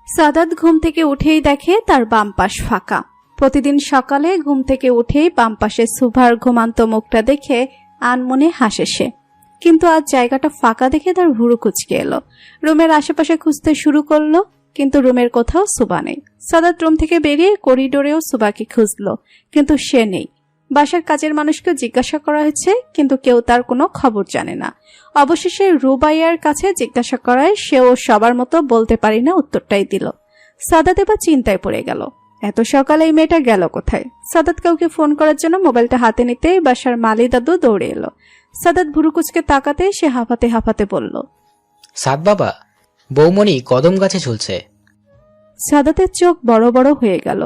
সাদাত ঘুম থেকে উঠেই দেখে তার বাম পাশ ফাঁকা। প্রতিদিন সকালে ঘুম থেকে উঠেই বাম পাশে সুভার ঘুমান্ত মুখটা দেখে আনমনে হাসে সে, কিন্তু আজ জায়গাটা ফাঁকা দেখে তার ভুরু কুঁচকে এলো। রুমের আশেপাশে খুঁজতে শুরু করলো, কিন্তু রুমের কোথাও সুবা নেই। সাদাত রুম থেকে বেরিয়ে করিডোরেও সুবাকে খুঁজলো, কিন্তু সে নেই। বাসার কাজের মানুষকে জিজ্ঞাসা করা হয়েছে, কিন্তু কেউ তার কোনো খবর জানে না। অবশেষে রুবাইয়ার কাছে জিজ্ঞাসা করায় সেও সবার মতো বলতে পারি না উত্তরটাই দিল। সাদাত এবার চিন্তায় পড়ে গেল, এত সকালে এই মেয়েটা গেল কোথায়। সাদাত কাউকে ফোন করার জন্য মোবাইলটা হাতে নিতেই বাসার মালি দাদু দৌড়ে এলো। সাদাত ভুরু কুচকে তাকাতে সে হাঁপাতে হাঁপাতে বলল, সাদ বাবা, বৌমণি কদম গাছে ঝুলছে। সাদাতের চোখ বড় বড় হয়ে গেল।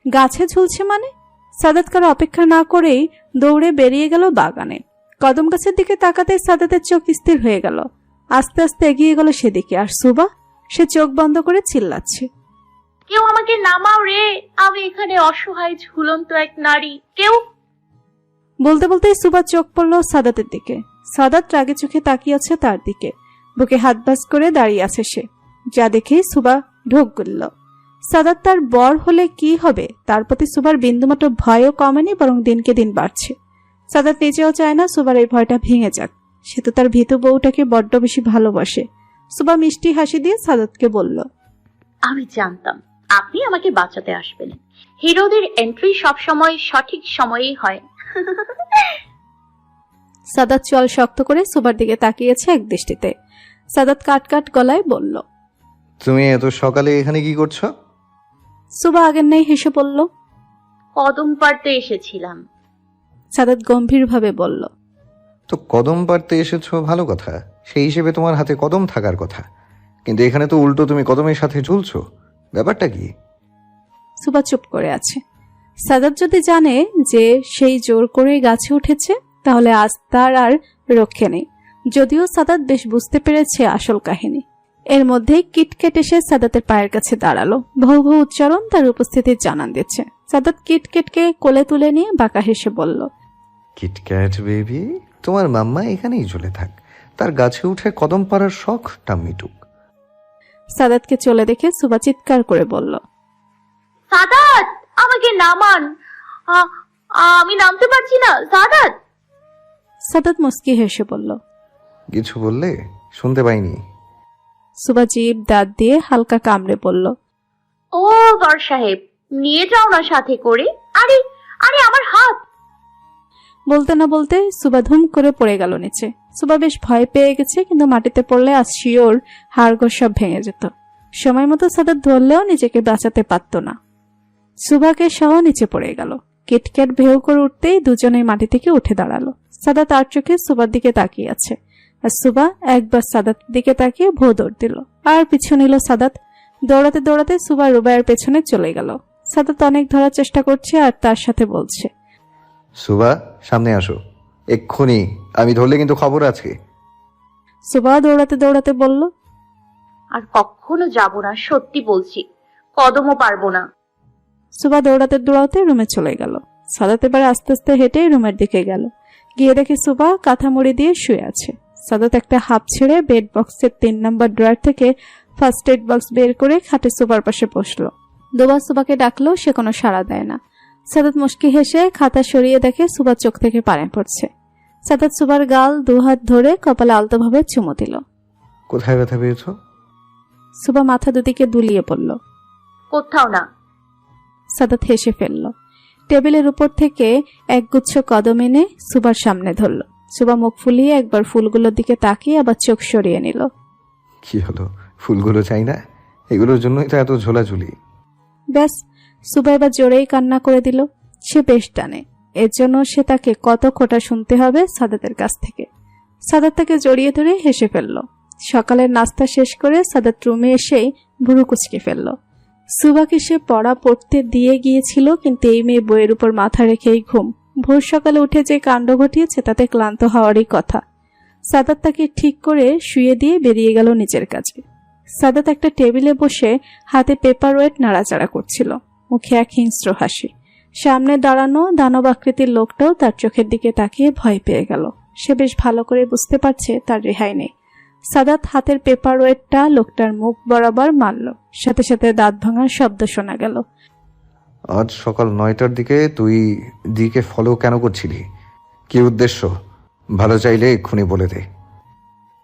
গাছে ঝুলছে মানে? সাদাত কারো অপেক্ষা না করেই দৌড়ে বেরিয়ে গেল বাগানে। কদম গাছের দিকে তাকাতেই সাদাতের চোখ স্থির হয়ে গেল। আস্তে আস্তে এগিয়ে গেল সেদিকে। আর সুবা, সে চোখ বন্ধ করে চিল্লাচ্ছে, কেউ আমাকে নামাও রে, আমি এখানে অসহায় ঝুলন্ত এক নারী, কেউ। বলতে বলতেই সুবা চোখ পড়ল সাদাতের দিকে। সাদাত রাগে চোখে তাকিয়ে আছে তার দিকে। বুকে হাত ভাঁজ করে দাঁড়িয়ে আছে সে। যা দেখে সুবা ঢোক গিলল। সাদাত তার বর হলে কি হবে, তার প্রতি সুবার বিন্দুমাত্র ভয়ও কমেনি, বরং দিনকে দিন বাড়ছে। সাদাত নিজেও চায় না সুবার এই ভয়টা ভেঙে যাক। সে তো তার ভীতু বউটাকে বড্ড বেশি ভালোবাসে। সুবা মিষ্টি হাসি দিয়ে সাদাতকে বলল, আমি জানতাম আপনি আমাকে বাঁচাতে আসবেন। হিরোদের এন্ট্রি সবসময় সঠিক সময়েই হয়। সাদাত চল শক্ত করে সুবার দিকে তাকিয়েছে এক দৃষ্টিতে। সাদাত কাট কাট গলায় বলল, তুমি এত সকালে এখানে কি করছো? সুবা আগের নেই হেসে বলল, কদম পাড়তে এসেছিলাম। সাদাত গম্ভীরভাবে বলল, তো কদম পাড়তে এসেছো, ভালো কথা। সেই হিসেবে তোমার হাতে কদম থাকার কথা, কিন্তু এখানে তো উল্টো তুমি কদমের সাথে ঝুলছো, ব্যাপারটা কি? সুবা চুপ করে আছে। সাদাত যদি জানে যে সেই জোর করে গাছে উঠেছে, তাহলে আজ তার আর রক্ষে নেই। যদিও সাদাত বেশ বুঝতে পেরেছে আসল কাহিনী। এর মধ্যেই কিটকেট এসে সাদাতের পায়ের কাছে দাঁড়ালো। ভৌ ভৌ উচ্চারণ তার উপস্থিতির জানান দিচ্ছে। সাদাত কিটকেটকে কোলে তুলে নিয়ে বাঁকা হেসে বলল, কিটক্যাট বেবি, তোমার মাম্মা এখানেই ঝুলে থাক, তার গাছে উঠে কদম পাড়ার শখটা মিটুক। সাদাতকে চলে দেখে সুবা চিৎকার করে বলল, সাদাত, আমাকে নামান, আমি নামতে পারছি না। সাদাত। সাদাত মুস্কি হেসে বলল, কিছু বললে? শুনতে পাইনি। সুবা জিভ দাঁত দিয়ে হালকা কামড়ে বলল, ও বর সাহেব, নিয়ে যাও না সাথে করে। আরে আরে, আমার হাত। বলতে না বলতে সুবা ধুম করে পড়ে গেল নিচে। সুবা বেশ ভয় পেয়ে গেছে, কিন্তু মাটিতে পড়লে আজ শিওর হাড়গোড় সব ভেঙে যেত। সময় মতো সাদাত ধরলেও নিজেকে বাঁচাতে পারত না। সুবাকে সহ নিচে পড়ে গেল। কিটক্যাট ভেউ করে উঠতেই দুজনেই মাটি থেকে উঠে দাঁড়ালো। সাদাত আর চোখে সুবার দিকে তাকিয়ে আছে, আর সুবা একবার সাদাতের দিকে তাকিয়ে ভৌ দৌড় দিল। আর পিছু নিল সাদাত। দৌড়াতে দৌড়াতে সুবা রুবাইয়ের পেছনে চলে গেল। সাদাত অনেক ধরার চেষ্টা করছে আর তার সাথে বলছে, সুবা, সামনে আসো এক্ষুনি, আমি ধরলে কিন্তু খবর আছে। সুবা দৌড়াতে দৌড়াতে বলল, আর কখনো যাব না, সত্যি বলছি, কদমও পারবো না। সুবা দৌড়াতে দৌড়াতে রুমে চলে গেল। সাদাত এবার আস্তে আস্তে হেঁটে রুমের দিকে গেল। গিয়ে দেখে সুবা কাঁথা মুড়ি দিয়ে শুয়ে আছে। সাদাত একটা হাফ ছেড়ে বেড বক্সের 3 নম্বর ড্রয়ার থেকে ফার্স্ট এড বক্স বের করে খাটে সুবার পাশে বসলো। দুবার সুবাকে ডাকলো, সে কোনো সাড়া দেয় না। সাদাত মুস্কি হেসে খাতা সরিয়ে দেখে সুবার চোখ থেকে পানি পড়ছে। সাদাত সুবার গাল 2 হাত ধরে কপালে আলতোভাবে চুমু দিল। কোথায় ব্যথা পেয়েছো? সুবা মাথা দুদিকে দুলিয়ে পড়ল। কোথাও না। সাদাত হেসে ফেলল। টেবিলের উপর থেকে একগুচ্ছ কদম এনে সুবার সামনে ধরল। সুবা মুখ ফুলিয়ে একবার ফুলগুলোর দিকে তাকিয়ে আবার চোখ সরিয়ে নিল। কি হলো, ফুলগুলো চাই না? এগুলোর জন্যই তো এত ঝোলাঝুলি। ব্যাস, সুবা এবার জোরেই কান্না করে দিল। সে বেশ টানে, এর জন্য সে তাকে কত খোঁটা শুনতে হবে সাদাতের কাছ থেকে। সাদাত তাকে জড়িয়ে ধরে হেসে ফেলল। সকালের নাস্তা শেষ করে সাদাত রুমে এসেই ভুরু কুচকে ফেলল। সুবাকে সে পড়া পড়তে দিয়ে গিয়েছিল, কিন্তু এই মেয়ে বইয়ের উপর মাথা রেখেই ঘুম। ভোর সকালে উঠে যে কাণ্ড ঘটিয়েছে তাতে ক্লান্ত হওয়ারই কথা। সাদাত তাকে ঠিক করে শুয়ে দিয়ে বেরিয়ে গেল নিজের কাজে। সাদাত একটা টেবিলে বসে হাতে পেপার ওয়েট নাড়াচাড়া করছিল, মুখে এক হিংস্র হাসি। সামনে দাঁড়ানো দানব আকৃতির লোকটাও তার চোখের দিকে তাকিয়ে ভয় পেয়ে গেল। সে বেশ ভালো করে বুঝতে পারছে তার রেহাই নেই। সাদাত হাতের পেপার ওয়েটটা লোকটার মুখ বরাবর মারল, সাথে সাথে দাঁত ভাঙার শব্দ শোনা গেল। আজ সকাল 9টার দিকে তুই দিকে ফলো কেন করছিলি? কি উদ্দেশ্য? ভালো চাইলে এক্ষুনি বলে দে।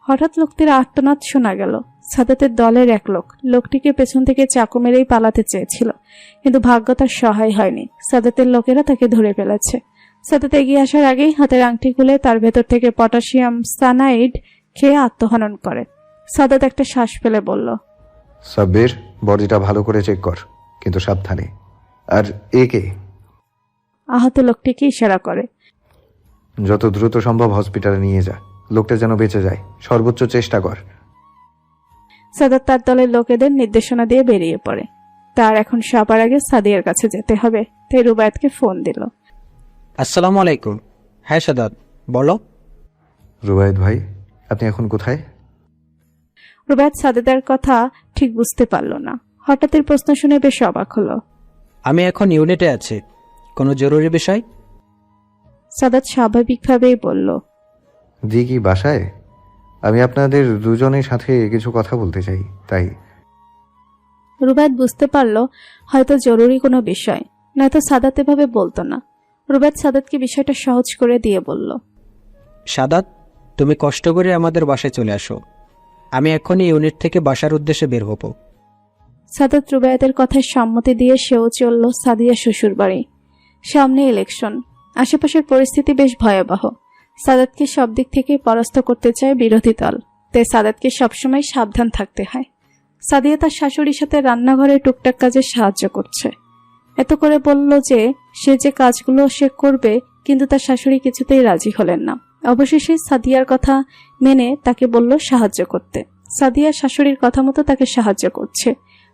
হঠাৎ লোকটির আর্তনাদ শোনা গেল। সাদাতের দলের এক লোক লোকটিকে পেছন থেকে চাকু মেরেই পালাতে চেয়েছিল, কিন্তু ভাগ্য তার সহায় হয়নি। সাদাতের লোকেরা তাকে ধরে ফেলেছে। সাদাত এগিয়ে আসার আগেই হাতের আংটি খুলে তার ভেতর থেকে পটাশিয়াম সায়ানাইড খেয়ে আত্মহনন করে। সাদাত একটা শ্বাস ফেলে বলল, সাব্বির, বডিটা ভালো করে চেক কর, কিন্তু সাবধানে। আর একে আহত লোকটিকে ইশারা করে। যত দ্রুত সম্ভব হসপিটালে নিয়ে যা, লোকটা যেন বেঁচে যায়, সর্বোচ্চ চেষ্টা কর। সাদাত তার দলের লোকেদের নির্দেশনা দিয়ে বেরিয়ে পড়ে। তার এখন সবার আগে সাদিয়ার কাছে যেতে হবে, তাই রুবায়েতকে ফোন দিল। আসসালামু আলাইকুম। হ্যাঁ সাদাত, বলো। রুবায়েত ভাই, আপনি এখন কোথায়? রুবায়েত সাদাতের কথা ঠিক বুঝতে পারল না। হঠাৎ প্রশ্ন শুনে বেশ অবাক হলো। আমি এখন ইউনিটে আছি। কোনো জরুরি বিষয়? সাদাত স্বাভাবিকভাবেই বলল, দি কি বাসায়? আমি আপনাদের দুজনের সাথে কিছু কথা বলতে চাই, তাই। রুবায়েত বুঝতে পারল হয়তো জরুরি কোনো বিষয়, নয়তো সাদাত এভাবে বলতো না। রুবায়েত সাদাতকে বিষয়টা সহজ করে দিয়ে বলল, সাদাত, তুমি কষ্ট করে আমাদের বাসায় চলে আসো। আমি এখনই ইউনিট থেকে বাসার উদ্দেশ্যে বের হব। সাদাত রুবায়েতের কথায় সম্মতি দিয়ে সেও চলল সাদিয়া শ্বশুর বাড়ি। সামনে ইলেকশন, আশেপাশের পরিস্থিতি বেশ ভয়াবহ। সাদাতকে সব দিক থেকে পরাস্ত করতে চায় বিরোধী দল, তাই সাদাতকে সবসময় সাবধান থাকতে হয়। সাদিয়া তার শাশুড়ির সাথে রান্নাঘরে টুকটাক কাজে সাহায্য করছে। এত করে বলল যে সে যে কাজগুলো সে করবে, কিন্তু তার শাশুড়ি কিছুতেই রাজি হলেন না। অবশেষে সাদিয়ার কথা মেনে তাকে বলল সাহায্য করতে। সাদিয়া শাশুড়ির কথা মতো তাকে সাহায্য করছে।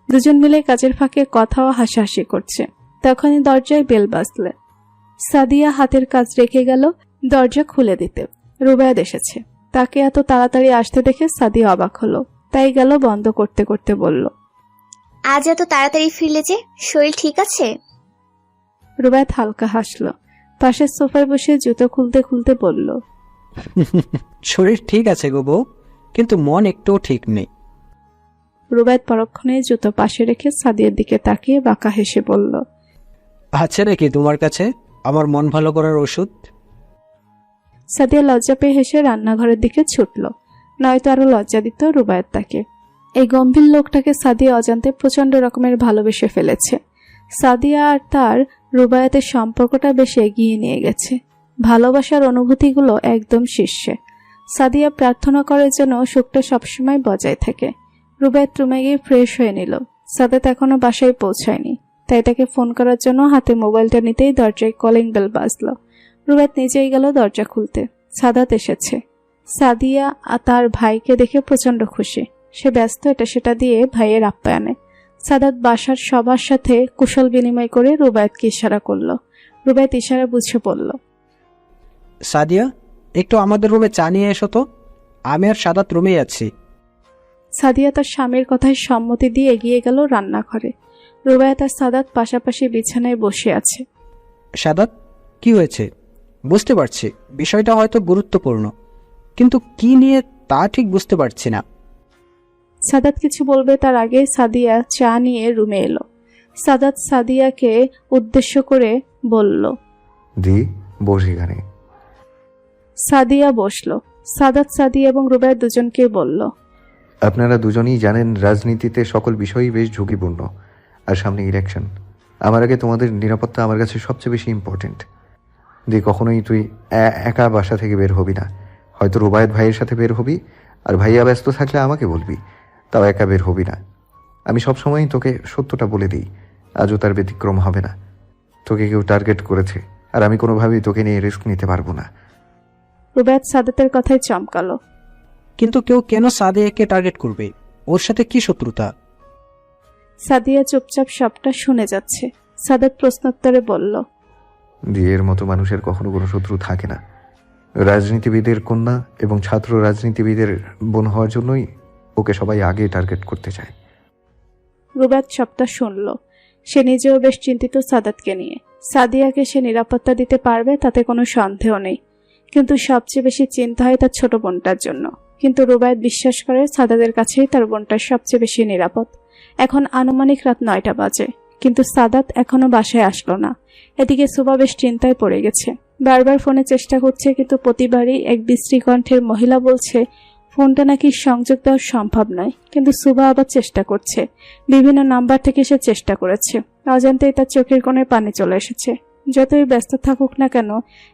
দুজন মিলে কাজের ফাঁকে কথা ও হাসাহাসি করছে। তখনই দরজায় বেল বাজলে। সাদিয়া হাতের কাজ রেখে গেল দরজা খুলে দিতে। রুবায়েত এসেছে। তাকে এত তাড়াতাড়ি আসতে দেখে সাদিয়া অবাক হলো, তাই গেল বন্ধ করতে করতে বলল, আজ এত তাড়াতাড়ি ফিরলে যে, শরীর ঠিক আছে? রুবায়েত হালকা হাসলো। পাশের সোফায় বসে জুতো খুলতে খুলতে বলল, শরীর ঠিক আছে গো বউ, কিন্তু মন একটুও ঠিক নেই। রুবায়েত পরক্ষণে জুতো পাশে রেখে সাদিয়ার দিকে তাকিয়ে বাঁকা হেসে বলল, আছে নাকি তোমার কাছে আমার মন ভালো করার ওষুধ? সাদিয়া লজ্জা পেয়ে হেসে রান্নাঘরের দিকে ছুটল, নয়তো আরো লজ্জা দিত রুবায়েত তাকে। এই গম্ভীর লোকটাকে সাদিয়া অজান্তে প্রচন্ড রকমের ভালোবেসে ফেলেছে। সাদিয়া আর তার রুবায়েতের সম্পর্কটা বেশ এগিয়ে নিয়ে গেছে। ভালোবাসার অনুভূতিগুলো একদম শীর্ষে। সাদিয়া প্রার্থনা করে যেন সুখটা সবসময় বজায় থাকে। রুবায়েত রুমে গিয়ে ফ্রেশ হয়ে নিল। সাদাত এখনো বাসায় পৌঁছায়নি, তাই তাকে ফোন করার জন্য হাতে মোবাইলটা নিতেই দরজায় কলিং বেল বাজলো। রুবায়েত নিজেই গেল দরজা খুলতে। সাদাত এসেছে। সাদিয়া তার ভাইকে দেখে প্রচন্ড খুশি। সে ব্যস্ত এটা সেটা দিয়ে ভাইয়ের আপ্যায়নে। সাদাত বাসার সবার সাথে কুশল বিনিময় করে রুবায়েতকে ইশারা করলো। রুবায়েত ইশারা বুঝে পড়ল। সাদিয়া, একটু আমাদের রুমে চা নিয়ে এসো তো। আমি আর সাদাত রুমেই আছি। সাদিয়া তার স্বামীর কথায় সম্মতি দিয়ে এগিয়ে গেল রান্নাঘরে। রুবায়েত আর সাদাত পাশাপাশি বিছানায় বসে আছে। সাদাত, কি হয়েছে? বুঝতে পারছি বিষয়টা হয়তো গুরুত্বপূর্ণ, কিন্তু কি নিয়ে তা ঠিক বুঝতে পারছি না। সাদাত কিছু বলবে তার আগে সাদিয়া চা নিয়ে রুমে এলো। সাদাত সাদিয়াকে উদ্দেশ্য করে বলল, দি, বস এখানে। সাদিয়া বসলো। সাদাত সাদিয়া এবং রুবায়েত দুজনকে বলল, আপনারা দুজনেই জানেন রাজনীতিতে সকল বিষয়ই বেশ ঝুঁকিপূর্ণ, আর সামনে ইলেকশন। আমার আগে তোমাদের নিরাপত্তা আমার কাছে সবচেয়ে বেশি ইম্পর্টেন্ট। দি, কখনোই তুই একা বাসা থেকে বের হবি না। হয়তো রুবায়েত ভাইয়ের সাথে বের হবি, আর ভাইয়া ব্যস্ত থাকলে আমাকে বলবি, তাও একা বের হবি না। আমি সবসময়ই তোকে সত্যটা বলে দিই, আজও তার ব্যতিক্রম হবে না। তোকে কেউ টার্গেট করেছে, আর আমি কোনোভাবেই তোকে নিয়ে রিস্ক নিতে পারবো না। রুবায়েত সাদাতের কথায় চমকালো। কিন্তু কেউ কেন সাদিয়াকে টার্গেট করবে? ওর সাথে কি শত্রুতা? সাদিয়া চুপচাপ সবটা শুনে যাচ্ছে। সাদাত প্রশ্নোত্তরে বলল, দিয়ের মতো মানুষের কখনো কোনো শত্রু থাকে না। রাজনীতিবিদের কন্যা এবং ছাত্র রাজনীতিবিদের বোন হওয়ার জন্যই ওকে সবাই আগে টার্গেট করতে চায়। রুবায়েত সবটা শুনল। সে নিজেও বেশ চিন্তিত সাদাতকে নিয়ে। সাদিয়াকে সে নিরাপত্তা দিতে পারবে তাতে কোনো সন্দেহ নেই, কিন্তু সবচেয়ে বেশি চিন্তা হয় তার ছোট বোনটার জন্য। কিন্তু রুবায়েত বিশ্বাস করে সাদাতের কাছেই তার বোনটা সবচেয়ে বেশি নিরাপদ। এখন আনুমানিক রাত 9টা বাজে, কিন্তু সাদাত এখনো বাসায় আসলো না। এদিকে সুবা বেশ চিন্তায় পড়ে গেছে। বারবার ফোনে চেষ্টা করছে, কিন্তু প্রতিবারই এক বিশ্রী কণ্ঠের মহিলা বলছে ফোনটা নাকি সংযোগ দেওয়া সম্ভব নয়। কিন্তু সুবা আবার চেষ্টা করছে, বিভিন্ন নাম্বার থেকে সে চেষ্টা করেছে। অজান্তেই তার চোখের কোণে পানি চলে এসেছে। যতই ব্যস্ত থাকুক না কেন,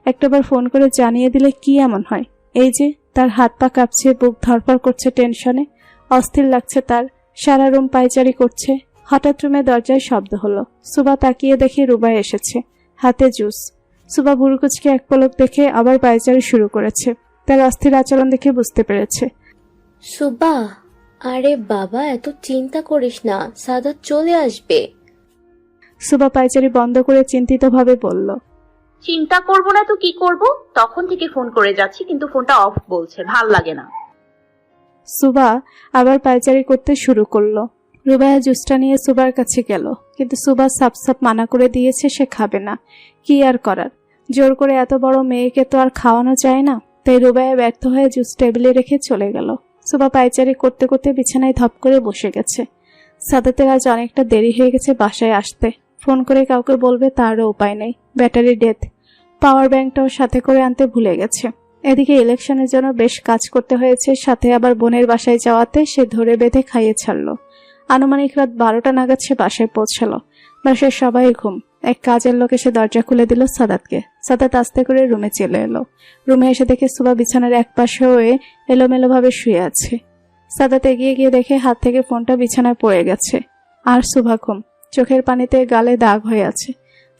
একটাবার ফোন করে জানিয়ে দিলে কি এমন হয়? এই যে তার হাত পা কাঁপছে, বুক ধরপড় করছে টেনশনে, অস্থির লাগছে তার, সারা রুম পায়চারি করছে। হঠাৎ রুমে দরজায় শব্দ হলো। সুবা তাকিয়ে দেখে রুবাই এসেছে, হাতে জুস। সুবা ভুরুকুচকে এক পলক দেখে আবার পায়চারি শুরু করেছে। তার অস্থির আচরণ দেখে বুঝতে পেরেছে। সুবা, আরে বাবা, এত চিন্তা করিস না, সাদাত চলে আসবে। সুবা পায়চারি বন্ধ করে চিন্তিতভাবে বলল, চিন্তা করব না তো কি করব? তখন থেকে ফোন করে যাচ্ছি, কিন্তু ফোনটা অফ বলছে, ভাল লাগে না। সুবা আবার পায়চারি করতে শুরু করলো। রুবাইয়া জুসটা নিয়ে সুবার কাছে গেল, কিন্তু সুবা সাপ সাপ মানা করে দিয়েছে সে খাবে না। কি আর করার, জোর করে এত বড় মেয়েকে তো আর খাওয়ানো যায় না। তাই রুবাইয়া ব্যর্থ হয়ে জুস টেবিলে রেখে চলে গেল। সুবা পায়চারি করতে করতে বিছানায় ধপ করে বসে গেছে। সাদাতের আজ অনেকটা দেরি হয়ে গেছে বাসায় আসতে। ফোন করে কাউকে বলবে তারও উপায় নেই, ব্যাটারি ডেথ। পাওয়ার ব্যাংকটাও সাথে করে আনতে ভুলে গেছে। এদিকে ইলেকশনের জন্য বেশ কাজ করতে হয়েছে, সাথে আবার বোনের বাসায় যাওয়াতে সে ধরে বেঁধে খাইয়ে ছাড়লো। আনুমানিক রাত 12টা নাগাদ সে বাসায় পৌঁছালো। বাসায় সবাই ঘুম। এক কাজের লোক এসে দরজা খুলে দিল সাদাতকে। সাদাত আস্তে করে রুমে চলে এলো। রুমে এসে দেখে সুবা বিছানার এক পাশে হয়ে এলোমেলোভাবে শুয়ে আছে। সাদাত এগিয়ে গিয়ে দেখে হাত থেকে ফোনটা বিছানায় পড়ে গেছে। আর সুবা ঘুম, চোখের পানিতে গালে দাগ হয়ে আছে।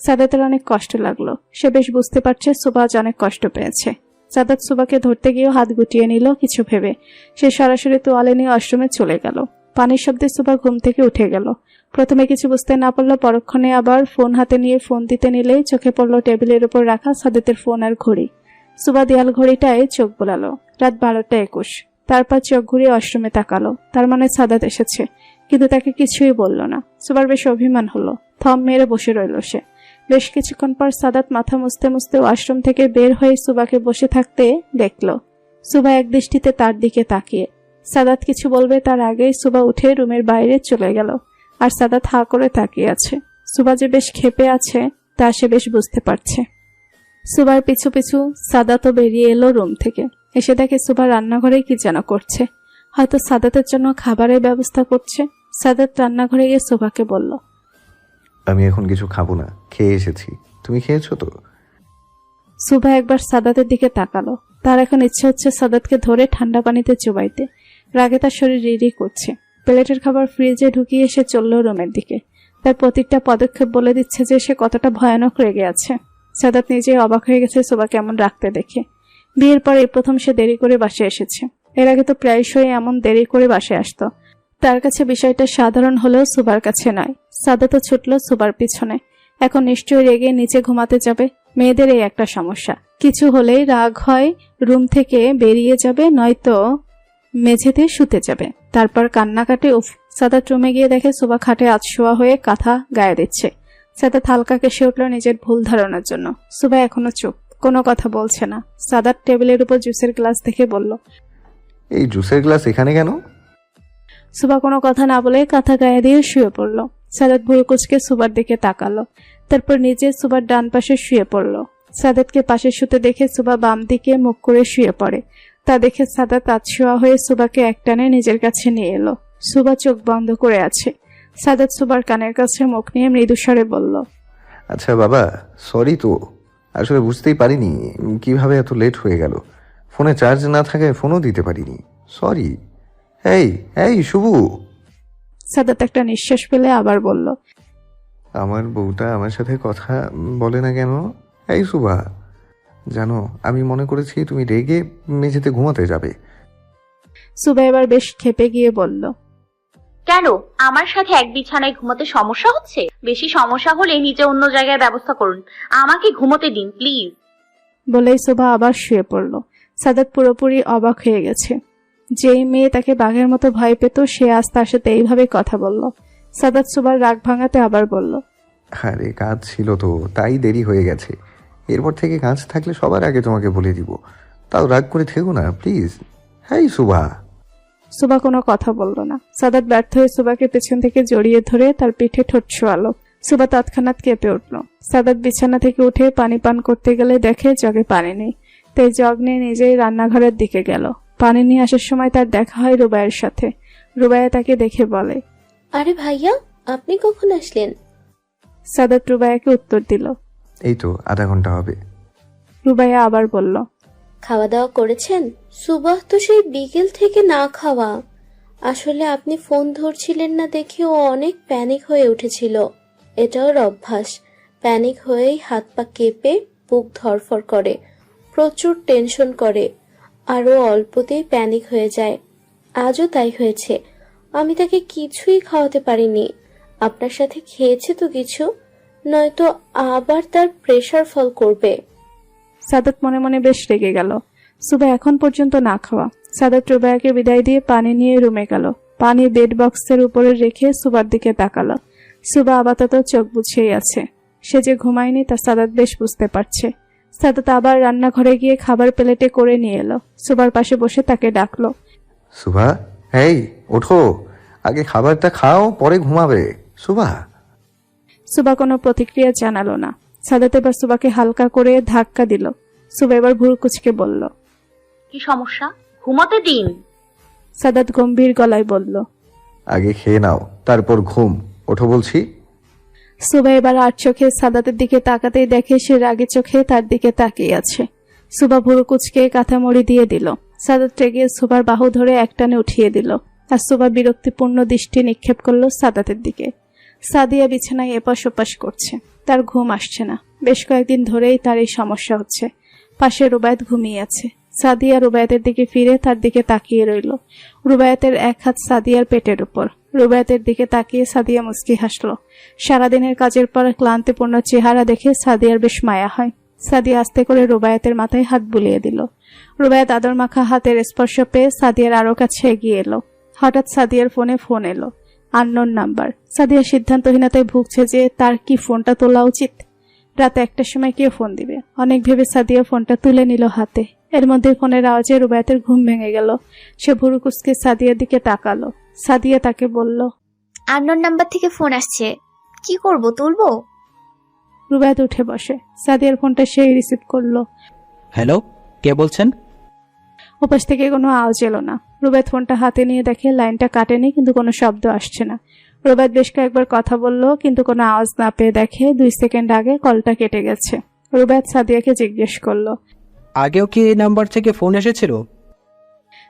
সাদাতের অনেক কষ্ট লাগলো। সে বেশ বুঝতে পারছে সুবা আজ অনেক কষ্ট পেয়েছে। সাদাত সুবাকে ধরতে গিয়েও হাত গুটিয়ে নিল কিছু ভেবে। সে সরাসরি তোয়ালে নিয়ে ওয়াশরুমে চলে গেল। পানির শব্দে সুবা ঘুম থেকে উঠে গেল। প্রথমে কিছু বুঝতে না পারলো, পরক্ষণে আবার ফোন হাতে নিয়ে ফোন দিতে নিলেই চোখে পড়লো টেবিলের উপর রাখা সাদাতের ফোন আর ঘড়ি। সুবা দেয়াল ঘড়িটায় চোখ বোলালো। রাত 12:21। তারপর চোখ ঘুরিয়ে ওয়াশরুমে তাকালো। তার মানে সাদাত এসেছে, কিন্তু তাকে কিছুই বলল না। সুবার বেশ অভিমান হলো। থম মেরে বসে রইল সে। বেশ কিছুক্ষণ পর সাদাত মাথা মুছতে মুছতে ওয়াশরুম থেকে বের হয়ে সুবাকে বসে থাকতে দেখলো। সুবা এক দৃষ্টিতে তার দিকে তাকিয়ে। সাদাত কিছু বলবে তার আগেই সুবা উঠে রুমের বাইরে চলে গেল। আর সাদাত হা করে তাকিয়ে আছে। সুবা যে বেশ ক্ষেপে আছে তা সে বেশ বুঝতে পারছে। সুবার পিছু পিছু সাদাতও বেরিয়ে এলো রুম থেকে। এসে দেখে সুবা রান্নাঘরে কি যেন করছে। হয়তো সাদাতের জন্য খাবারের ব্যবস্থা করছে। সাদাত রান্নাঘরে গিয়ে সুবাকে বলল, আমি এখন কিছু খাবো না, খেয়ে এসেছি। তুমি খেয়েছো তো? সুবা একবার সাদাতের দিকে তাকালো। তার এখন ইচ্ছে হচ্ছে সাদাতকে ধরে ঠান্ডা পানিতে চুবাইতে। রাগে তার শরীর রিরি করছে। প্লেটের খাবার ফ্রিজে ঢুকিয়ে সে চলল রুমের দিকে। তার প্রতিটা পদক্ষেপ বলে দিচ্ছে যে সে কতটা ভয়ানক রেগে আছে। সাদাত নিজেই অবাক হয়ে গেছে সুবা কেমন রাখতে দেখে। বিয়ের পরে প্রথম সে দেরি করে বাসায় এসেছে। এর আগে তো প্রায়শই এমন দেরি করে বাসায় আসতো। তার কাছে বিষয়টা সাধারণ হলেও সুবার কাছে নয়। সাদাতও ছুটল সুবার পিছনে। এখন নিশ্চয়ই রেগে নিচে ঘুমাতে যাবে। মেয়েদের এই একটা সমস্যা, কিছু হলেই রাগ হয়, রুম থেকে বেরিয়ে যাবে, নয়তো মেঝেতে শুতে যাবে, তারপর কান্নাকাটি। উফ! সাদাত রুমে গিয়ে দেখে সুবা খাটে আধশোয়া হয়ে কাঁথা গায়ে দিচ্ছে। সাদাত হালকা কেসে উঠল নিজের ভুল ধারণার জন্য। সুবা এখনো চুপ, কোনো কথা বলছে না। সাদাত টেবিলের উপর জুসের গ্লাস দেখে বলল, এই জুসের গ্লাস এখানে কেন? সুবা কোনো কথা না বলে কাঁথা গায়ে দিয়ে শুয়ে পড়ল। সাদাত ভুরু কুঁচকে সুবার দিকে তাকালো। তারপর নিজে সুবার ডান পাশে শুয়ে পড়ল। সাদাতকে পাশে শুতে দেখে সুবা বাম দিকে মুখ করে শুয়ে পড়ে। তা দেখে সাদাত আধশোয়া হয়ে সুবাকে একটানে নিজের কাছে নিয়ে এলো। সুবা চোখ বন্ধ করে আছে। সাদাত সুবার কানের কাছে মুখ নিয়ে মৃদুস্বরে বলল, আচ্ছা বাবা, সরি তো, আসলে বুঝতেই পারিনি কিভাবে এত লেট হয়ে গেল। ফোনে চার্জ না থাকায় ফোনও দিতে পারিনি, সরি। এই এই শুভু। সাদাত একটা নিঃশ্বাস ফেলে আবার বলল, আমার বউটা আমার সাথে কথা বলে না কেন? এই সুভা, জানো আমি মনে করেছি তুমি রেগে মেঝেতে ঘুমাতে যাবে। সুবা এবার বেশ ক্ষেপে গিয়ে বলল, কেন আমার সাথে এক বিছানায় ঘুমোতে সমস্যা হচ্ছে? বেশি সমস্যা হলে নিজে অন্য জায়গায় ব্যবস্থা করুন, আমাকে ঘুমোতে দিন প্লিজ। বলেই সুবা আবার শুয়ে পড়ল। সাদাত পুরোপুরি অবাক হয়ে গেছে। যেই মেয়ে তাকে বাঘের মতো ভয় পেত সে আজ তার সাথে এইভাবে কথা বলল। সাদাত সুবার রাগ ভাঙাতে আবার বলল, আরে কাজ ছিল তো, তাই দেরি হয়ে গেছে। এরপর থেকে কাজ থাকলে সবার আগে তোমাকে বলে দিব। তাও রাগ করে থেকো না প্লিজ। হেই সুভা। সুবা কোনো কথা বলল না। সাদাত ব্যর্থ হয়ে সুবাকে পেছন থেকে জড়িয়ে ধরে তার পিঠে ঠোঁট ছোঁয়ালো। সুবা তৎক্ষণাৎ কেঁপে উঠল। সাদাত বিছানা থেকে উঠে পানি পান করতে গেলে দেখে জগে পানি নেই, তাই জগ নিয়ে নিজেই রান্নাঘরের দিকে গেল। পানি নিয়ে আসার সময় তার দেখা হয় রুবাইয়ের সাথে। রুবাইয়া তাকে দেখে বলে, আরে ভাইয়া, আপনি কখন আসলেন? সাদাত রুবাইয়াকে উত্তর দিল। এই তো আধা ঘন্টা হবে। রুবাইয়া আবার বলল, খাওয়া দাওয়া করেছেন? সুবাহ তো সেই বিকেল থেকে না খাওয়া। আসলে আপনি ফোন ধরছিলেন না দেখে ও অনেক প্যানিক হয়ে উঠেছিল। এটা ওর অভ্যাস। প্যানিক হয়েই হাত পা কেঁপে বুক ধরফর করে, প্রচুর টেনশন করে, আরও অল্পতেই প্যানিক হয়ে যায়। আজও তাই হয়েছে। আমি তাকে কিছুই খাওয়াতে পারিনি। আপনার সাথে খেয়েছে তো কিছু, নয়তো আবার তার প্রেশার ফল করবে। সাদাত মনে মনে বেশ রেগে গেল। সুবা এখন পর্যন্ত না খাওয়া। সাদাত রুবাইয়াকে বিদায় দিয়ে পানি নিয়ে রুমে গেল। পানি বেড বক্সের উপরে রেখে সুবার দিকে তাকালো। সুবা আপাতত চোখ বুঝেই আছে। সে যে ঘুমায়নি তা সাদাত বেশ বুঝতে পারছে। সাদাত আবার রান্নাঘরে গিয়ে খাবার প্লেটে করে নিয়ে এলো। সুবার পাশে বসে তাকে ডাকলো। সুভা, হেই ওঠো, আগে খাবারটা খাও, পরে ঘুমাবে। সুভা। সুবা কোনো প্রতিক্রিয়া জানালো না। সাদাত এবার সুবাকে হালকা করে ধাক্কা দিল। সুবা এবার ভুরু কুচকে বলল, কি সমস্যা? ঘুমোতে দিন। সাদাত গম্ভীর গলায় বলল, আগে খেয়ে নাও, তারপর ঘুম। ওঠো বলছি। সুবা এবার আর চোখে সাদাতের দিকে তাকাতেই দেখে সে রাগে চোখে তার দিকে তাকিয়ে আছে। সুবা ভুরু কুচকে কাঁথা মুড়ি দিয়ে দিল। সাদাত রেগে সুবার বাহু ধরে একটানে উঠিয়ে দিল। আর সুবা বিরক্তিপূর্ণ দৃষ্টি নিক্ষেপ করলো সাদাতের দিকে। সাদিয়া বিছানায় এপাশ ওপাশ করছে। তার ঘুম আসছে না। বেশ কয়েকদিন ধরেই তার এই সমস্যা হচ্ছে। পাশে রুবায়েত ঘুমিয়ে আছে। সাদিয়া রুবায়েতের দিকে ফিরে তার দিকে তাকিয়ে রইল। রুবায়েতের এক হাত সাদিয়ার পেটের উপর। রুবায়েতের দিকে তাকিয়ে সাদিয়া মুচকি হাসলো। সারাদিনের কাজের পর ক্লান্তিপূর্ণ চেহারা দেখে সাদিয়ার বেশ মায়া হয়। সাদিয়া আস্তে করে রুবায়েতের মাথায় হাত বুলিয়ে দিল। রুবায়েত আদর মাখা হাতের স্পর্শ পেয়ে সাদিয়ার আরো কাছে এগিয়ে এলো। হঠাৎ সাদিয়ার ফোন এলো। Unknown number. সাদিয়া সিদ্ধান্তহীনতায় ভুগছে যে তার কি ফোনটা তোলা উচিত। রাতে 1টার সময় কে ফোন দিবে অনেক ভেবে সাদিয়া ফোনটা তুলে নিল হাতে। এর মধ্যে ফোনের আওয়াজে রুবায়েতের ঘুম ভেঙে গেল। সে ভুরু কুচকে সাদিয়ার দিকে তাকালো। সাদিয়া তাকে বলল, আননোন নাম্বার থেকে ফোন আসছে, কি করব, তুলবো? রুবায়েত উঠে বসে। সাদিয়ার ফোনটা সেই রিসিভ করলো। হ্যালো, কে বলছেন? ওপাশ থেকে কোনো আওয়াজ এলো না। রুবায়েত ফোনটা হাতে নিয়ে দেখে লাইনটা কাটেনি, কিন্তু কোনো শব্দ আসছে না। রুবায়েত বেশ কয়েকবার কথা বলল, কিন্তু কোনো আওয়াজ না পেয়ে দেখে 2 সেকেন্ড আগে কলটা কেটে গেছে। রুবায়েত সাদিয়াকে জিজ্ঞেস করলো, আগেও কি এই নাম্বার থেকে ফোন এসেছিল?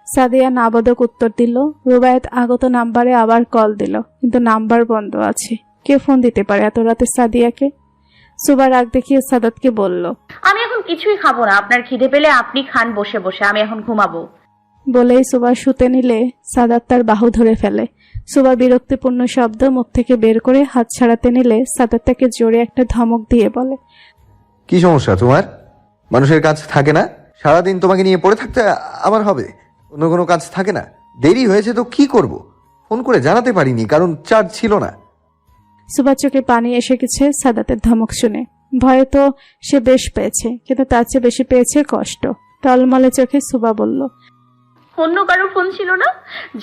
সাদিয়া নাবোধক উত্তর দিল। রুবায়েত আগত নাম্বারে আবার কল দিল, কিন্তু নাম্বার বন্ধ আছে। কে ফোন দিতে পারে এত রাতে সাদিয়াকে? সুবা রাগ দেখিয়ে সাদাতকে বলল, আমি এখন কিছুই খাবো না। আপনার খিদে পেলে আপনি খান বসে বসে, আমি এখন ঘুমাবো। বলেই সুবা শুতে নিলে সাদাত তার বাহু ধরে ফেলে। সুবা বিরক্তিপূর্ণ শব্দ মুখ থেকে বের করে হাত ছাড়াতে নিলে সাদাত তাকে জোরে একটা ধমক দিয়ে বলে, কি সমস্যা তোমার? মানুষের কাজ থাকে না? সারাদিন তোমাকে নিয়ে পড়ে থাকতে আমার হবে? অন্য কোনো কাজ থাকে না? দেরি হয়েছে তো কি করব? ফোন করে জানাতে পারিনি কারণ চার্জ ছিল না। সুবার চোখে পানি এসে গেছে সাদাতের ধমক শুনে। ভয়ে তো সে বেশ পেয়েছে, কিন্তু তার চেয়ে বেশি পেয়েছে কষ্ট। টলমলে চোখে সুবা বলল, অন্য কারো ফোন ছিল না?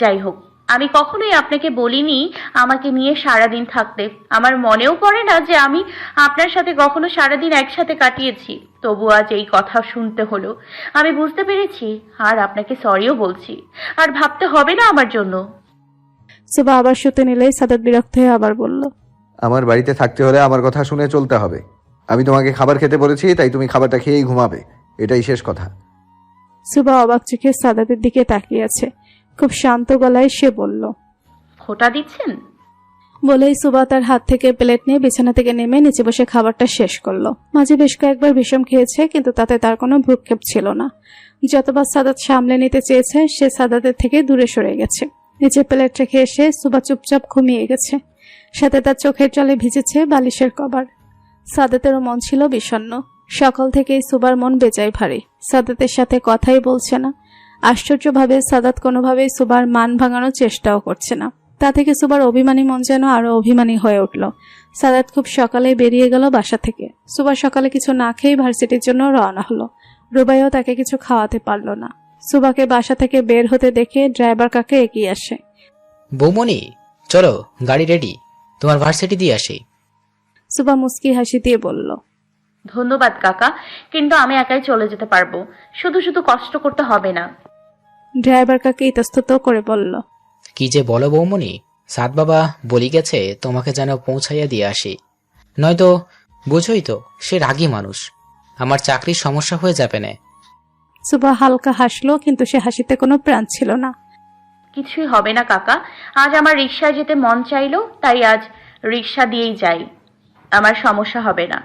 যাই হোক, আমি কখনোই আপনাকে বলিনি আমাকে নিয়ে সারাদিন থাকতে। আমার মনেও পড়ে না যে আমি আপনার সাথে কখনো সারাদিন একসাথে কাটিয়েছি। তবু আজ এই কথা শুনতে হলো। আমি বুঝতে পেরেছি, আর আপনাকে সরিও বলছি। আর ভাবতে হবে না আমার জন্য। সুবা আবার শুতে নিলেই সাদাত বিরক্ত হয়ে আবার বলল, আমার বাড়িতে থাকতে হলে আমার কথা শুনে চলতে হবে। আমি তোমাকে খাবার খেতে বলেছি, তাই তুমি খাবারটা খেয়েই ঘুমাবে, এটাই শেষ কথা। সুবা অবাক চোখে সাদাতের দিকে তাকিয়ে আছে। খুব শান্ত গলায় সে বলল, খোটা দিচ্ছেন? বলেই সুবা তার হাত থেকে প্লেট নিয়ে বিছানা থেকে নেমে নিচে বসে খাবারটা শেষ করলো। মাঝে বেশ কয়েকবার বিষম খেয়েছে, কিন্তু তাতে তার কোনো ভ্রুক্ষেপ ছিল না। যতবার সাদাত সামলে নিতে চেয়েছে, সে সাদাতের থেকে দূরে সরে গেছে। নিচে প্লেট রেখে এসে সুবা চুপচাপ ঘুমিয়ে গেছে। সাথে তার চোখের জলে ভিজেছে বালিশের কভার। সাদাতেরও মন ছিল বিষণ্ণ। সকাল থেকেই সুবার মন বেজায় ভারী। সাদাতের সাথে কথাই বলছে না। আশ্চর্যভাবে সাদাত কোনোভাবেই সুবার মান ভাঙানোর চেষ্টাও করছে না। তা থেকে সুবার অভিমানী মন যেন আরো অভিমানী হয়ে উঠল। সাদাত খুব সকালে বেরিয়ে গেল বাসা থেকে। সুবা সকালে কিছু না খেয়ে ভার্সিটির জন্য রওনা হলো। রুবাইও তাকে কিছু খাওয়াতে পারল না। সুবাকে বাসা থেকে বের হতে দেখে ড্রাইভার কাকা এগিয়ে আসে। বৌমনি, চলো, গাড়ি রেডি, তোমার ভার্সিটি দিয়ে আসি। সুবা মুস্কি হাসি দিয়ে বলল, ধন্যবাদ কাকা, কিন্তু আমি একাই চলে যেতে পারবো, শুধু শুধু কষ্ট করতে হবে না। ড্রাইভার কাকা ইতস্তত করে বলল, কি যে বলো বৌমনি, সাদ বাবা বলি গেছে তোমাকে যেন পৌঁছাইয়া দিয়ে আসি, নয়তো বুঝোই তো সে রাগী মানুষ, আমার চাকরির সমস্যা হয়ে যাবে না। সুবা হালকা হাসলো, কিন্তু সে হাসিতে কোনো প্রাণ ছিল না। কিছুই হবে না কাকা, আজ আমার রিকশায় যেতে মন চাইলো, তাই আজ রিকশা দিয়েই যাই, আমার সমস্যা হবে না।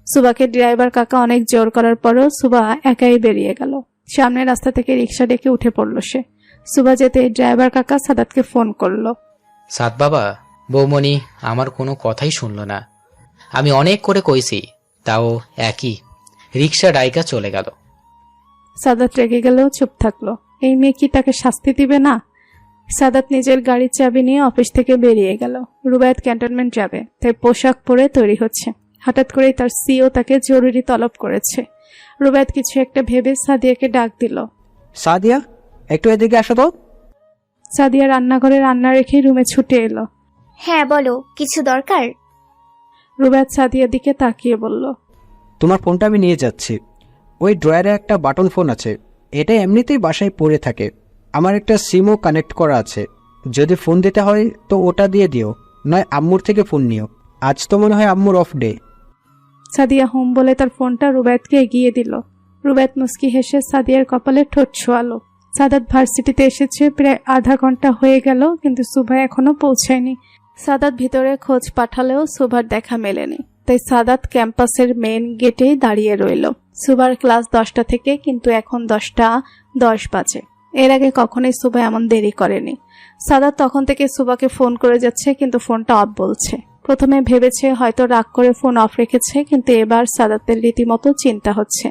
সুবাকে ড্রাইভার কাকা অনেক জোর করার পরও সুবা একাই বেরিয়ে গেল। সামনের রাস্তা থেকে রিকশা ডেকে উঠে পড়ল সে। সুবা যেতে ড্রাইভার কাকা সাদাতকে ফোন করলো। সাদ বাবা, বৌমনি আমার কোনো কথাই শুনল না, আমি অনেক করে কইছি, তাও একই, রিক্সা ডাইকা চলে গেল। সাদাত রেগে গেলেও চুপ থাকলো। এই মেয়ে কি তাকে শাস্তি দিবে না? সাদাত নিজের গাড়ির চাবি নিয়ে অফিস থেকে বেরিয়ে গেল। রুবায়েত ক্যান্টনমেন্ট যাবে, তাই পোশাক পরে তৈরি হচ্ছে। হঠাৎ করেই তার সিও তাকে জরুরি তলব করেছে। রুবায়েত কিছু একটা ভেবে সাদিয়াকে ডাক দিল। সাদিয়া, একটু এদিকে আসো তো। সাদিয়া রান্নাঘরে রান্না রেখে রুমে ছুটে এলো। হ্যাঁ বলো, কিছু দরকার? রুবায়েত সাদিয়ার দিকে তাকিয়ে বলল, তোমার ফোনটা আমি নিয়ে যাচ্ছি। ওই ড্রয়ারে একটা বাটন ফোন আছে, এটা এমনিতেই বাসায় পড়ে থাকে। আমার একটা সিমও কানেক্ট করা আছে, যদি ফোন দিতে হয় তো ওটা দিয়ে দিও, নয় আম্মুর থেকে ফোন নিও। আজ তো মনে হয় আম্মুর অফ ডে। সাদিয়া হোম বলে তার ফোনটা রুবায়েতকে এগিয়ে দিল। রুবায়েত মুস্কি হেসে সাদিয়ার কপালে ঠোঁট ছোঁয়ালো। সাদাত ভার্সিটিতে এসেছে প্রায় আধা ঘন্টা হয়ে গেল, কিন্তু সুভা এখনো পৌঁছায়নি। সাদাত ভিতরে খোঁজ পাঠালেও সুভার দেখা মেলেনি, তাই সাদাত ক্যাম্পাসের মেন গেটেই দাঁড়িয়ে রইল। সুভার ক্লাস 10টা থেকে, কিন্তু এখন 10:10 বাজে। এর আগে কখনোই সুভা এমন দেরি করেনি। সাদাত তখন থেকে সুভাকে ফোন করে যাচ্ছে, কিন্তু ফোনটা অফ বলছে। প্রথমে ভেবেছে হয়তো রাগ করে ফোন অফ রেখেছে, কিন্তু এবার সাদাতের রীতিমতো চিন্তা হচ্ছে।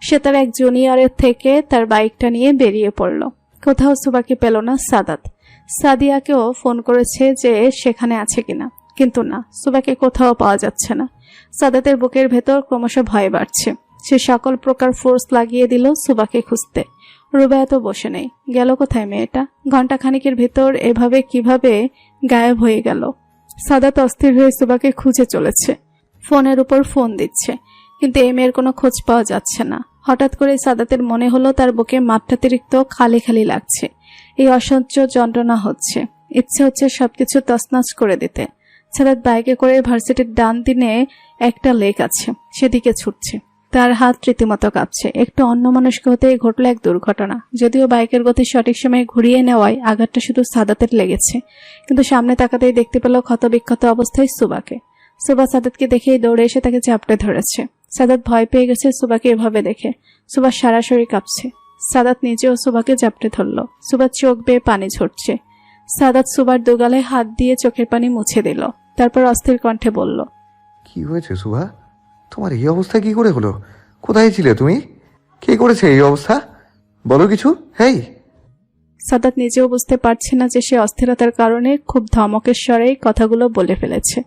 সে তার এক জুনিয়রের থেকে তার বাইকটা নিয়ে বেরিয়ে পড়ল। কোথাও সুভাকে পেল না সাদাত। সাদিয়াকেও ফোন করেছে যে সেখানে আছে কিনা, কিন্তু না, সুভাকে কোথাও পাওয়া যাচ্ছে না। সাদাতের বুকের ভেতর ক্রমশ ভয় বাড়ছে। সে সকল প্রকার ফোর্স লাগিয়ে দিল সুভাকে খুঁজতে। রুবায়েত বসে নেই। গেল কোথায় মেয়েটা? ঘণ্টাখানিকের ভেতর এভাবে কিভাবে গায়েব হয়ে গেল? সাদাত অস্থির হয়ে সুভাকে খুঁজে চলেছে। ফোনের উপর ফোন দিচ্ছে, কিন্তু এই মেয়ের কোনো খোঁজ পাওয়া যাচ্ছে না। হঠাৎ করে সাদাতের মনে হলো তার বুকে মাত্রাতিরিক্ত খালি খালি লাগছে। এই অসহ্য যন্ত্রণা হচ্ছে। ইচ্ছে হচ্ছে সবকিছু তছনছ করে দিতে। সাদাত বাইকে করে ভার্সিটির ডান দিনে একটা লেক আছে, সেদিকে ছুটছে। তার হাত রীতিমতো কাঁপছে। একটু অন্যমনস্ক হতেই ঘটল এক দুর্ঘটনা। যদিও বাইকের গতি সঠিক সময়ে ঘুরিয়ে নেওয়ায় আঘাতটা শুধু সাদাতের লেগেছে, কিন্তু সামনে তাকাতেই দেখতে পেল ক্ষতবিক্ষত অবস্থায় সুবাকে। সুবা সাদাতকে দেখেই দৌড়ে এসে তাকে চাপড়ে ধরেছে। সাদাত ভয় পেয়ে গেছে সুবাকে এভাবে দেখে। সুবা সারা শরীর কাঁপছে। সাদাত নিজেও সুবাকে চাপড়ে ধরল। সুবার চোখ বেয়ে পানি ঝরছে। সাদাত সুবার দুগালে হাত দিয়ে চোখের পানি মুছে দিল। তারপর অস্থির কণ্ঠে বলল, কি হয়েছে সুভা? তোমার এই অবস্থা কি করে হলো? কোথায় ছিলে তুমি? কে করেছে এই অবস্থা? বলো কিছু। হেই! সাদাত নিজেও বুঝতে পারছে না যে সে অস্থিরতার কারণে খুব ধমকের স্বরেই কথাগুলো বলে ফেলেছে।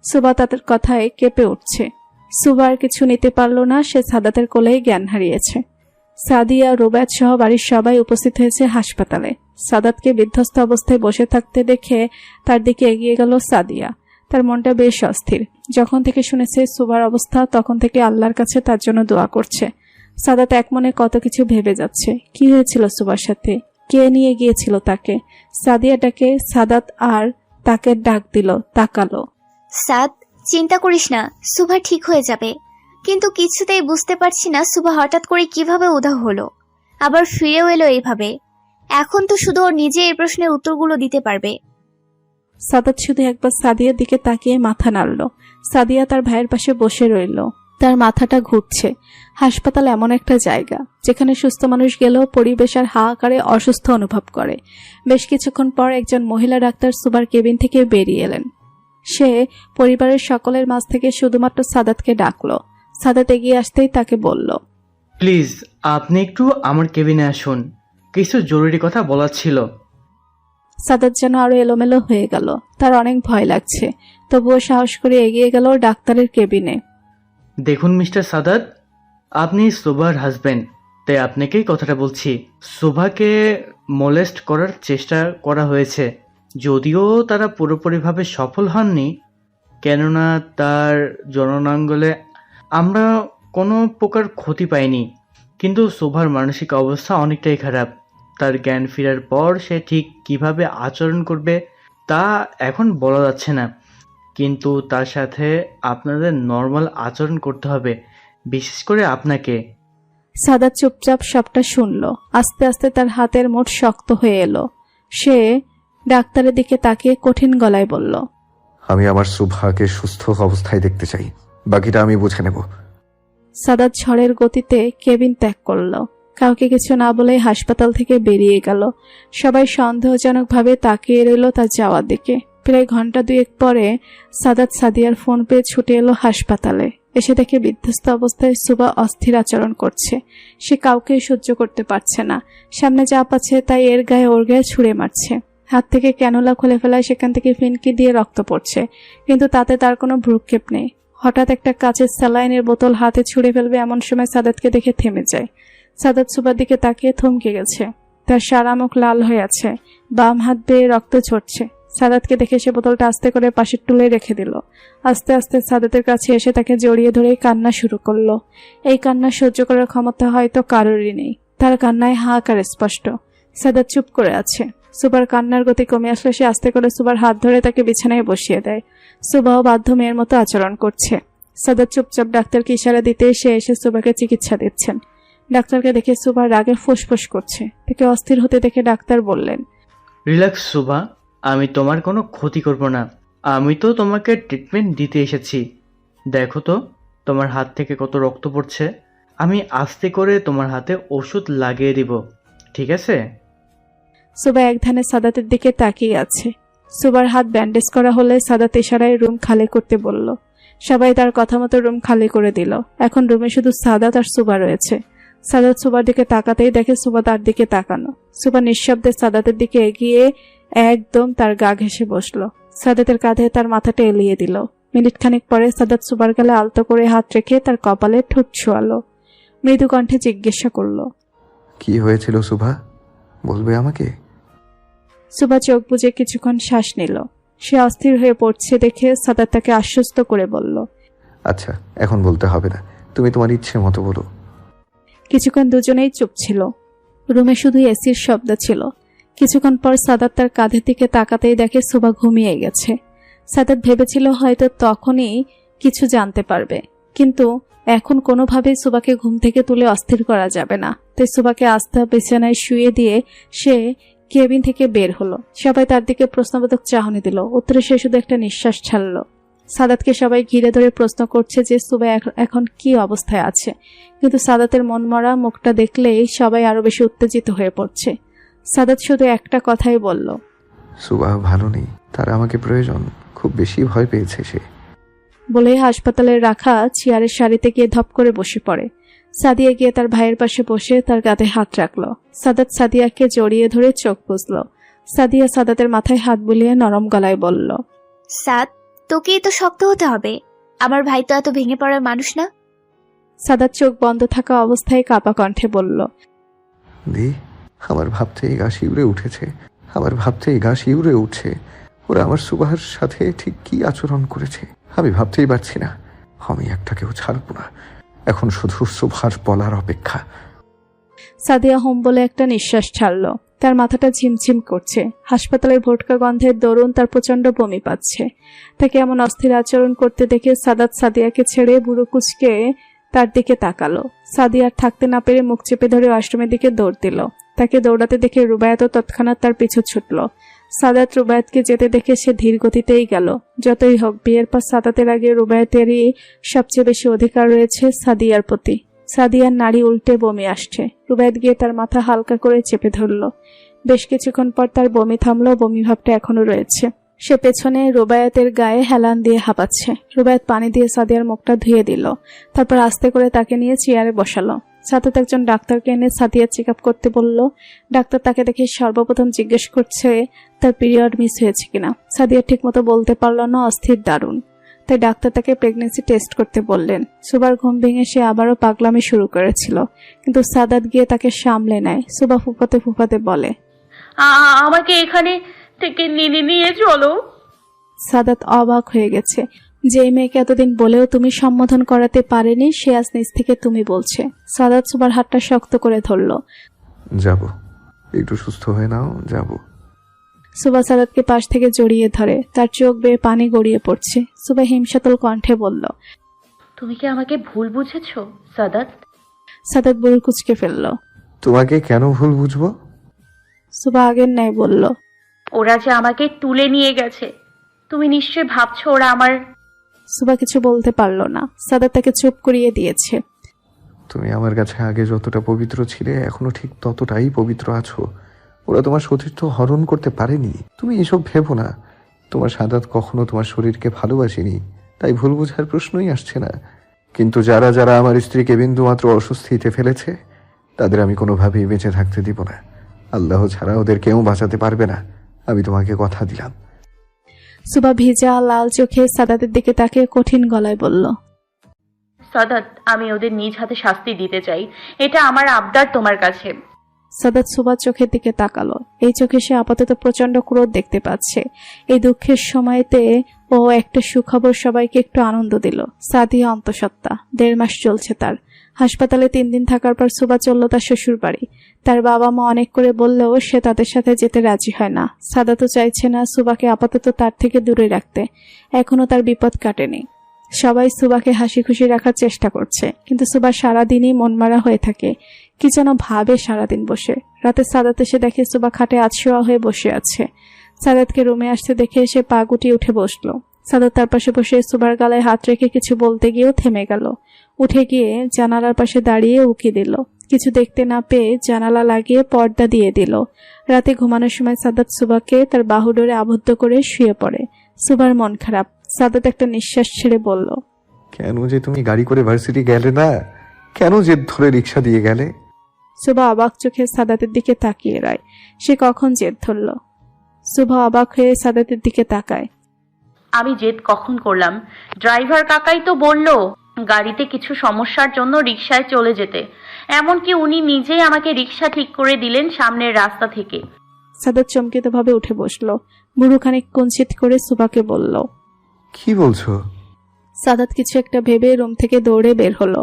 সুবা তাদের কথায় কেঁপে উঠছে। সুবার কিছু নিতে পারল না, সে সাদাতের কোলেই জ্ঞান হারিয়েছে। সাদিয়া, রুবায়েত সহ বাড়ির সবাই উপস্থিত হয়েছে হাসপাতালে। সাদাতকে বিধ্বস্ত অবস্থায় বসে থাকতে দেখে তার দিকে এগিয়ে গেল সাদিয়া। তার মনটা বেশ অস্থির। যখন থেকে শুনেছে সুবার অবস্থা, তখন থেকে আল্লাহর কাছে তার জন্য দোয়া করছে। সাদাত এক মনে কত কিছু ভেবে যাচ্ছে। কি হয়েছিল সুবার সাথে? কে নিয়ে গিয়েছিল তাকে? সাদিয়াটাকে সাদাত আর তাকে ডাক দিল, তাকালো। সাদ, চিন্তা করিস না, সুভা ঠিক হয়ে যাবে। কিন্তু কিছুতেই বুঝতে পারছি না সুভা হঠাৎ করে কিভাবে উধাও হলো, আবার ফিরেও এলো এইভাবে। এখন তো শুধু ওর নিজে এই প্রশ্নের উত্তরগুলো দিতে পারবে। সাদাত শুধু একবার সাদিয়ার দিকে তাকিয়ে মাথা নাড়ল। সাদিয়া তার ভাইয়ের পাশে বসে রইল। তার মাথাটা ঘুরছে। হাসপাতাল এমন একটা জায়গা যেখানে সুস্থ মানুষ গেলেও পরিবেশ আর হাহাকারে অসুস্থ অনুভব করে। বেশ কিছুক্ষণ পর একজন মহিলা ডাক্তার সুবার কেবিন থেকে বেরিয়ে এলেন। সে পরিবারের সকলের মাঝ থেকে শুধুমাত্র সাদাতকে ডাকলো। সাদাত এগিয়ে আসতেই তাকে বলল, প্লিজ আপনি একটু আমার কেবিনে আসুন, কিছু জরুরি কথা বলার ছিল। সাদাত যেন আরো এলোমেলো হয়ে গেল। তার অনেক ভয় লাগছে, তবুও সাহস করে এগিয়ে গেল ডাক্তারের কেবিনে। দেখুন মিস্টার সাদাত, আপনি সুবার হাজবেন্ড, তাই আপনাকেই কথাটা বলছি। শোভাকে মোলেস্ট করার চেষ্টা করা হয়েছে, যদিও তারা পুরোপুরিভাবে সফল হননি, কেননা তার জননাঙ্গলে আমরা কোনো প্রকার ক্ষতি পাইনি। কিন্তু শোভার মানসিক অবস্থা অনেকটাই খারাপ। তার জ্ঞান ফেরার পর সে ঠিক কিভাবে আচরণ করবে তা এখন বলা যাচ্ছে না, কিন্তু তার সাথে আপনাদের নর্মাল আচরণ করতে হবে, বিশেষ করে আপনাকে। সাদাত চুপচাপ সবটা শুনল। আস্তে আস্তে তার হাতের মুঠ শক্ত হয়ে এলো। সে ডাক্তারের দিকে তাকিয়ে কঠিন গলায় বলল, আমি আমার সুভাকে সুস্থ অবস্থায় দেখতে চাই, বাকিটা আমি বুঝে নেব। সাদাত ঝড়ের গতিতে কেবিন ত্যাগ করল। কাউকে কিছু না বলেই হাসপাতাল থেকে বেরিয়ে গেল। সবাই সন্দেহজনকভাবে তাকিয়ে রইল তার যাওয়ার দিকে। প্রায় ঘন্টা দুয়েক পরে সাদাত সাদিয়ার ফোন পেয়ে ছুটে এলো হাসপাতালে। এসে দেখে বিধ্বস্ত অবস্থায় সুবা অস্থির আচরণ করছে। সে কাউকে সহ্য করতে পারছে না। সামনে যা পাচ্ছে তাই এর গায়ে ওর গায়ে ছুঁড়ে মারছে। হাত থেকে ক্যানুলা খুলে ফেলায় সেখান থেকে ফিনকি দিয়ে রক্ত পড়ছে, কিন্তু তাতে তার কোনো ভ্রুক্ষেপ নেই। হঠাৎ একটা কাচের স্যালাইনের বোতল হাতে ছুঁড়ে ফেলবে এমন সময় সাদাতকে দেখে থেমে যায়। সাদাত সুবার দিকে তাকিয়ে থমকে গেছে। তার সারা মুখ লাল হয়ে আছে, বাম হাত বেয়ে রক্ত ঝরছে। সাদাতকে দেখে সে বোতলটা আস্তে করে পাশের টুলে রেখে দিল। আস্তে আস্তে সাদাতের কাছে এসে তাকে জড়িয়ে ধরে কান্না শুরু করলো। এই কান্না সহ্য করার ক্ষমতা হয়তো কারোরই নেই। তার কান্নায় হাহাকার স্পষ্ট। সাদাত চুপ করে আছে। সুবার কান্নার গতি কমে আসলে সে আস্তে করে সুবার হাত ধরে তাকে বিছানায় বসিয়ে দেয়। সুবাও বাধ্য মেয়ের মতো আচরণ করছে। সাদাত চুপচাপ ডাক্তারকে ইশারা দিতে সে এসে সুবাকে চিকিৎসা দিচ্ছেন। ডাক্তারকে দেখে সুবার রাগে ফুসফুস করছে। তাকে অস্থির হতে দেখে ডাক্তার বললেন, রিল্যাক্স শোভা, আমি তোমার কোনো ক্ষতি করব না। আমি তো তোমাকে ট্রিটমেন্ট দিতে এসেছি। দেখো তো তোমার হাত থেকে কত রক্ত পড়ছে। আমি আস্তে করে তোমার হাতে ওষুধ লাগিয়ে দিব, ঠিক আছে? সুবা এক ধ্যানে সাদাতের দিকে তাকিয়ে আছে। সুবার হাত ব্যান্ডেজ করা হলে সাদাত ইশারায় রুম খালি করতে বলল। সবাই তার কথা মতো রুম খালি করে দিল। এখন রুমে শুধু সাদাত আর সুবা রয়েছে। সাদাত সুবার দিকে তাকাতেই দেখে সুবা তার দিকে তাকানো। সুবা নিঃশব্দে সাদাতের দিকে এগিয়ে একদম তার গা ঘেঁষে বসলো। সাদাতের কাঁধে তার মাথাটা এলিয়ে দিল। মিনিট খানিক পরে সাদাত সুবার গালে আলতো করে হাত রেখে তার কপালে ঠোঁট ছোঁয়ালো। মৃদু কণ্ঠে জিজ্ঞাসা করলো, কি হয়েছিল সুভা, বলবে আমাকে? সুবা চোখ বুজে কিছুক্ষণ শ্বাস নিল। সে অস্থির হয়ে পড়ছে দেখে সাদাত তাকে আশ্বস্ত করে বলল, আচ্ছা, এখন বলতে হবে না, তুমি তোমার ইচ্ছে মতো বলো। কিছুক্ষণ দুজনেই চুপ ছিল। রুমে শুধু এসির শব্দ ছিল। কিছুক্ষণ পর সাদাত তার কাঁধের দিকে তাকাতেই দেখে সুবা ঘুমিয়ে গেছে। সাদাত ভেবেছিল হয়তো তখনই কিছু জানতে পারবে, কিন্তু এখন কোনোভাবেই সুবাকে ঘুম থেকে তুলে অস্থির করা যাবে না। তাই সুবাকে আস্তে বিছানায় শুয়ে দিয়ে সে কেবিন থেকে বের হলো। সবাই তার দিকে প্রশ্নবোধক চাহনি দিল। উত্তরে সে শুধু একটা নিঃশ্বাস ছাড়ল। সাদাতকে সবাই ঘিরে ধরে প্রশ্ন করছে যে সুবা এখন কি অবস্থায় আছে, কিন্তু সাদাতের মনমরা মুখটা দেখলেই সবাই আরো বেশি উত্তেজিত হয়ে পড়ছে। সাদাত শুধু একটা কথাই বলল, সুভা ভালো নেই, তার আমাকে প্রয়োজন, খুব বেশি ভয় পেয়েছে সে। বলে হাসপাতালের রাখা চেয়ারের সারিতে গিয়ে ধপ করে বসে পড়ে। সাদিয়া গিয়ে তার ভাইয়ের পাশে বসে তার কাঁধে হাত রাখলো। সাদাত সাদিয়াকে জড়িয়ে ধরে চোখ বুঝল। সাদিয়া সাদাতের মাথায় হাত বুলিয়ে নরম গলায় বলল, সাদ, তোকেই তো শক্ত হতে হবে। আমার ভাই তো এত ভেঙে পড়ার মানুষ না। সাদাত চোখ বন্ধ থাকা অবস্থায় কাঁপা কণ্ঠে বলল, দি, আমার ভাবতেই গা শিউরে উঠেছে, আমার ভাবতেই গা শিউরে উঠছে। ওরা আমার সুবাহার সাথে ঠিক কি আচরণ করেছে আমি ভাবতেই পারছি না। আমি একটাকেও ছাড়ব না, এখন শুধু সুভার বলার অপেক্ষা। সাদিয়া হোম বলে একটা নিঃশ্বাস ছাড়ল। তার মাথাটা ঝিমঝিম করছে। হাসপাতালের ভোটকা গন্ধের দরুন তার প্রচন্ড বমি পাচ্ছে। তাকে এমন অস্থির আচরণ করতে দেখে সাদাত সাদিয়াকে ছেড়ে বুড়ো কুচকে তার দিকে তাকালো। সাদিয়ার থাকতে না পেরে মুখ চেপে ধরে ওয়াশরুমের দিকে দৌড় দিল। তাকে দৌড়াতে দেখে রুবায়াতও তৎক্ষণাৎ তার পিছু ছুটল। সাদাত রুবায়াতকে যেতে দেখে সে ধীর গতিতেই গেল। যতই হোক, বিয়ের পর সাদাতের আগে রুবায়াতেরই সবচেয়ে বেশি অধিকার রয়েছে সাদিয়ার প্রতি। সাদিয়ার নাড়ি উল্টে বমি আসছে। রুবায়াত গিয়ে তার মাথা হালকা করে চেপে ধরল। বেশ কিছুক্ষণ পর তার বমি থামলো। বমি ভাবটা এখনো রয়েছে। সে পেছনে রুবায়াতের গায়ে হেলান দিয়ে হাঁপাচ্ছে। রুবায়াত পানি দিয়ে সাদিয়ার মুখটা ধুয়ে দিল। তারপর আস্তে করে তাকে নিয়ে চেয়ারে বসালো। সাদাত একজন ডাক্তারকে এনে সাদিয়ার চেক আপ করতে বলল। ডাক্তার তাকে দেখে সর্বপ্রথম জিজ্ঞেস করছে তার পিরিয়ড মিস হয়েছে কিনা। সাদিয়া ঠিক মতো বলতে পারল না, অস্থির দারুণ। তাই ডাক্তার তাকে প্রেগন্যান্সি টেস্ট করতে বললেন। সুবার ঘুম ভেঙে সে আবারও পাগলামি শুরু করেছিল, কিন্তু সাদাত গিয়ে তাকে সামলে নেয়। সুবা ফুফাতে ফুফাতে বলে, আমাকে এখানে থেকে নিয়ে চলো। সাদাত অবাক হয়ে গেছে। যে মেয়েকে এতদিন বলেও তুমি সম্বোধন করাতে পারেনি, সে আজ নিজ থেকে তুমি বলছে। সাদাত সুবার হাতটা শক্ত করে ধরল। যাব, একটু সুস্থ হয়ে নাও, যাব। সুবা সাদাতকে পাশ থেকে জড়িয়ে ধরে, তার চোখ বেয়ে পানি গড়িয়ে পড়ছে। সুবা হিমশীতল কণ্ঠে বলল, তুমি কি আমাকে ভুল বুঝেছো সাদাত? সাদাত বুড়ো কুচকে ফেলল। তোমাকে কেন ভুল বুঝবো? সুবা আগের ন্যায় বলল, ওরা যে আমাকে তুলে নিয়ে গেছে, তুমি নিশ্চয় ভাবছো ওরা আমার। সুবা কিছু বলতে পারল না। সাদাত তাকে চুপ করিয়ে দিয়েছে। তুমি আমার কাছে আগে যতটা পবিত্র ছিলে, এখনো ঠিক ততটাই পবিত্র আছো। ওরা তোমার সতীর্থ হরণ করতে পারেনি। তুমি এসব ভেবো না। তোমার সাদাত কখনো তোমার শরীরকে ভালোবাসেনি, তাই ভুল বোঝার প্রশ্নই আসছে না। কিন্তু যারা যারা আমার স্ত্রীকে বিন্দুমাত্র অস্বস্তিতে ফেলেছে, তাদের আমি কোনোভাবেই বেঁচে থাকতে দিব না। আল্লাহ ছাড়া ওদের কেউ বাঁচাতে পারবে না, আমি তোমাকে কথা দিলাম। সুবা ভিজা লাল চোখে সাদাতের দিকে তাকিয়ে কঠিন গলায় বলল, সাদাত, আমি ওদের নিজ হাতে শাস্তি দিতে চাই। এটা আমার আবদার তোমার কাছে। সাদাত সুবার চোখের দিকে তাকালো। এই চোখে সে আপাতত প্রচন্ড ক্রোধ দেখতে পাচ্ছে। এই দুঃখের সময়তে ও একটা সুখবর সবাইকে একটু আনন্দ দিল। সাদিয়া অন্তঃসত্ত্বা, 1.5 মাস চলছে তার। হাসপাতালে 3 দিন থাকার পর সুবা চলল তার শ্বশুর বাড়ি। তার বাবা মা অনেক করে বললেও সে তাদের সাথে যেতে রাজি হয় না। সাদা তো চাইছে না সুবাকে আপাতত তার থেকে দূরে রাখতে। এখনো তার বিপদ কাটেনি। সবাই সুবাকে হাসি খুশি রাখার চেষ্টা করছে, কিন্তু সুবা সারাদিনই মনমারা হয়ে থাকে। কি যেন ভাবে সারাদিন বসে। রাতে সাদাত এসে দেখে সুবা খাটে আতশোয়া হয়ে বসে আছে। সাদাতকে রুমে আসতে দেখে সে পা গুটিয়ে উঠে বসলো। সাদাত তার পাশে বসে সুবার গালায় হাত রেখে কিছু বলতে গিয়েও থেমে গেল। উঠে গিয়ে জানালার পাশে দাঁড়িয়ে উকি দিল। কিছু দেখতে না পেয়ে জানালা লাগিয়ে পর্দা দিয়ে দিল। রাতে ঘুমানোর সময় সাদাত সুবাকে তার বাহুডোরে আবদ্ধ করে শুয়ে পড়ে। সুবার মন খারাপ। সাদাত একটা নিঃশ্বাস ছেড়ে বলল, কেন যে তুমি গাড়ি করে ভার্সিটি গেলে না? কেন জেদ ধরে রিক্সা দিয়ে গেলে? সুবা অবাক চোখে সাদাতের দিকে তাকিয়ে রয়। সে কখন জেদ ধরল? সুবা অবাক হয়ে সাদাতের দিকে তাকায়। আমি জেদ কখন করলাম? ড্রাইভার কাকাই তো বললো গাড়িতে কিছু সমস্যার জন্য রিকশায় চলে যেতে। এমনকি উনি নিজেই আমাকে রিকশা ঠিক করে দিলেন সামনের রাস্তা থেকে। সাদাত চমকিতভাবে উঠে বসলো। বুড়ো খানিক কুঞ্চিত করে সুবাকে বলল, কি বলছো? সাদাত কিছু একটা ভেবে রুম থেকে দৌড়ে বের হলো।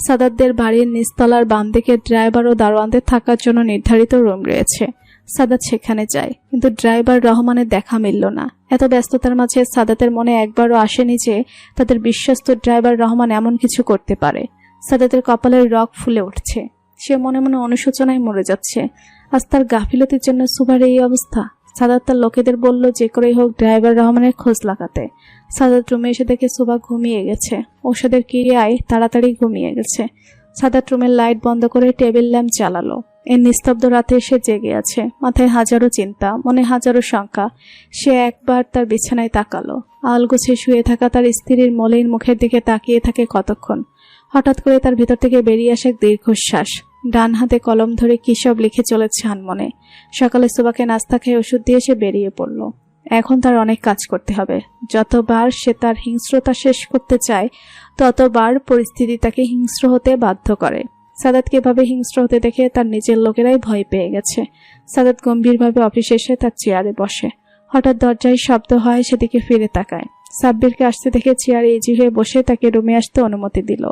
সাদাতদের বাড়ির নিচতলার বাম দিকে ড্রাইভার ও দারোয়ানদের থাকার জন্য নির্ধারিত রুম রয়েছে। সাদাত সেখানে যায়, কিন্তু ড্রাইভার রহমানের দেখা মিলল না। এত ব্যস্ততার মাঝে সাদাতের মনে একবারও আসেনি যে তাদের বিশ্বস্ত ড্রাইভার রহমান এমন কিছু করতে পারে। সাদাতের কপালের রগ ফুলে উঠছে। সে মনে মনে অনুশোচনায় মরে যাচ্ছে। আজ তার গাফিলতির জন্য সুবার এই অবস্থা। সাদাত তার লোকেদের বলল যে করেই হোক ড্রাইভার রহমানের খোঁজ লাগাতে। সাদাত রুমে এসে দেখে সুবা ঘুমিয়ে গেছে। ওষুধের ক্রিয়ায় তাড়াতাড়ি ঘুমিয়ে গেছে। সাদাত রুমের লাইট বন্ধ করে টেবিল ল্যাম্প জ্বালালো। এই নিস্তব্ধ রাতে সে জেগে আছে। মাথায় হাজারো চিন্তা, মনে হাজারো শঙ্কা। সে একবার তার বিছানায় তাকালো। আলগোছে শুয়ে থাকা তার স্ত্রীর মলিন মুখের দিকে তাকিয়ে থাকে কতক্ষণ। হঠাৎ করে তার ভিতর থেকে বেরিয়ে আসে এক দীর্ঘশ্বাস। ডান হাতে কলম ধরে কি সব লিখে চলেছে আনমনে। সকালে সুবাকে নাস্তা খেয়ে ওষুধ দিয়ে সে বেরিয়ে পড়ল। এখন তার অনেক কাজ করতে হবে। যতবার সে তার হিংস্রতা শেষ করতে চায়, ততবার পরিস্থিতি তাকে হিংস্র হতে বাধ্য করে। সাদাতকে এভাবে হিংস্র হতে দেখে তার নিজের লোকেরাই ভয় পেয়ে গেছে। সাদাত গম্ভীরভাবে অফিসে এসে তার চেয়ারে বসে। হঠাৎ দরজায় শব্দ হয়, সেদিকে ফিরে তাকায়। সাব্বিরকে আসতে দেখে চেয়ারে ইজি হয়ে বসে তাকে রুমে আসতে অনুমতি দিল।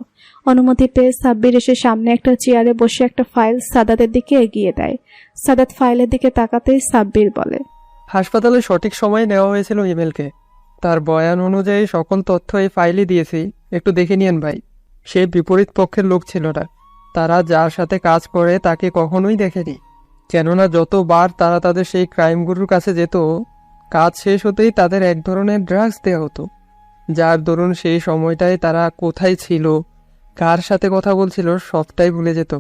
অনুমতি পেয়ে সাব্বির এসে সামনে একটা চেয়ারে বসে একটা ফাইল সাদাতের দিকে এগিয়ে দেয়। সাদাত ফাইলের দিকে তাকাতেই সাব্বির বলে, হাসপাতালে সঠিক সময়ে নেওয়া হয়েছিল ইমেলকে। তার বয়ান অনুযায়ী সকল তথ্য এই ফাইলে দিয়েছি, একটু দেখে নিয়েন ভাই। সে বিপরীত পক্ষের লোক ছিল না। তারা যার সাথে কাজ করে তাকে কখনোই দেখেনি। কেননা যতবার তারা তাদের সেই ক্রাইমগুলোর কাছে যেত, কাজ শেষ হতেই তাদের এক ধরনের ড্রাগস দেওয়া হতো, যার দরুন সেই সময়টায় তারা কোথায় ছিল, কার সাথে কথা বলছিল সবটাই ভুলে যেত।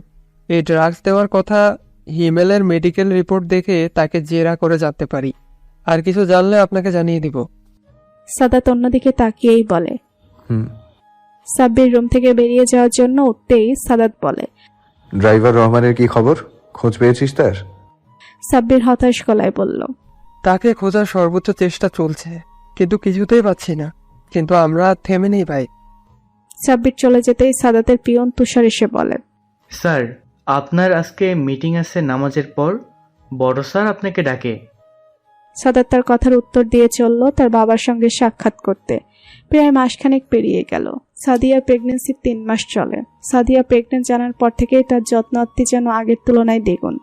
এই ড্রাগস দেওয়ার কথা হিমেলের মেডিকেল রিপোর্ট দেখে তাকে জেরা করে জানতে পারি। আর কিছু জানলে আপনাকে জানিয়ে দিব। সাদাত অন্যদিকে তাকিয়েই বলে। হুম। সাব্বির রুম থেকে বেরিয়ে যাওয়ার জন্য উঠতেই সাদাত বলে, ড্রাইভার রহমানের কি খবর? খোঁজ পেয়েছিস তার? সাব্বির হতাশ গলায় বলল, তাকে খোঁজার সর্বোচ্চ চেষ্টা চলছে, কিন্তু কিছুতেই পাচ্ছি না। কিন্তু আমরা থেমে নেই ভাই। সাব্বির চলে যেতেই সাদাতের পিয়ন তুষার এসে বলে, স্যার, আপনার আজকে মিটিং আছে নামাজের পর, বড় স্যার আপনাকে ডাকে। সাদাত তার কথার উত্তর দিয়ে চলল তার বাবার সঙ্গে সাক্ষাৎ করতে। প্রায় মাসখানেক পেরিয়ে গেল। সাদিয়ার প্রেগনেন্সি 3 মাস চলে। সাদিয়া প্রেগনেন্ট জানার পর থেকেই তার যত্ন আত্তি যেন আগের তুলনায় দ্বিগুণ।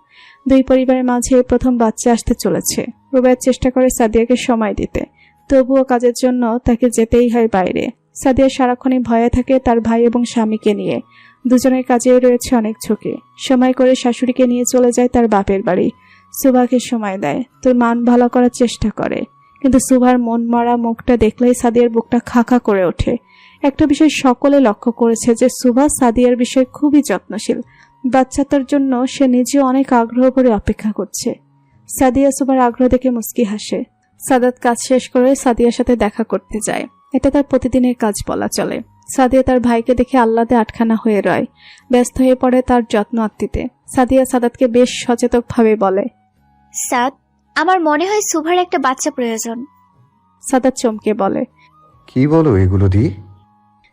দুই পরিবারের মাঝে প্রথম বাচ্চা আসতে চলেছে। রুবাইয়া চেষ্টা করে সাদিয়াকে সময় দিতে, তবুও কাজের জন্য তাকে যেতেই হয় বাইরে। সাদিয়া সারাক্ষণই ভয়ে থাকে তার ভাই এবং স্বামীকে নিয়ে। দুজনের কাজেই রয়েছে অনেক ঝুঁকি। সময় করে শাশুড়িকে নিয়ে চলে যায় তার বাপের বাড়ি। সুভাকে সময় দেয়, তোর মান ভালো করার চেষ্টা করে, কিন্তু সুভার মন মরা মুখটা দেখলেই সাদিয়ার বুকটা খাখা করে ওঠে। একটা বিষয় সকলে লক্ষ্য করেছে যে সুভা সাদিয়ার বিষয়ে খুবই যত্নশীল। বাচ্চাটার জন্য সে নিজে অনেক আগ্রহ করে অপেক্ষা করছে। সাদিয়া সুভার আগ্রহ দেখে মুস্কি হাসে। সাদাত কাজ শেষ করে সাদিয়ার সাথে দেখা করতে যায়। এটা তার প্রতিদিনের কাজ বলা চলে। সাদিয়া তার ভাইকে দেখে আহ্লাদে আটখানা হয়ে রয়, ব্যস্ত হয়ে পড়ে তার যত্ন আত্তিতে। সাদিয়া সাদাতকে বেশ সচেতনভাবে বলে, সাদ, আমার মনে হয় সুভার একটা বাচ্চা প্রয়োজন। সাদাত চমকে বলে, কি বলো এগুলো দি?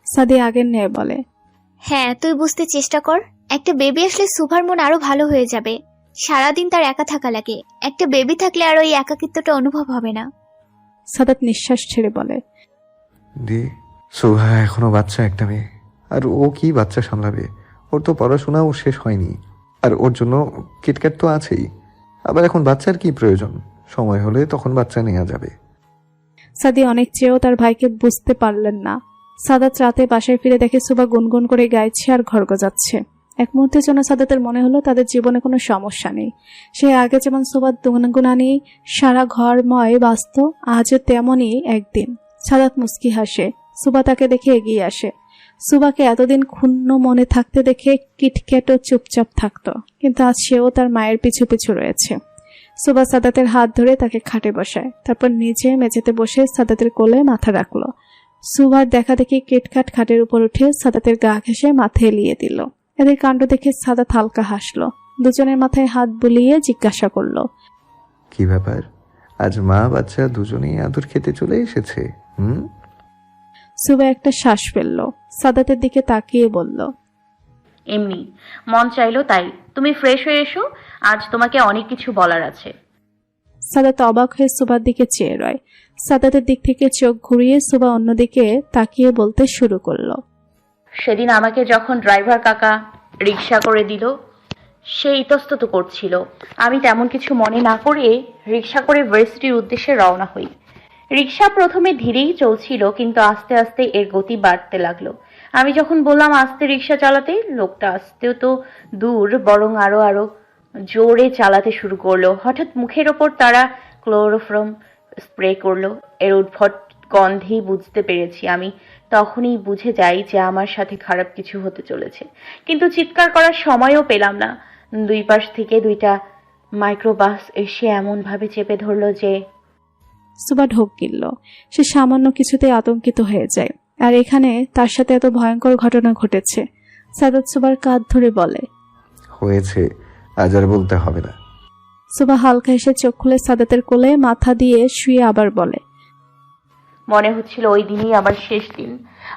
সাদিয়া আগের ন্যায় বলে, হ্যাঁ, তুই বুঝতে চেষ্টা কর। একটা বেবি আসলে সুভার মন আরো ভালো হয়ে যাবে। সারাদিন তার একা থাকা লাগে, একটা বেবি থাকলে আর ওই একাকিত্বটা অনুভব হবে না। সাদাত নিঃশ্বাস ছেড়ে বলে, দি, সোহা এখনো বাচ্চা একটা মেয়ে, আর ও কি বাচ্চা সামলাবে? ওর তো পড়াশোনাও শেষ হয়নি, আর ওর জন্য কিটক্যাট তো আছেই। আবার এখন বাচ্চার কি প্রয়োজন? সময় হলে তখন বাচ্চা নেওয়া যাবে। সাদিয়া অনেক চেয়েও তার ভাইকে বুঝতে পারলেন না। সাদাত রাতে বাসায় ফিরে দেখে সুভা গুনগুন করে গাইছে আর ঘর গজাচ্ছে। এক মুহূর্তের জন্য সাদাতের মনে হলো তাদের জীবনে কোনো সমস্যা নেই। সে আগে যেমন সুভার গুনগুনানি সারা ঘরময় বাঁচত, আজও তেমনই একদিন। সাদাত মুস্কি হাসে। সুভা তাকে দেখে এগিয়ে আসে। সুভাকে এতদিন ক্ষুণ্ণ মনে থাকতে দেখে কিটক্যাটও চুপচাপ থাকতো, কিন্তু আজ সেও তার মায়ের পিছু পিছু রয়েছে। সুভা সাদাতের হাত ধরে তাকে খাটে বসায়, তারপর নিজে মেঝেতে বসে সাদাতের কোলে মাথা রাখলো। সুভার দেখা দেখি কিটকাট খাটের উপর উঠে সাদাতের গা ঘেঁষে মাথায় এলিয়ে দিল। এদের কাণ্ড দেখে সাদাত হালকা হাসলো। দুজনের মাথায় হাত বুলিয়ে জিজ্ঞাসা করলো, কি ব্যাপার? আজ মা বাচ্চা দুজনেই আদর খেতে চলে এসেছে। সুভা একটা শ্বাস ফেলল, সাদাতের দিকে তাকিয়ে বলল, এমনি মন চাইলো তাই। তুমি ফ্রেশ হয়ে এসো, আজ তোমাকে অনেক কিছু বলার আছে। সাদাত অবাক হয়ে সুভার দিকে চেয়ে রয়। সাদাতের দিক থেকে চোখ ঘুরিয়ে সুভা অন্যদিকে তাকিয়ে বলতে শুরু করলো, সেদিন আমাকে যখন ড্রাইভার কাকা রিক্সা করে দিল, সে ইতস্তত করছিল। আমি তেমন কিছু মনে না করে রিক্সা করে ভার্সিটির উদ্দেশ্যে রওনা হই। রিক্সা প্রথমে ধীরেই চলছিল, কিন্তু আস্তে আস্তে এর গতি বাড়তে লাগলো। আমি যখন বললাম আস্তে রিক্সা চালাতে, লোকটা আস্তেও তো দূর, বরং আরো আরো জোরে চালাতে শুরু করলো। হঠাৎ মুখের ওপর তারা ক্লোরোফর্ম স্প্রে করলো। এর উদ্ভট গন্ধেই বুঝতে পেরেছি আমি। তখনই বুঝে যাই যে আমার সাথে খারাপ কিছু হতে চলেছে, কিন্তু চিৎকার করার সময়ও পেলাম না। দুই পাশ থেকে 2টা মাইক্রোবাস এসে এমন ভাবে চেপে ধরলো যে সুভা ঢোক গিলল। সে সামান্য কিছুতে আতঙ্কিত হয়ে যায়, আর এখানে তার সাথে এত ভয়ঙ্কর ঘটনা ঘটেছে। সাদাত সুভার কাঁধ ধরে বলে, হয়েছে, আজ আর বলতে হবে না। সুভা হালকা এসে চোখ খুলে সাদাতের কোলে মাথা দিয়ে শুয়ে আবার বলে, মনে হচ্ছিল ওই দিনই আমার শেষ দিন।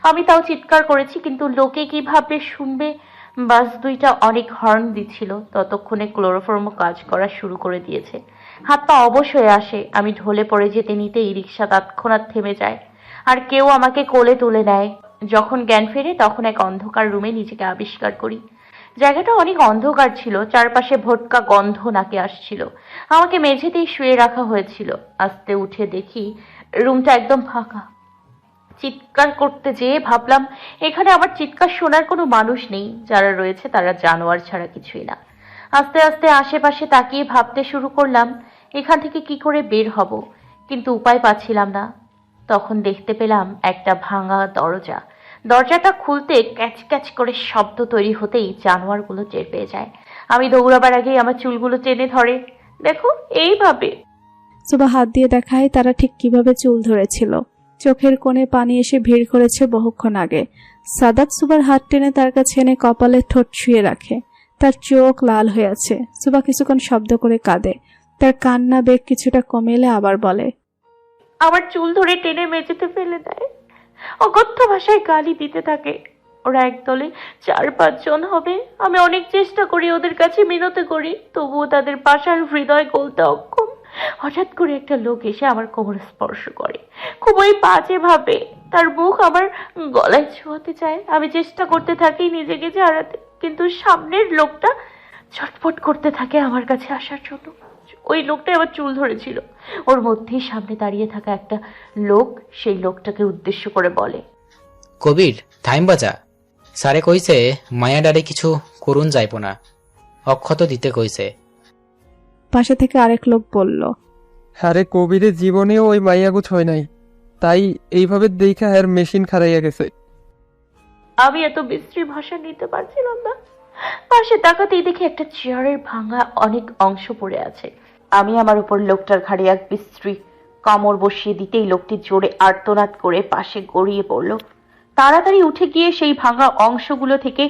আমি তাও চিৎকার করেছি, কিন্তু লোকে কিভাবে শুনবে। বাস 2টা অনেক হর্ন দিচ্ছিল। ততক্ষণে ক্লোরোফর্মও কাজ করা শুরু করে দিয়েছে। হাত পা অবশ হয়ে আসে। আমি ঢলে পড়ে যেতে নিতেই রিক্সা তৎক্ষণাৎ থেমে যায়, আর কেউ আমাকে কোলে তুলে নেয়। যখন জ্ঞান ফেরে তখন এক অন্ধকার রুমে নিজেকে আবিষ্কার করি। জায়গাটা অনেক অন্ধকার ছিল, চারপাশে ভোটকা গন্ধ নাকে আসছিল। আমাকে মেঝেতেই শুয়ে রাখা হয়েছিল। আস্তে উঠে দেখি রুমটা একদম ফাঁকা। চিৎকার করতে যেয়ে ভাবলাম এখানে আমার চিৎকার শোনার কোনো মানুষ নেই। যারা রয়েছে তারা জানোয়ার ছাড়া কিছুই না। আস্তে আস্তে আশেপাশে তাকিয়ে ভাবতে শুরু করলাম এখান থেকে কি করে বের হব, কিন্তু উপায় পাচ্ছিলাম না। তখন দেখতে পেলাম একটা ভাঙা দরজা। দরজাটা খুলতে ক্যাচ ক্যাচ করে শব্দ তৈরি হতেই জানোয়ারগুলো টের পেয়ে যায়। আমি দৌড়াবার আগেই আমার চুলগুলো টেনে ধরে। দেখো, এইভাবে। সুভা হাত দিয়ে দেখায় তারা ঠিক কিভাবে চুল ধরেছিল। চোখের কোণে পানি এসে ভিড় করেছে বহুক্ষণ আগে। সাদাত সুভার হাত টেনে তার কাছে এনে কপালে ঠোঁট ছুঁয়ে রাখে। তার চোখ লাল হয়ে আছে। সুভা কিছুক্ষণ শব্দ করে কাঁদে। তার কান্না বেগ কিছুটা কমে এলে আবার বলে, আমার চুল ধরে টেনে মেঝেতে ফেলে দেয়। অকথ্য ভাষায় গালি দিতে থাকে। ওরা একদলে 4-5 জন হবে। আমি অনেক চেষ্টা করি, ওদের কাছে মিনতি করি, তবুও তাদের পাষাণ হৃদয় গলতে অক্ষম। হঠাৎ করে একটা লোক এসে আমার কোমর স্পর্শ করে, খুবই বাজে ভাবে। তার মুখ আমার গলায় ছোঁয়াতে চায়। আমি চেষ্টা করতে থাকি নিজেকে ছাড়াতে, কিন্তু সামনের লোকটা ছটফট করতে থাকে আমার কাছে আসার জন্য। ওই লোকটা আমার চুল ধরেছিল। ওর মধ্যেই সামনে দাঁড়িয়ে থাকা একটা লোক সেই লোকটাকে উদ্দেশ্য করে বলে, কবির টাইম বাজা, স্যারে কইছে মায়া ডারে কিছু করুন যাইব না, অক্ষত দিতে কইছে। পাশে থেকে আরেক লোক বলল, আরে কবিরের জীবনেও ওই মাইয়াগুছ হয় নাই, তাই এইভাবে দেখা এর মেশিন খারাইয়া গেছে। আমি এত বিশ্রী ভাষা নিতে পারছিলাম না। পাশে তাকাতেই দেখি একটা চেয়ারের ভাঙা অনেক অংশ পড়ে আছে। আমি আমার উপর লোকটার ঘাড়ে এক বিশ্রী কামড় বসিয়ে দিতেই লোকটি জোরে আর্তনাদ করে পাশে গড়িয়ে পড়ল। তাড়াতাড়ি উঠে গিয়ে সেই ভাঙা অংশগুলো থেকে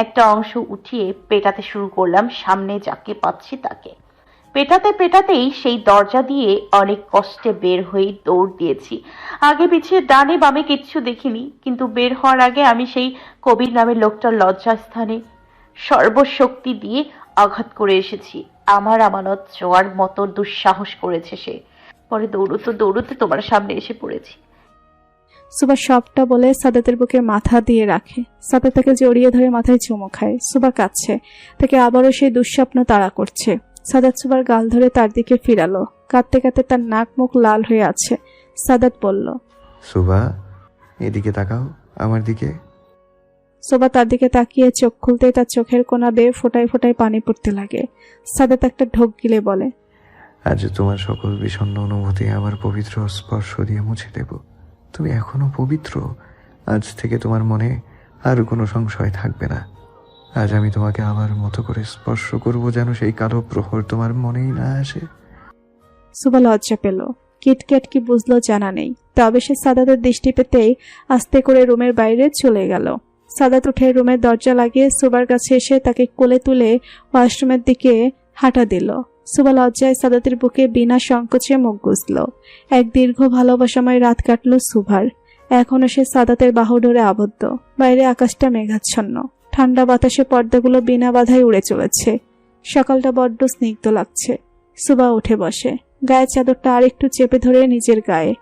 একটা অংশ উঠিয়ে পেটাতে শুরু করলাম সামনে যাকে পাচ্ছি তাকে। পেটাতে পেটাতেই সেই দরজা দিয়ে অনেক কষ্টে বের হয়ে দৌড় দিয়েছি। আগে পিছিয়ে ডানে বামে কিচ্ছু দেখিনি, কিন্তু বের হওয়ার আগে আমি সেই কবির নামের লোকটার লজ্জাস্থানে সর্বশক্তি দিয়ে আঘাত করে এসেছি। আমার আমানত জোয়ার মতো দুঃসাহস করেছে সে। পরে দৌড়তে দৌড়তে তোমার সামনে এসে পড়েছি। সুবা সবটা বলে সাদাতের বুকে মাথা দিয়ে রাখে। সাদাত তাকে জড়িয়ে ধরে মাথায় চুমো খায়। সুবা কাঁদছে, তাকে আবারও সেই দুঃস্বপ্ন তাড়া করছে। সাদাত সুবার গাল ধরে তার দিকে ফিরালো। কাঁদতে কাঁদতে তার নাক মুখ লাল হয়ে আছে। সাদাত বলল, সুবা, এদিকে তাকাও, আমার দিকে। সুবা তার দিকে তাকিয়ে চোখ খুলতে তার চোখের কোনা বেয়ে ফোটায় ফোটায় পানি পড়তে লাগে। সাদাত একটা ঢোক গিলে বলে, আজ তোমার সকল বিষণ্ণ অনুভূতি আমার পবিত্র স্পর্শ দিয়ে মুছে দেব। তুমি এখনো পবিত্র। আজ থেকে তোমার মনে আর কোনো সংশয় থাকবে না। আজ আমি তোমাকে আমার মতো করে স্পর্শ করব, যেন সেই কালো প্রহর তোমার মনেই না আসে। সুবা লজ্জা পেল। কিটক্যাট কি বুঝলো জানা নেই, তবে সে সাদাতের দৃষ্টি পেতেই আস্তে করে রুমের বাইরে চলে গেল। সাদাত উঠে রুমের দরজা লাগিয়ে সুবার কাছে এসে তাকে কোলে তুলে ওয়াশরুমের দিকে হাঁটা দিল। সুবা লজ্জায় সাদাতের বুকে বিনা সংকোচে মুখ গুজল। এক দীর্ঘ ভালোবাসাময় রাত কাটল সুভার। এখনো সে সাদাতের বাহুডোরে আবদ্ধ। বাইরে আকাশটা মেঘাচ্ছন্ন। ঠান্ডা বাতাসে পর্দাগুলো বিনা বাধায় উড়ে চলেছে। সকালটা বড্ড স্নিগ্ধ লাগছে। সুবা উঠে বসে, গায়ের চাদরটা আরেকটু চেপে ধরে নিজের গায়ে।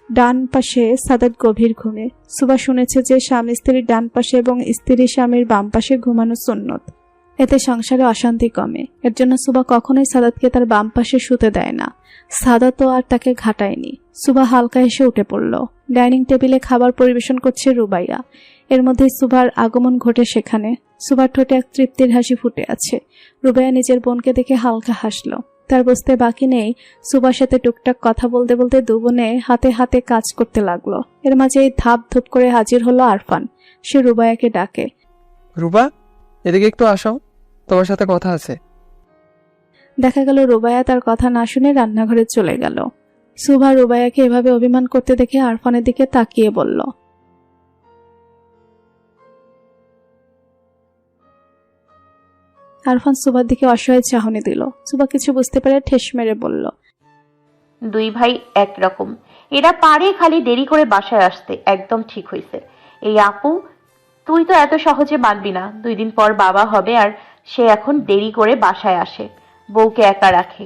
ডান পাশে সাদাত গভীর ঘুমে। সুবা শুনেছে যে স্বামী স্ত্রীর ডান পাশে এবং স্ত্রী স্বামীর বাম পাশে ঘুমানো সুন্নত। এতে সংসারে অশান্তি কমে। এর জন্য সুবা কখনোই সাদাতকে তার বাম পাশে শুতে দেয় না। সাদাতও আর তাকে ঘাটায়নি। সুবা হালকা এসে উঠে পড়ল। ডাইনিং টেবিলে খাবার পরিবেশন করছে রুবাইয়া। এর মধ্যে সুবার আগমন ঘটে সেখানে। সুবার ঠোঁটে এক তৃপ্তির হাসি ফুটে আছে। রুবাইয়া নিজের বোনকে দেখে হালকা হাসল। তার বুঝতে বাকি নেই, সুবার সাথে টুকটাক কথা বলতে বলতে দুবোনে হাতে হাতে কাজ করতে লাগলো। এর মাঝে এই ধাপ ধুপ করে হাজির হলো আরফান। সে রুবাইয়াকে ডাকে, রুবা, এদিকে একটু আসো, তোমার সাথে কথা আছে। দেখা গেল রুবাইয়া তার কথা না শুনে রান্নাঘরে চলে গেল। সুভা রুবাইয়াকে এভাবে অভিমান করতে দেখে আরফানের দিকে তাকিয়ে বলল, আরফান সুবার দিকে অসহায় চাহনি দিল। সুবা কিছু বুঝতে পারে ঠেস মেরে বলল, দুই ভাই একরকম। এরা পারে খালি দেরি করে বাসায় আসতে। একদম ঠিক হয়েছে। এই আপু, তুই তো এত সহজে মানবি না। 2 দিন পর বাবা হবে আর সে এখন দেরি করে বাসায় আসে, বউকে একা রাখে।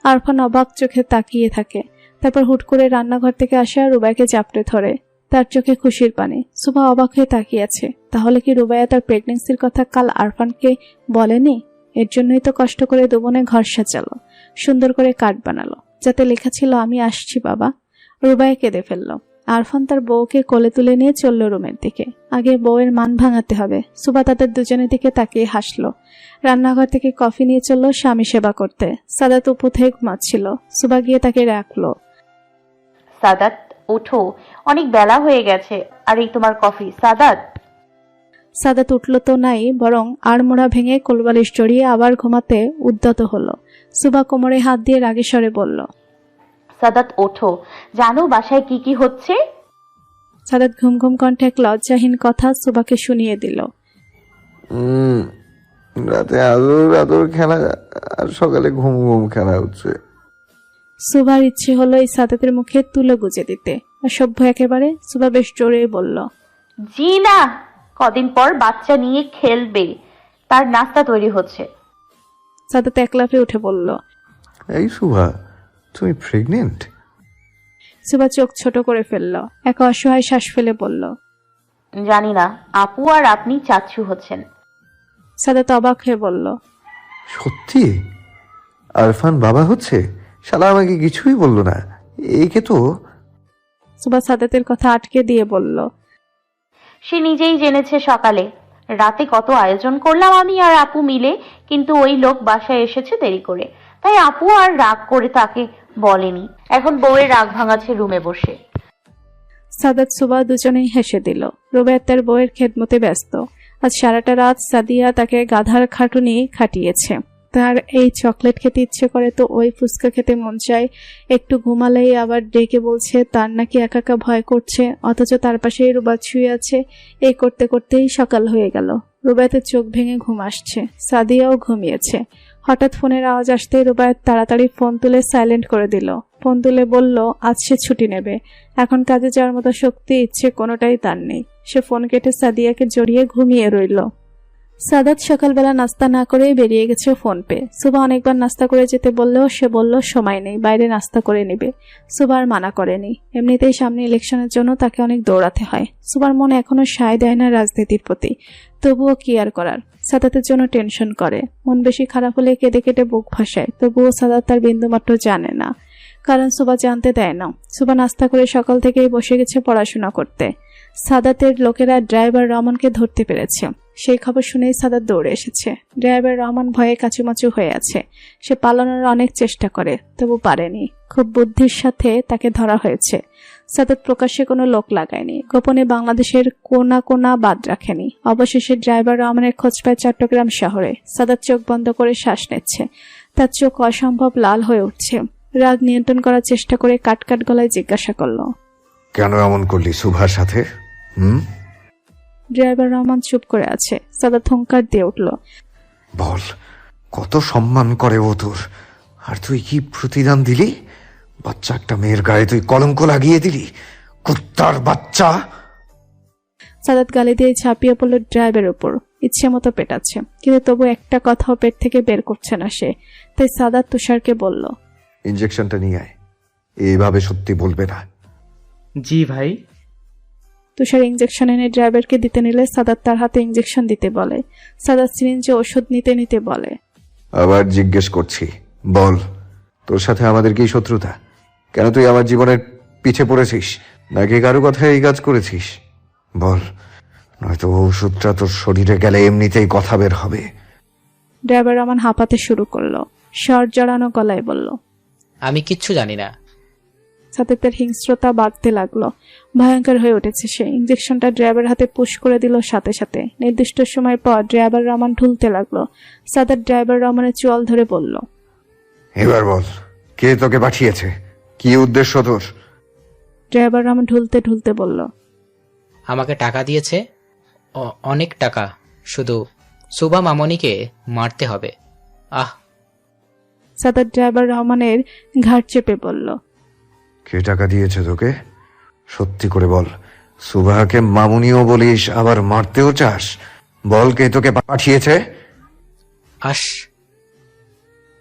আরফান অবাক চোখে তাকিয়ে থাকে। তারপর হুট করে রান্নাঘর থেকে আসা রুবাইয়াকে চাপড়ে ধরে। তার চোখে খুশির পানি। সুভা অবাক হয়ে তাকিয়ে আছে। তাহলে কি রুবাইয়া তার প্রেগন্যান্সির কথা কাল আরফানকে বলেনি? এর জন্যই তো কষ্ট করে দুবনে ঘর সাজালো, সুন্দর করে কার্ড বানালো, যাতে লেখা ছিল আমি আসছি বাবা। রুবাইয়া কেঁদে ফেললো। আরফান তার বউকে কোলে তুলে নিয়ে চলল রুমের দিকে। আগে বউয়ের মান ভাঙাতে হবে। সুভা তাদের দুজনের দিকে তাকিয়ে হাসলো। রান্নাঘর থেকে কফি নিয়ে চলল স্বামী সেবা করতে। সাদাত উপথে ঘুমাচ্ছিল। সুভা গিয়ে তাকে রাখলো। সাদাত, ওঠো, অনেক বেলা হয়ে গেছে। আর এই তোমার কফি। সাদাত। সাদাত উঠল তো নাই, বরং আড়মোড়া ভেঙে কোলবালিশ জড়িয়ে আবার ঘুমাতে উদ্যত হলো। সুভা কোমরে হাত দিয়ে রাগে স্বরে বলল, সাদাত ওঠো, জানো বাসায় কি কি হচ্ছে? সাদাত ঘুম ঘুম কণ্ঠে এক লজ্জাহীন কথা সুভাকে শুনিয়ে দিল। রাতে আদর আদর খেলা আর সকালে ঘুম ঘুম খেলা হচ্ছে। সুভার ইচ্ছে হলো এই সাদাতের মুখে তুলো গুজে দিতে। অসভ্য একেবারে, সুভা বেশ জোরেই বলল। জি না, কদিন পর বাচ্চা নিয়ে খেলবে, তার নাস্তা তৈরি হচ্ছে। সাদাত এক লাফে উঠে বলল। এই সুভা, তুমি প্রেগনেন্ট? সুভা চোখ ছোট করে ফেলল, এক অসহায় শ্বাস ফেলে বলল। জানি না, আপু আর আপনি চাচ্ছু হচ্ছেন। সাদাত অবাক হয়ে বলল। সত্যি? আরফান বাবা হচ্ছে? শালা আমাকে কিছুই বললো না। একে তো। সুভা সাদাতের কথা আটকে দিয়ে বলল। সে নিজেই জেনেছে সকালে। রাতে কত আয়োজন করলাম আমি আর আপু মিলে, কিন্তু ওই লোক বাসায় এসেছে দেরি করে, তাই আপু আর রাগ করে তাকে বলেনি। এখন বউয়ের রাগ ভাঙাচ্ছে রুমে বসে। সাদাত সুভা দুজনেই হেসে দিল। রুবাইয়াত তার বউয়ের খেদমতে ব্যস্ত। আজ সারাটা রাত সাদিয়া তাকে গাধার খাটুনি খাটিয়েছে। তার এই চকলেট খেতে ইচ্ছে করে তো ওই ফুচকা খেতে মন চায়, একটু ঘুমালেই আবার ডেকে বলছে তার নাকি একা একা ভয় করছে, অথচ তার পাশেই রুবাইয়াত শুয়ে আছে। এই করতে করতেই সকাল হয়ে গেল। রুবাইয়াতের চোখ ভেঙে ঘুম আসছে, সাদিয়াও ঘুমিয়েছে। হঠাৎ ফোনের আওয়াজ আসতেই রুবাইয়াত তাড়াতাড়ি ফোন তুলে সাইলেন্ট করে দিল। ফোন তুলে বলল আজ সে ছুটি নেবে, এখন কাজে যাওয়ার মতো শক্তি ইচ্ছে কোনোটাই তার নেই। সে ফোন কেটে সাদিয়াকে জড়িয়ে ঘুমিয়ে রইল। সাদাত সকালবেলা নাস্তা না করেই বেরিয়ে গেছে ফোন পেয়ে। সুভা অনেকবার নাস্তা করে যেতে বললেও সে বলল সময় নেই, বাইরে নাস্তা করে নেবে। সুভার মানা করেনি, এমনিতেই সামনে ইলেকশনের জন্য তাকে অনেক দৌড়াতে হয়। সুভার মনে এখনো সায় দেয় না রাজনীতির প্রতি, তবুও কি আর করার। সাদাতের জন্য টেনশন করে, মন বেশি খারাপ হলে কেঁদে কেটে বুক ভাসায়, তবুও সাদাত তার বিন্দুমাত্র জানে না, কারণ সুভা জানতে দেয় না। সুভা নাস্তা করে সকাল থেকেই বসে গেছে পড়াশোনা করতে। সাদাতের লোকেরা ড্রাইভার রহমানকে ধরতে পেরেছে। সেই খবর শুনেই সাদাত দৌড়ে এসেছে। ড্রাইভার রহমান ভয়ে কাচুমাচু হয়ে আছে। সে পালানোর অনেক চেষ্টা করে, তবু পারেনি। খুব বুদ্ধির সাথে তাকে ধরা হয়েছে। সাদাত প্রকাশ্যে কোনো লোক লাগায়নি, গোপনে বাংলাদেশের কোনা কোনা বাদ রাখেনি। অবশেষে ড্রাইভার রহমানের খোঁজ পায় চট্টগ্রাম শহরে। সাদাত চোখ বন্ধ করে শ্বাস নিচ্ছে। তার চোখ অসম্ভব লাল হয়ে উঠছে। রাগ নিয়ন্ত্রণ করার চেষ্টা করে কাটকাট গলায় জিজ্ঞাসা করলো, কেন এমন করলি সুভার সাথে? ড্রাইভার রহমান চুপ করে আছে। সাদাত হুঙ্কার দিয়ে উঠল, বল, কত সম্মান করে ও তোর, আর তুই কি প্রতিদান দিলি? বাচ্চা একটা মেয়ের গায়ে তুই কলঙ্ক লাগিয়ে দিলি, কুত্তার বাচ্চা। সাদাত গালি দিয়ে ঝাঁপিয়ে পড়ল ড্রাইভারের উপর। ইচ্ছে মতো পেটাচ্ছে, কিন্তু তবু একটা কথাও পেট থেকে বের করছে না সে। তাই সাদাত তুষারকে বলল, ইনজেকশনটা নিয়ে আয়। এইভাবে সত্যি বলবে না। জি ভাই। তুষার ইঞ্জেকশন এনে ড্রাইভারকে দিতে নিলে সাদাত তার হাতে ইঞ্জেকশন দিতে বলে। সাদাত সিরিঞ্জে ওষুধ নিতে নিতে বলে, আবার জিজ্ঞেস করছি, বল, তোর সাথে আমাদের কি শত্রুতা? কেন তুই আমার জীবনের পিছে পড়েছিস, নাকি কারো কথায় এই কাজ করেছিস? বল, নয়তো ওষুধটা তোর শরীরে গেলে এমনিতেই কথা বের হবে। ড্রাইভার রহমান হাঁপাতে শুরু করলো, স্বর জড়ানো গলায় বলল, আমি কিচ্ছু জানি না। সাদাতের হিংস্রতা বাড়তে লাগলো। ভয়ঙ্কর হয়ে উঠেছে সে। ইঞ্জেকশনটা ড্রাইভার হাতে পুশ করে দিল সাথে সাথে। নির্দিষ্ট সময় পর ড্রাইভার রহমান ঢুলতে লাগলো। সাদাত ড্রাইভার রহমানের চোয়াল ধরে বলল, এবার বল, কে তোকে পাঠিয়েছে? কি উদ্দেশ্য তোর? ড্রাইভার রহমান ঢুলতে ঢুলতে বলল, আমাকে টাকা দিয়েছে, অনেক টাকা। শুধু সুভা মামনিকে মারতে হবে। আহ। সাদাত ড্রাইভার রহমানের ঘাট চেপে বলল, কে টাকা দিয়েছে তোকে? সত্যি করে বল। সুভাকে মামুনিও বলিস, আবার মারতেও চাস? বল, কে তোকে পাঠিয়েছে? আস।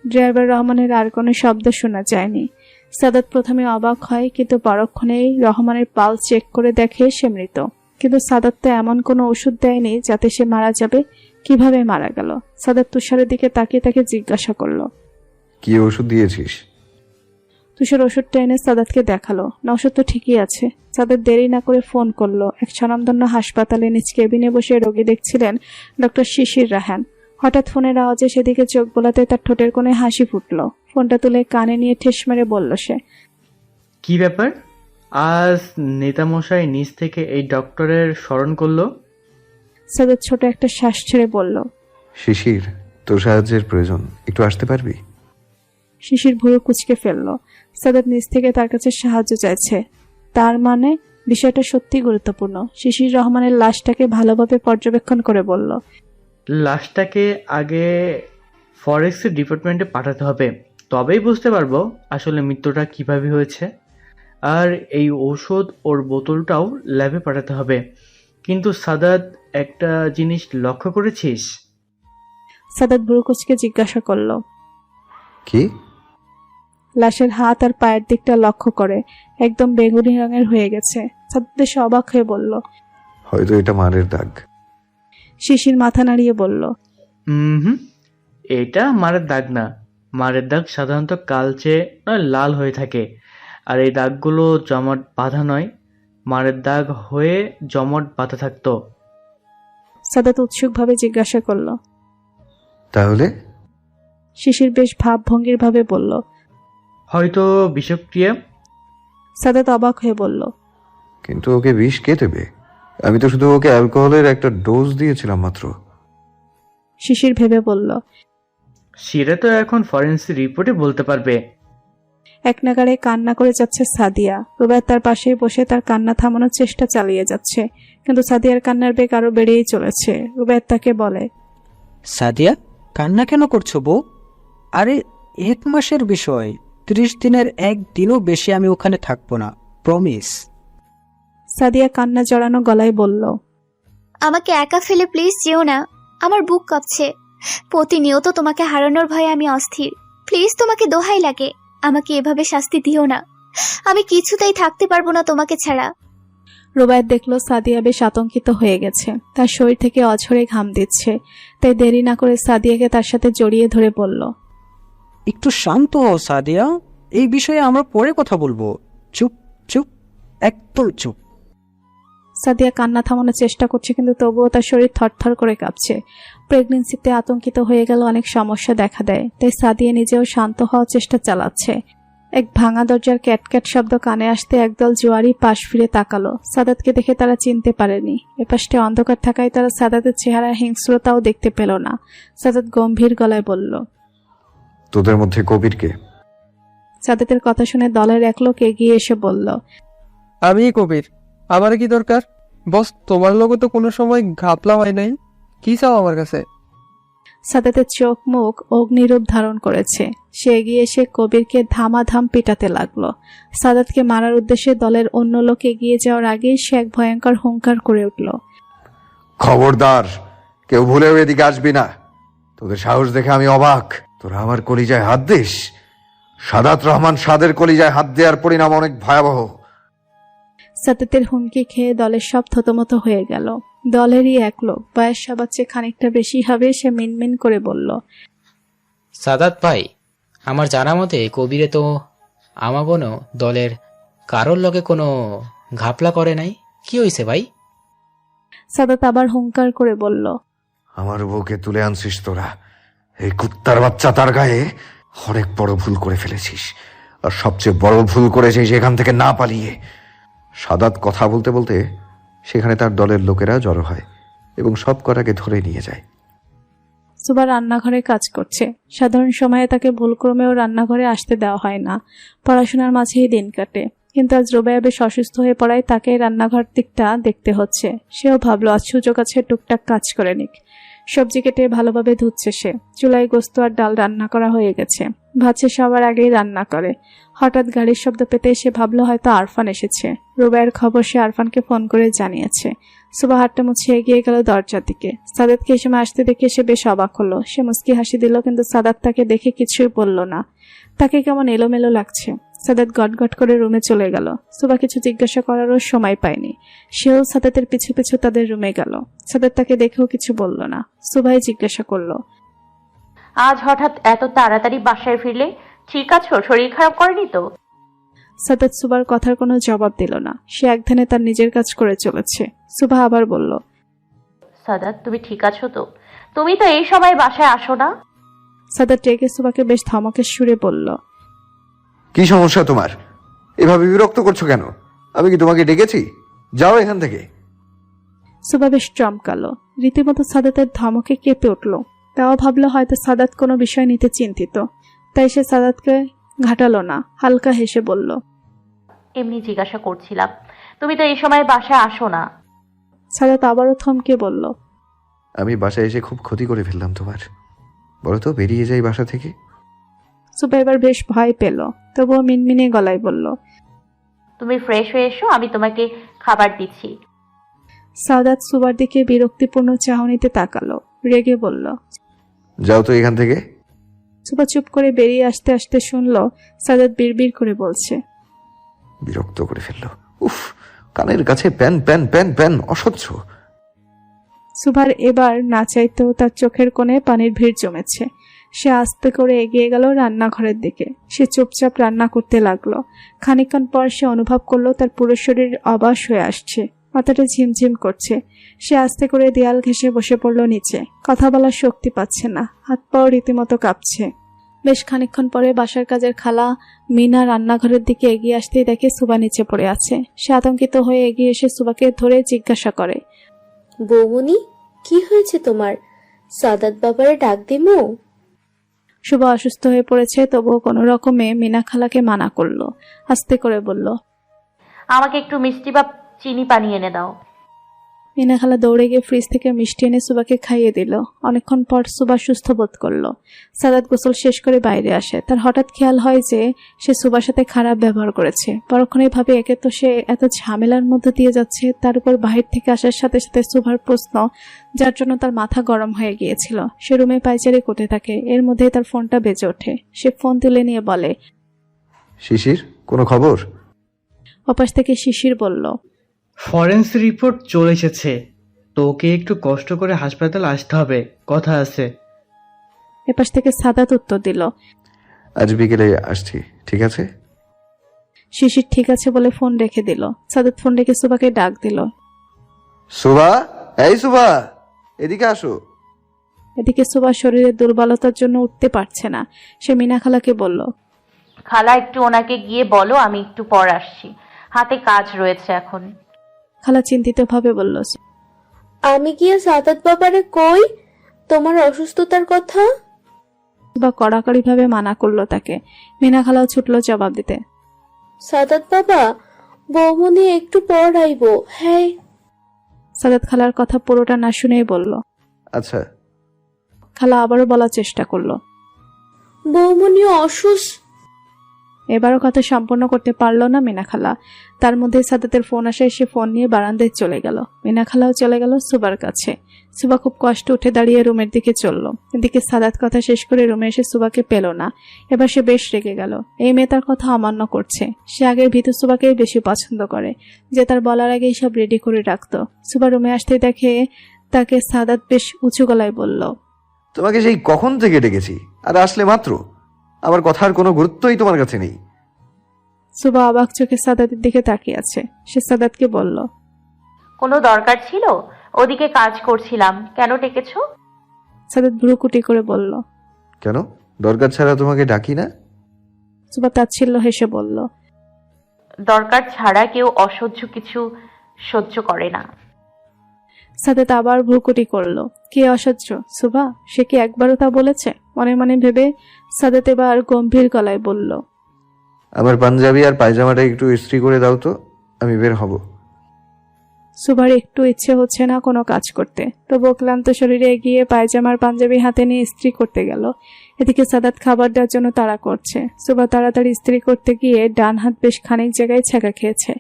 ড্রাইভার রহমানের আর কোনো শব্দ শোনা যায়নি। সাদাত প্রথমে অবাক হয়, কিন্তু পরক্ষণেই রহমানের পালস চেক করে দেখে সে মৃত। কিন্তু সাদাত তো এমন কোনো ওষুধ দেয়নি যাতে সে মারা যাবে। কিভাবে মারা গেল? সাদাত তুষারের দিকে তাকিয়ে তাকে জিজ্ঞাসা করলো, কি ওষুধ দিয়েছিস? তুষার ওষুধটা এনে সাদাতকে দেখালো। না, ওষুধ তো ঠিকই আছে। সাদাত দেরি না করে ফোন করলো। এক স্বনামধন্য হাসপাতালে নিজ কেবিনে বসে রোগী দেখছিলেন ডক্টর শিশির রাহান। হঠাৎ ফোনের আওয়াজে সেদিকে চোখ বোলাতে তার ঠোঁটের কোণে হাসি ফুটলো। ফোনটা তুলে কানে নিয়ে ঠেস মেরে বলল সে, কি ব্যাপার, আজ নেতামশাই নিজ থেকে এই ডক্টরের স্মরণ করলো? সাদাত ছোট একটা শ্বাস ছেড়ে বলল, শিশির, তোর সাহায্যের প্রয়োজন, একটু আসতে পারবি? শিশির ভুরু কুঁচকে ফেলল। সাদাত নিজ থেকে তার কাছে সাহায্য চাইছে, তার মানে বিষয়টা সত্যি গুরুত্বপূর্ণ। শিশির রহমানের লাশটাকে ভালোভাবে পর্যবেক্ষণ করে বলল, লাশটাকে আগে ফরেক্সের ডিপার্টমেন্টে পাঠাতে হবে, তবেই বুঝতে পারবো আসলে মৃত্যুটা কিভাবে হয়েছে। আর এই ঔষধ ওর বোতলটাও ল্যাবে পাঠাতে হবে। কিন্তু সাদাত, একটা জিনিস লক্ষ্য করেছিস? সাদাত বুড়োকুচকে জিজ্ঞাসা করলো। কি? লাশের হাত আর পায়ের দিকটা লক্ষ্য করে একদম বেগুনি রঙের হয়ে গেছে। সাদাত বেশ অবাক হয়ে বলল। হয়তো এটা মারের দাগ। শিশির মাথা নাড়িয়ে বলল। হুম, এটা মারের দাগ না। মারের দাগ সাধারণত কালচে নয় লাল হয়ে থাকে, আর এই দাগগুলো জমাট বাঁধা নয়। মারের দাগ হয়ে জমাট বাঁধা থাকতো। সাদাত উৎসুকভাবে জিজ্ঞাসা করলো। তাহলে? শিশির বেশ ভাবভঙ্গির ভাবে বলল। হয়তো বিষক্রিয়া। সাদাত অবাক হয়ে বলল। কিন্তু ওকে বিষ কে দেবে? আমি তো শুধু ওকে অ্যালকোহলের একটা ডোজ দিয়েছিলাম মাত্র। শিশির ভেবে বলল। সেটা তো এখন ফরেন্সিক রিপোর্টে বলতে পারবে। এক নাগাড়ে কান্না করে যাচ্ছে সাদিয়া। রুবায়েত তার পাশেই বসে তার কান্না থামানোর চেষ্টা চালিয়ে যাচ্ছে, কিন্তু সাদিয়ার কান্নার বেগ আরো বেড়েই চলেছে। রুবায়েত তাকে বলে। সাদিয়া, কান্না কেন করছো বউ? আরে 1 মাসের বিষয়, 30 দিনের একদিনও বেশি আমি ওখানে থাকবো না, প্রমিস। সাদিয়া কান্না জড়ানো গলায় বলল। আমাকে একা ফেলে প্লিজ যেও না, আমার বুক কাঁপছে। প্রতিনিয়ত তোমাকে হারানোর ভয়ে আমি অস্থির। প্লিজ, তোমাকে দোহাই লাগে, আমাকে এভাবে শাস্তি দিও না। আমি কিছুতেই থাকতে পারবো না তোমাকে ছাড়া। রুবায়েত দেখলো সাদিয়া বেশ আতঙ্কিত হয়ে গেছে, তার শরীর থেকে অঝরে ঘাম দিচ্ছে। তাই দেরি না করে সাদিয়াকে তার সাথে জড়িয়ে ধরে বলল। একটু শান্ত হও সাদিয়া, এই বিষয়ে আমরা পরে কথা বলবো। চুপ চুপ, একদম চুপ। সাদিয়া কান্না থামানোর চেষ্টা করছে, কিন্তু তবুও তার শরীর থরথর করে কাঁপছে। প্রেগনেন্সিতে আতঙ্কিত হয়ে গেল অনেক সমস্যা দেখা দেয়, তাই সাদিয়া নিজেও শান্ত হওয়ার চেষ্টা চালাচ্ছে। এক ভাঙা দরজার ক্যাটক্যাট শব্দ কানে আসতে একদল জোয়ারি পাশ ফিরে তাকালো। সাদাতকে দেখে তারা চিনতে পারেনি। এপাশে অন্ধকার থাকায় তারা সাদাতের চেহারা হিংস্রতাও দেখতে পেল না। সাদাত গম্ভীর গলায় বলল। তোদের মধ্যে কবির কে? সাদাতের কথা শুনে দলের এক লোক এগিয়ে এসে বলল। আমি কবির। আমার কি দরকার? বস, তোমার লোক তো কোনো সময় ঘাপলা হয় নাই, কি চাও আমার কাছে? সাদাতের চোখ মুখ অগ্নিরূপ ধারণ করেছে। সে এগিয়ে এসে কবিরকে ধামাধাম পিটাতে লাগলো। সাদাতকে মারার উদ্দেশ্যে দলের অন্য লোক এগিয়ে যাওয়ার আগেই সে এক ভয়ঙ্কর হুঙ্কার করে উঠল। খবরদার, কেউ ভুলেও এদিকে আসবি না। তোদের সাহস দেখে আমি অবাক। তোরা আমার কলিজায় হাত দিস? সাদাত রহমান সাদের কলিজায় হাত দেওয়ার পরিণাম অনেক ভয়াবহ। সাদাতের হুমকি খেয়ে দলের সব থতমত হয়ে গেল। দলেরই এক লোক, বয়স সবার চেয়ে খানিকটা বেশি হবে, সে মিনমিন করে বলল। সাদাত ভাই, আমার জানা মতে কবিরে তো আমাগনো দলের কারোর লগে কোনো ঘাপলা করে নাই। কি হইছে ভাই? সাদাত আবার হুঙ্কার করে বলল। আমার বউকে তুলে আনছিস তোরা। এই কুত্তার বাচ্চা, তার গায়ে অনেক বড় ভুল করে ফেলেছিস। আর সবচেয়ে বড় ভুল করেছিস এখান থেকে না পালিয়ে। সাদাত কথা বলতে বলতে সেখানে তার দলের লোকেরা জড়ো হয় এবং সব কটাকে ধরে নিয়ে যায়। সুবা রান্নাঘরে কাজ করছে। সাধারণ সময়ে তাকে ভুলক্রমেও রান্নাঘরে আসতে দেওয়া হয় না। পড়াশোনার মাঝেই দিন কাটে, কিন্তু আজ রুবাইয়া বেশ অসুস্থ হয়ে পড়ায় তাকে রান্নাঘর দিকটা দেখতে হচ্ছে। সেও ভাবলো আজ সুযোগ আছে, টুকটাক কাজ করে নিক। সবজি কেটে ভালোভাবে ধুচ্ছে সে। চুলায় গোস্ত আর ডাল রান্না করা হয়ে গেছে। ভাত সে সবার আগেই রান্না করে। হঠাৎ গাড়ির শব্দ পেতে সে ভাবলো হয়তো আরফান এসেছে। রুবাইয়ের খবর সে আরফানকে ফোন করে জানিয়েছে। সুবা হাতটা মুছে এগিয়ে গেল দরজার দিকে। সাদাতকে এই সময় আসতে দেখে সে বেশ অবাক হলো। সে মুচকি হাসি দিল, কিন্তু সাদাত তাকে দেখে কিছুই বলল না। তাকে কেমন এলোমেলো লাগছে। সাদাত গটগট করে রুমে চলে গেল। সুবা কিছু জিজ্ঞাসা করারও সময় পায়নি। সেও সাদাতের পিছু পিছু তাদের রুমে গেল। সাদাত তাকে দেখেও কিছু বলল না। সুবাই জিজ্ঞাসা করলো। আজ হঠাৎ এত তাড়াতাড়ি বাসায় ফিরলে? ঠিক আছো? শরীর খারাপ করেনি তো? সাদাত সুবার কথার কোনো জবাব দিল না। সে একধানে তার নিজের কাজ করে চলেছে। সুবা আবার বলল। সাদাত, তুমি ঠিক আছো তো? তুমি তো এই সময় বাসায় আসো না। সাদাত রেগে সুবাকে বেশ ধমকের সুরে বলল। কি সমস্যা তোমার? এভাবে বিরক্ত করছো কেন? আমি কি তোমাকে ডেকেছি? যাও এখান থেকে। সুবা বেশ চমকালো। রীতিমতো সাদাতের ধমকে কেঁপে উঠল। তাও ভাবলো হয়তো সাদাত কোনো বিষয় নিতে চিন্তিত, তাই সে সাদাতকে ঘাটালো না। হালকা হেসে বলল। এমনি জিজ্ঞাসা করছিলাম, তুমি তো এই সময় বাসায় আসো না। সাদাত আবারও থমকে বলল। আমি বাসায় এসে খুব ক্ষতি করে ফেললাম তোমার। বলো তো, বেরিয়ে যাই বাসা থেকে। সুবা এবার বেশ ভয় পেল, তবুও মিনমিনে গলায় বলল। তুমি ফ্রেশ হয়ে এসো, আমি তোমাকে খাবার দিচ্ছি। সাদাত সুবার দিকে বিরক্তিপূর্ণ চাহনিতে তাকালো, রেগে বলল। যাও তো এখান থেকে। সুবা চুপ করে বেরিয়ে আসতে আসতে শুনলো সাদাত বিড়বিড় করে বলছে। বিরক্ত করে ফেললো। উফ, কানের কাছে প্যান প্যান প্যান প্যান, অসহ্য। সুভার এবার না চাইতেও তার চোখের কোণে পানির ভিড় জমেছে। সে আস্তে করে এগিয়ে গেল রান্নাঘরের দিকে। সে চুপচাপ রান্না করতে লাগলো। খানিকক্ষণ পর সে অনুভব করলো তার পুরো শরীর অবাস হয়ে আসছে, মাথাটা ঝিমঝিম করছে। সে আস্তে করে দেয়াল ঘেঁষে বসে পড়লো নিচে। কথা বলার শক্তি পাচ্ছে না, হাত পাও রীতিমতো কাঁপছে। বেশ খানিকক্ষণ পরে বাসার কাজের খালা মিনা রান্নাঘরের দিকে এগিয়ে আসতেই দেখে সুবা নিচে পড়ে আছে। সে আতঙ্কিত হয়ে এগিয়ে এসে সুবাকে ধরে জিজ্ঞাসা করে। বৌমনি, কি হয়েছে তোমার? সাদাত বাবারে ডাক দিমু? সুবা অসুস্থ হয়ে পড়েছে, তবুও কোনো রকমে মিনা খালাকে মানা করলো। আস্তে করে বলল, আমাকে একটু মিষ্টি বা চিনি পানি এনে দাও। মিনা খালা দৌড়ে গিয়ে ফ্রিজ থেকে মিষ্টি এনে সুবাকে খাইয়ে দিল। অনেকক্ষণ পর সুবা সুস্থ বোধ করলো। সাদাত গোসল শেষ করে বাইরে আসে। তার হঠাৎ খেয়াল হয় যে সে সুবার সাথে খারাপ ব্যবহার করেছে। পরক্ষণে ভাবে একে তো সে এত ঝামেলার মধ্যে দিয়ে যাচ্ছে, তার উপর বাহির থেকে আসার সাথে সাথে সুবার প্রশ্ন, যার জন্য তার মাথা গরম হয়ে গিয়েছিল। সে রুমে পায়চারি করতে থাকে। এর মধ্যেই তার ফোনটা বেজে ওঠে। সে ফোন তুলে নিয়ে বলে, শিশির, কোনো খবর? ওপাশ থেকে শিশির বলল, ফরেন্সিক রিপোর্ট চলে এসেছে, তোকে একটু কষ্ট করে হাসপাতাল আসতে হবে, কথা আছে। এপাশ থেকে সাদাত উত্তর দিল, আজ বিকেলে আসছি, ঠিক আছে? শিশির ঠিক আছে বলে ফোন রেখে দিল। সাদাত ফোন রেখে সুবাকে ডাক দিল। সুবা, এই সুবা, এদিকে আসো। এদিকে সুবা শরীরের দুর্বলতার জন্য উঠতে পারছে না। সে মিনা খালাকে বলল, খালা, একটু ওনাকে গিয়ে বলো আমি একটু পর আসছি, হাতে কাজ রয়েছে এখন। খালা চিন্তিতভাবে বলল, আমি গিয়ে সাদাত বাবারে কই তোমার অসুস্থতার কথা? সুবা কড়াকড়ি ভাবে মানা করলো তাকে। মিনা খালাও ছুটলো জবাব দিতে। সাদাত বাবা, বৌমনি একটু পর আইবো। হ্যাঁ। সাদাত খালার কথা পুরোটা না শুনেই বলল। আচ্ছা। খালা আবারও বলার চেষ্টা করলো। বৌমনি অসুস্থ। এবারও কথা সম্পূর্ণ করতে পারলো না মিনা খালা। তার মধ্যে সাদাতের ফোন আসায় সে ফোন নিয়ে বারান্দায় চলে গেল। মিনা খালাও চলে গেল সুবার কাছে। সুবা খুব কষ্ট উঠে দাঁড়িয়ে রুমের দিকে চলল। এদিকে সাদাত কথা শেষ করে রুমে এসে সুবাকে পেল না। এবার সে বেশ রেগে গেল। এই মেয়ে তার কথা অমান্য করছে। সে আগের ভীতু সুবাকেই বেশি পছন্দ করে, যে তার বলার আগেই সব রেডি করে রাখতো। সুবা রুমে আসতে দেখে তাকে সাদাত বেশ উঁচু গলায় বলল, তোমাকে সেই কখন থেকে ডেকেছি, আর আসলে মাত্র। আমার কথার কোনো গুরুত্বই তোমার কাছে নেই। সুবা অবাক চোখে সাদাতের দিকে তাকিয়ে আছে। সে সাদাতকে বলল, কোনো দরকার ছিল? ওদিকে কাজ করছিলাম, কেন ডেকেছো? সাদাত ভ্রুকুটি করে বলল, কেন, দরকার ছাড়া তোমাকে ডাকি না। সুবা তাচ্ছিল্য হেসে বলল, দরকার ছাড়া কেউ অসহ্য কিছু সহ্য করে না। সাদাত আবার ভ্রুকুটি করলো। কে অসহ্য? সুবা? সে কি একবারও তা বলেছে? মনে মনে ভেবে সাদাত এবার গম্ভীর গলায় বলল, আমার পাঞ্জাবি আর পায়জামাটা একটু ইস্ত্রি করে দাও তো, আমি বের হব। সুবার একটু ইচ্ছে হচ্ছে না কোনো কাজ করতে, তবুও ক্লান্ত শরীরে এগিয়ে পায়জামার পাঞ্জাবি হাতে নিয়ে ইস্ত্রি করতে গেল। এদিকে সাদাত খাবার দেওয়ার জন্য তাড়া করছে। সুবা তাড়াতাড়ি ইস্ত্রি করতে গিয়ে ডান হাত বেশ খানিক জায়গায় ছ্যাঁকা খেয়েছে,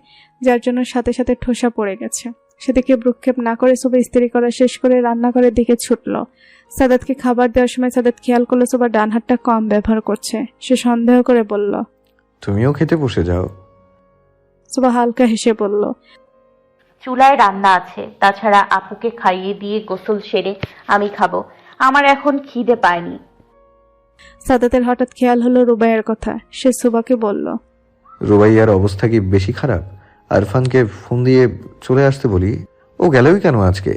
যার জন্য সাথে সাথে ঠোসা পড়ে গেছে। সেদিকে ভ্রুক্ষেপ না করে সুবা ইস্ত্রি করা শেষ করে রান্নাঘরের দিকে ছুটল। সাদাতকে খাবার দেওয়ার সময় সাদাত খেয়াল করলো সুবা ডান হাতটা কম ব্যবহার করছে। সে সন্দেহ করে বলল, তুমিও খেতে বসে যাও। সুবা হালকা হেসে বলল, চুলায় রান্না আছে, তাছাড়া আপুকে খাইয়ে দিয়ে গোসল সেরে আমি খাবো, আমার এখন খিদে পায়নি। সাদাতের হঠাৎ খেয়াল হলো রুবাইয়ের কথা। সে সুবাকে বলল, রুবাইয়ার অবস্থা কি বেশি খারাপ? আরফানকে ফোন দিয়ে চলে আসতে বলি, ও গেলই কেন আজকে?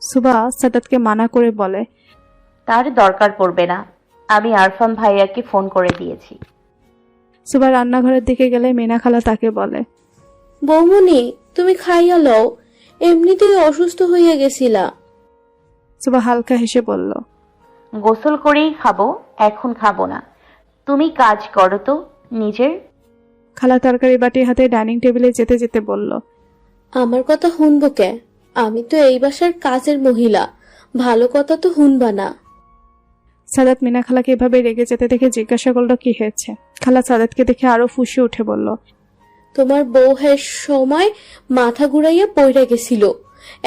সুবা সাদাতকে মানা করে বলে, তার দরকার পড়বে না, আমি আরফান ভাইয়াকে ফোন করে দিয়েছি। সুবা রান্নাঘরের দিকে গেলে মিনা খালা তাকে বলে, বৌমনি, তুমি খাইয়া লও, এমনিতেই অসুস্থ হইয়া গেছিলা। সুবা হালকা হেসে বলল, গোসল করেই খাবো, এখন খাবো না। তুমি কাজ করো তো নিজের। খালা তরকারি বাটি হাতে ডাইনিং টেবিলে যেতে যেতে বলল, আমার কথা শুনবো কে? আমি তো এই বাসার কাজের মহিলা, ভালো কথা তো শুনবা না। সাদাত মিনা খালাকে এভাবে রেগে যেতে দেখে জিজ্ঞাসা করলো কি হয়েছে। খালা সাদাতকে দেখে আরো ফুঁসে উঠে বলল, তোমার বউ হ্যাঁ সময় মাথা ঘুরাইয়া পইরা গেছিল।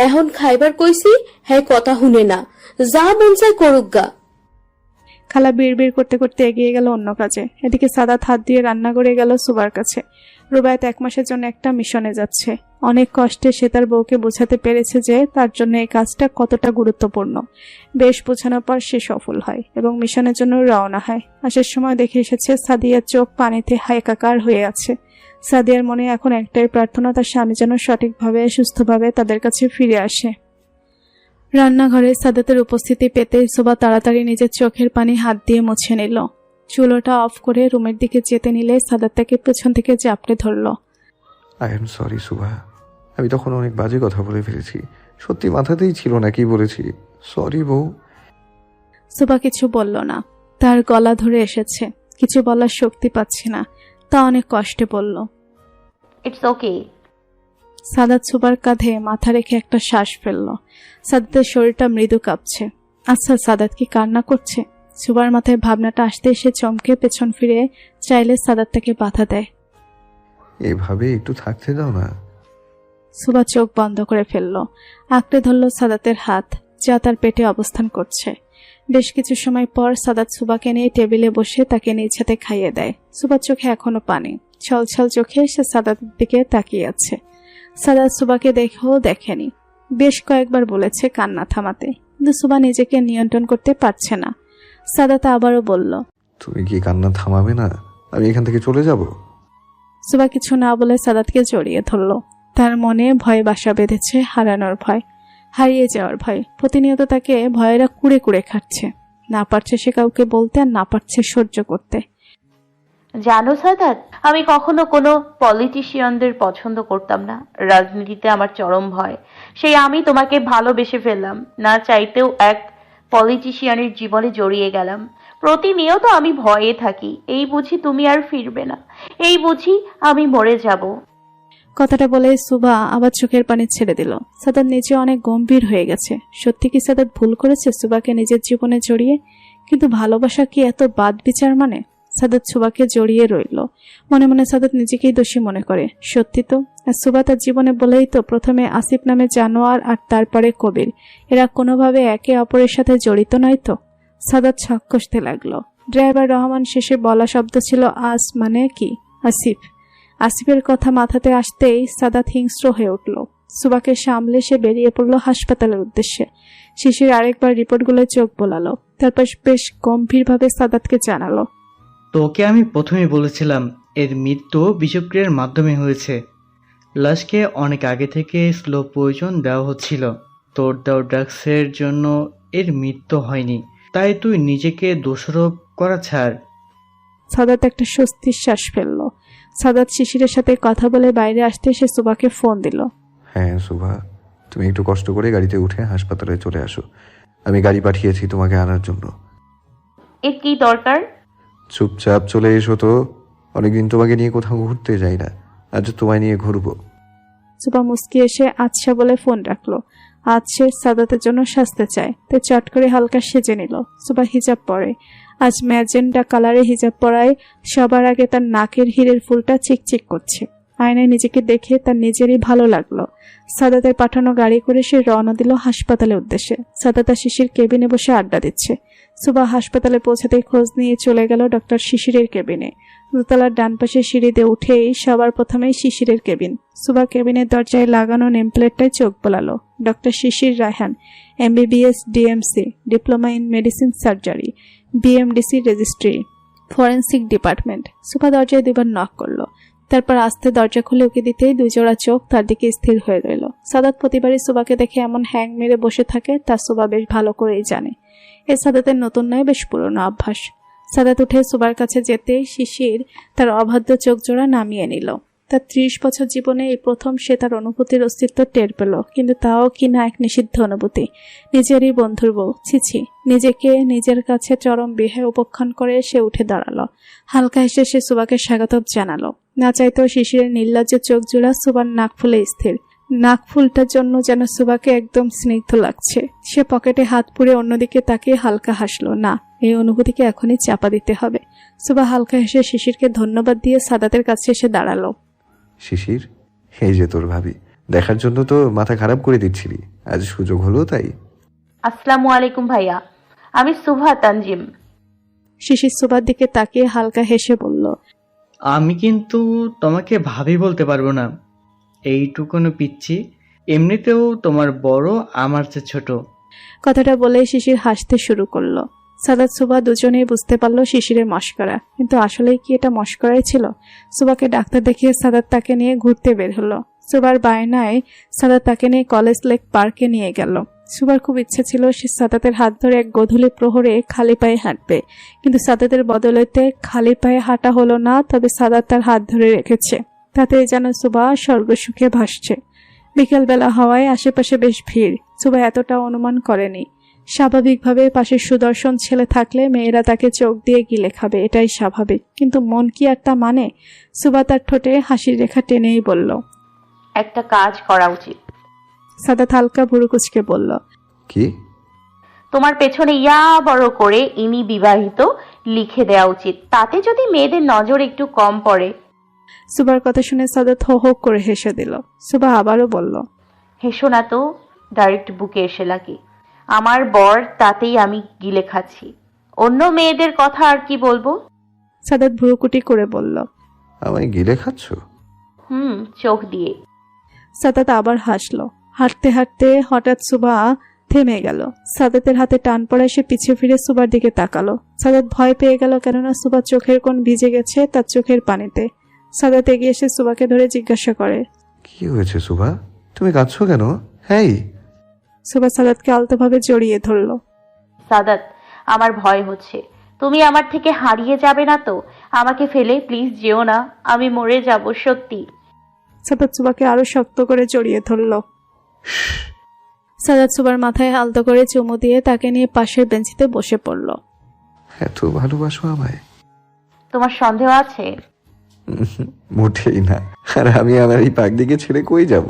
এখন খাইবার কইছি হ্যাঁ কথা শুনে না, যা মন চায় করুক গা। খালা বিড়বিড় করতে করতে এগিয়ে গেল অন্য কাজে। এদিকে সাদাত হাত দিয়ে রান্না করে গেল সুবার কাছে। রুবায়েত 1 মাসের জন্য একটা মিশনে যাচ্ছে। অনেক কষ্টে সে তার বউকে বোঝাতে পেরেছে যে তার জন্য এই কাজটা কতটা গুরুত্বপূর্ণ। বেশ বোঝানোর পর সে সফল হয় এবং মিশনের জন্য রওনা হয়। আসার সময় দেখে এসেছে সাদিয়ার চোখ পানিতে হায়কাকার হয়ে আছে। সাদিয়ার মনে এখন একটাই প্রার্থনা, তার স্বামী যেন সঠিকভাবে সুস্থভাবে তাদের কাছে ফিরে আসে। রান্নাঘরে সাদাতের উপস্থিতি পেতে সুবা তাড়াতাড়ি নিজের চোখের পানি হাত দিয়ে মুছে নিল। চুলোটা অফ করে রুমের দিকে যেতে নিলে সাদাত তাকে পেছন থেকে চাপড়ে ধরল। আই এম সরি সুভা, আমি তখন অনেক বাজে কথা বলে ফেলেছি। সত্যি মাথাতেই ছিল না কি বলেছি। সরি বউ। সুবা কিছু বলল না। তার গলা ধরে এসেছে, কিছু বলার শক্তি পাচ্ছে না। তা অনেক কষ্টে বলল, ইটস ওকে। সাদাত সুবার কাঁধে মাথা রেখে একটা শ্বাস ফেলল। সাদাতের শরীরটা মৃদু কাঁপছে। আচ্ছা, সাদাত কি কান্না করছে? সুবার মাথায় ভাবনাটা আসতে সে চমকে পেছন ফিরে চাইলে সাদাত তাকে বাধা দেয়। এভাবে একটু থাকতে দাও না। সুবা চোখ বন্ধ করে ফেলল। আঁকড়ে ধরল সাদাতের হাত, যা তার পেটে অবস্থান করছে। বেশ কিছু সময় পর সাদাত সুবাকে নিয়ে টেবিলে বসে তাকে নিজ হাতে খাইয়ে দেয়। সুবার চোখে এখনো পানি, ছলছল চোখে সে সাদাতের দিকে তাকিয়ে আছে। সাদাত সুবাকে দেখেও দেখেনি। বেশ কয়েকবার বলেছে কান্না থামাতে, কিন্তু সুবা নিজেকে নিয়ন্ত্রণ করতে পারছে না। সাদাত আবারও বলল, তুমি কি কান্না থামাবে না? আমি এখান থেকে চলে যাব। সুবা কিছু না বলে সাদাতকে জড়িয়ে ধরল। তার মনে ভয় বাসা বেঁধেছে, হারানোর ভয়, হারিয়ে যাওয়ার ভয়। প্রতিনিয়ত তাকে ভয়েরা কুড়ে কুড়ে খাচ্ছে। না পারছে সে কাউকে বলতে, আর না পারছে সহ্য করতে। জানো সাদাত, আমি কখনো কোনো পলিটিশিয়ানদের পছন্দ করতাম না। রাজনীতিতে আমার চরম ভয়। সেই আমি তোমাকে ভালোবেসে ফেললাম, না চাইতেও এক পলিটিশিয়ানের জীবনে জড়িয়ে গেলাম। প্রতিনিয়ত আমি ভয়ে থাকি, এই বুঝি তুমি আর ফিরবে না, এই বুঝি আমি মরে যাব। কথাটা বলে সুবা আবার চোখের পানি ছেড়ে দিল। সাদাত নিজে অনেক গম্ভীর হয়ে গেছে। সত্যি কি সাদাত ভুল করেছে সুবাকে নিজের জীবনে জড়িয়ে? কিন্তু ভালোবাসা কি এত বাদ বিচার মানে? সাদাত সুবাকে জড়িয়ে রইল। মনে মনে সাদাত নিজেকেই দোষী মনে করে। সত্যি তো, আর সুবা তার জীবনে বলেই তো প্রথমে আসিফ নামে জানোয়ার আর তারপরে কবির, এরা কোনোভাবে একে অপরের সাথে জড়িত নয় তো? সাদাত ছক কষতে লাগলো। ড্রাইভার রহমান শেষে বলা শব্দ ছিল আস, মানে কি আসিফ। আসিফের কথা মাথাতে আসতেই সাদাত হিংস্র হয়ে উঠল। সুবাকে সামলে সে বেরিয়ে পড়ল হাসপাতালের উদ্দেশ্যে। শিশির আরেকবার রিপোর্টগুলো চোখ বোলালো, তারপর বেশ গম্ভীরভাবে সাদাতকে জানালো, তোকে আমি প্রথমেই বলেছিলাম এর মৃত্যু বিষক্রিয়ার মাধ্যমে হয়েছে। লাশকে অনেক আগে থেকে স্লো পয়জন দেওয়া হচ্ছিল। তোর দেওয়া ড্রাগসের জন্য এর মৃত্যু হয়নি, তাই তুই নিজেকে দোষারোপ করা ছাড়। সাদাত একটা স্বস্তির শ্বাস ফেলল। সাদাত শিশিরের সাথে কথা বলে বাইরে আসতে সে সুবাকে ফোন দিল। হ্যাঁ সুভা, তুমি একটু কষ্ট করে গাড়িতে উঠে হাসপাতালে চলে আসো। আমি গাড়ি পাঠিয়েছি তোমাকে আনার জন্য। এর কি দরকার? চুপচাপ চলে এসো তো। অনেকদিন তোমাকে নিয়ে কোথাও ঘুরতে যাই না, আজ তোমায় নিয়ে ঘুরবো। সুবা মুস্কি এসে আচ্ছা বলে ফোন রাখলো। আজ সে সাদাতের জন্য সাজতে চায়, তাই চট করে হালকা সেজে নিল। সুবা হিজাব পরে। আজ ম্যাজেন্ডা কালারে হিজাব পরায় সবার আগে তার নাকের হিরের ফুলটা চিকচিক করছে। আয়নায় নিজেকে দেখে তার নিজেরই ভালো লাগলো। সাদাতের পাঠানো গাড়ি করে সে রওনা দিল হাসপাতালের উদ্দেশ্যে। সাদাতা শিশির কেবিনে বসে আড্ডা দিচ্ছে। সুবা হাসপাতালে পৌঁছাতেই খোঁজ নিয়ে চলে গেল ডক্টর শিশিরের কেবিনে। দোতলার ডান পাশে সিঁড়িতে উঠেই সবার প্রথমেই শিশিরের কেবিন। সুবা কেবিনের দরজায় লাগানো নেমপ্লেটটায় চোখ বোলালো। Doctor Shishir Raihan, MBBS DMC, diploma in medicine surgery, BMDC registry, forensic department. Suba দরজায় দুবার নক করলো। তারপর আস্তে দরজা খুলে উকি দিতেই দুই জোড়া চোখ তার দিকে স্থির হয়ে রইল। সাদাত প্রতিবারই সুবাকে দেখে এমন হ্যাং মেরে বসে থাকে তা সুবা বেশ ভালো করেই জানে। এ সাদাতের নতুন নয়, বেশ পুরনো অভ্যাস। সাদাত উঠে সুবার কাছে যেতেই শিশির তার অবাধ্য চোখ জোড়া নামিয়ে নিল। তার 30 বছর জীবনে এই প্রথম সে তার অনুভূতির অস্তিত্ব টের পেল, কিন্তু তাও কিনা এক নিষিদ্ধ অনুভূতি। নিজেরই বন্ধুর বউ, ছিছি। নিজেকে নিজের কাছে চরম বিহে উপেক্ষণ করে সে উঠে দাঁড়ালো। হালকা হেসে সে সুবাকে স্বাগত জানালো। না চাইতেও শিশিরের নির্লজ্জ চোখ জোড়া সুবার নাক ফুলে স্থির। নাক ফুলটার জন্য যেন সুবাকে একদম স্নিগ্ধ লাগছে। সে পকেটে হাত পুরে অন্যদিকে তাকিয়ে হালকা হাসলো। না, এই অনুভূতিকে এখনই চাপা দিতে হবে। সুবা হালকা হেসে শিশিরকে ধন্যবাদ দিয়ে সাদাতের কাছে এসে দাঁড়ালো। শিশির, এই যে তোর ভাবি, দেখার জন্য তো মাথা খারাপ করে দিচ্ছিলি, আজ সুযোগ হলো তাই। আসসালামু আলাইকুম ভাইয়া, আমি সুভা তানজিম। শিশির সুভার দিকে তাকিয়ে হালকা হেসে বলল, আমি কিন্তু তোমাকে ভাবি বলতে পারবো না, এইটুকুনো পিচ্ছি। এমনিতেও তোমার বড়, আমার চেয়ে ছোট। কথাটা বলে শিশির হাসতে শুরু করলো। সাদাত সুভা দুজনেই বুঝতে পারলো শিশিরের মশকরা, কিন্তু আসলেই কি এটা মশকরাই ছিল? সুভাকে ডাক্তার দেখিয়ে সাদাত তাকে নিয়ে ঘুরতে বের হলো। সুভার বায়নায় সাদাত তাকে নিয়ে কলেজ লেক পার্কে নিয়ে গেল। সুভার খুব ইচ্ছে ছিল সে সাদাতের হাত ধরে এক গোধূলি প্রহরে খালি পায়ে হাঁটবে, কিন্তু সাদাতের বদলেতে খালি পায়ে হাঁটা হলো না, তবে সাদাত তার হাত ধরে রেখেছে। তাতে যেন সুভা স্বর্গসুখে ভাসছে। বিকেলবেলা হওয়ায় আশেপাশে বেশ ভিড়। সুভা এতটা অনুমান করেনি। স্বাভাবিকভাবে পাশে সুদর্শন ছেলে থাকলে মেয়েরা তাকে চোখ দিয়ে গিলে খাবে, এটাই স্বাভাবিক। কিন্তু মন কি আর তা মানে? সুভা তার ঠোঁটে হাসির রেখা টেনেই বলল, একটা কাজ করা উচিত। সাদাত হালকা ভুরু কুঁচকে বলল, কি? তোমার পেছনে ইয়া বড় করে ইনি বিবাহিত লিখে দেওয়া উচিত, তাতে যদি মেয়েদের নজর একটু কম পড়ে। সুভার কথা শুনে সাদাত হো হো করে হেসে দিল। সুভা আবারও বলল, হেসো না তো, ডাইরেক্ট বুকে এসে লাগে। আমার বর, তাতেই আমি গিলে খাচ্ছি। অন্য মেয়েদের কথা আর কি বলবো। সাদাত ভ্রুকুটি করে বলল, আমায় গিলে খাচ্ছ? চোখ দিয়ে। সাদাত আবার হাসলো। হাঁটতে হাঁটতে হঠাৎ সুভা থেমে গেল। সাদাতের হাতে টান পড়ায় সে পিছু ফিরে সুভার দিকে তাকালো। সাদাত ভয় পেয়ে গেল, কেননা সুভার চোখের কোণ ভিজে গেছে তার চোখের পানিতে। সাদাত এগিয়ে এসে সুভাকে ধরে জিজ্ঞাসা করে, কি হয়েছে সুভা, তুমি কাঁদছো কেন? হ্যাঁ। সুভা সাদাতকে আলতোভাবে জড়িয়ে ধরল। সাদাত, আমার ভয় হচ্ছে। তুমি আমার থেকে হারিয়ে যাবে না তো? আমাকে ফেলে প্লিজ যেও না, আমি মরে যাব সত্যি। সাদাত সুভাকে আরো শক্ত করে জড়িয়ে ধরল। সাদাত সুভার মাথায় আলতো করে চুমু দিয়ে তাকে নিয়ে পাশের বেঞ্চিতে বসে পড়ল। এত ভালোবাসো আমায়? তোমার সন্দেহ আছে? মোটেই না। আর আমি আমার এই পাগলিকে ছেড়ে কই যাব?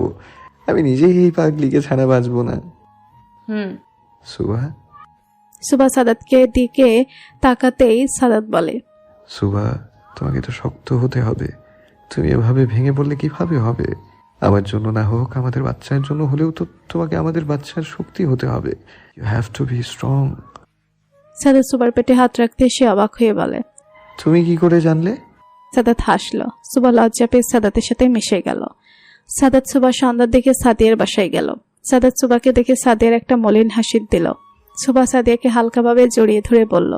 আমি নিজেই এই পাগলিকে ছাড়া বাঁচবো না। সুভা। সুভা সাদাতকে দিকে তাকাতেই সাদাত বলে, সুভা, তোমাকে তো শক্ত হতে হবে। তুমি এভাবে ভেঙে পড়লে কিভাবে হবে? আমার জন্য না হোক, আমাদের বাচ্চার জন্য হলেও তো তোমাকে আমাদের বাচ্চার শক্তি হতে হবে। You have to be strong. Sadat সুভার পেটে হাত রাখতে সে অবাক হয়ে বলে, তুমি কি করে জানলে? সাদাত হাসলো। সুভা লজ্জা পেয়ে সাদাতের সাথে মিশে গেল। সাদাত সুভা সন্ধ্যার দিকে সাদিয়ার বাসায় গেল। সাদাত সুভাকে দেখে সাদিয়ার একটা মলিন হাসি দিল। সুভা সাদিয়াকে হালকাভাবে জড়িয়ে ধরে বলল,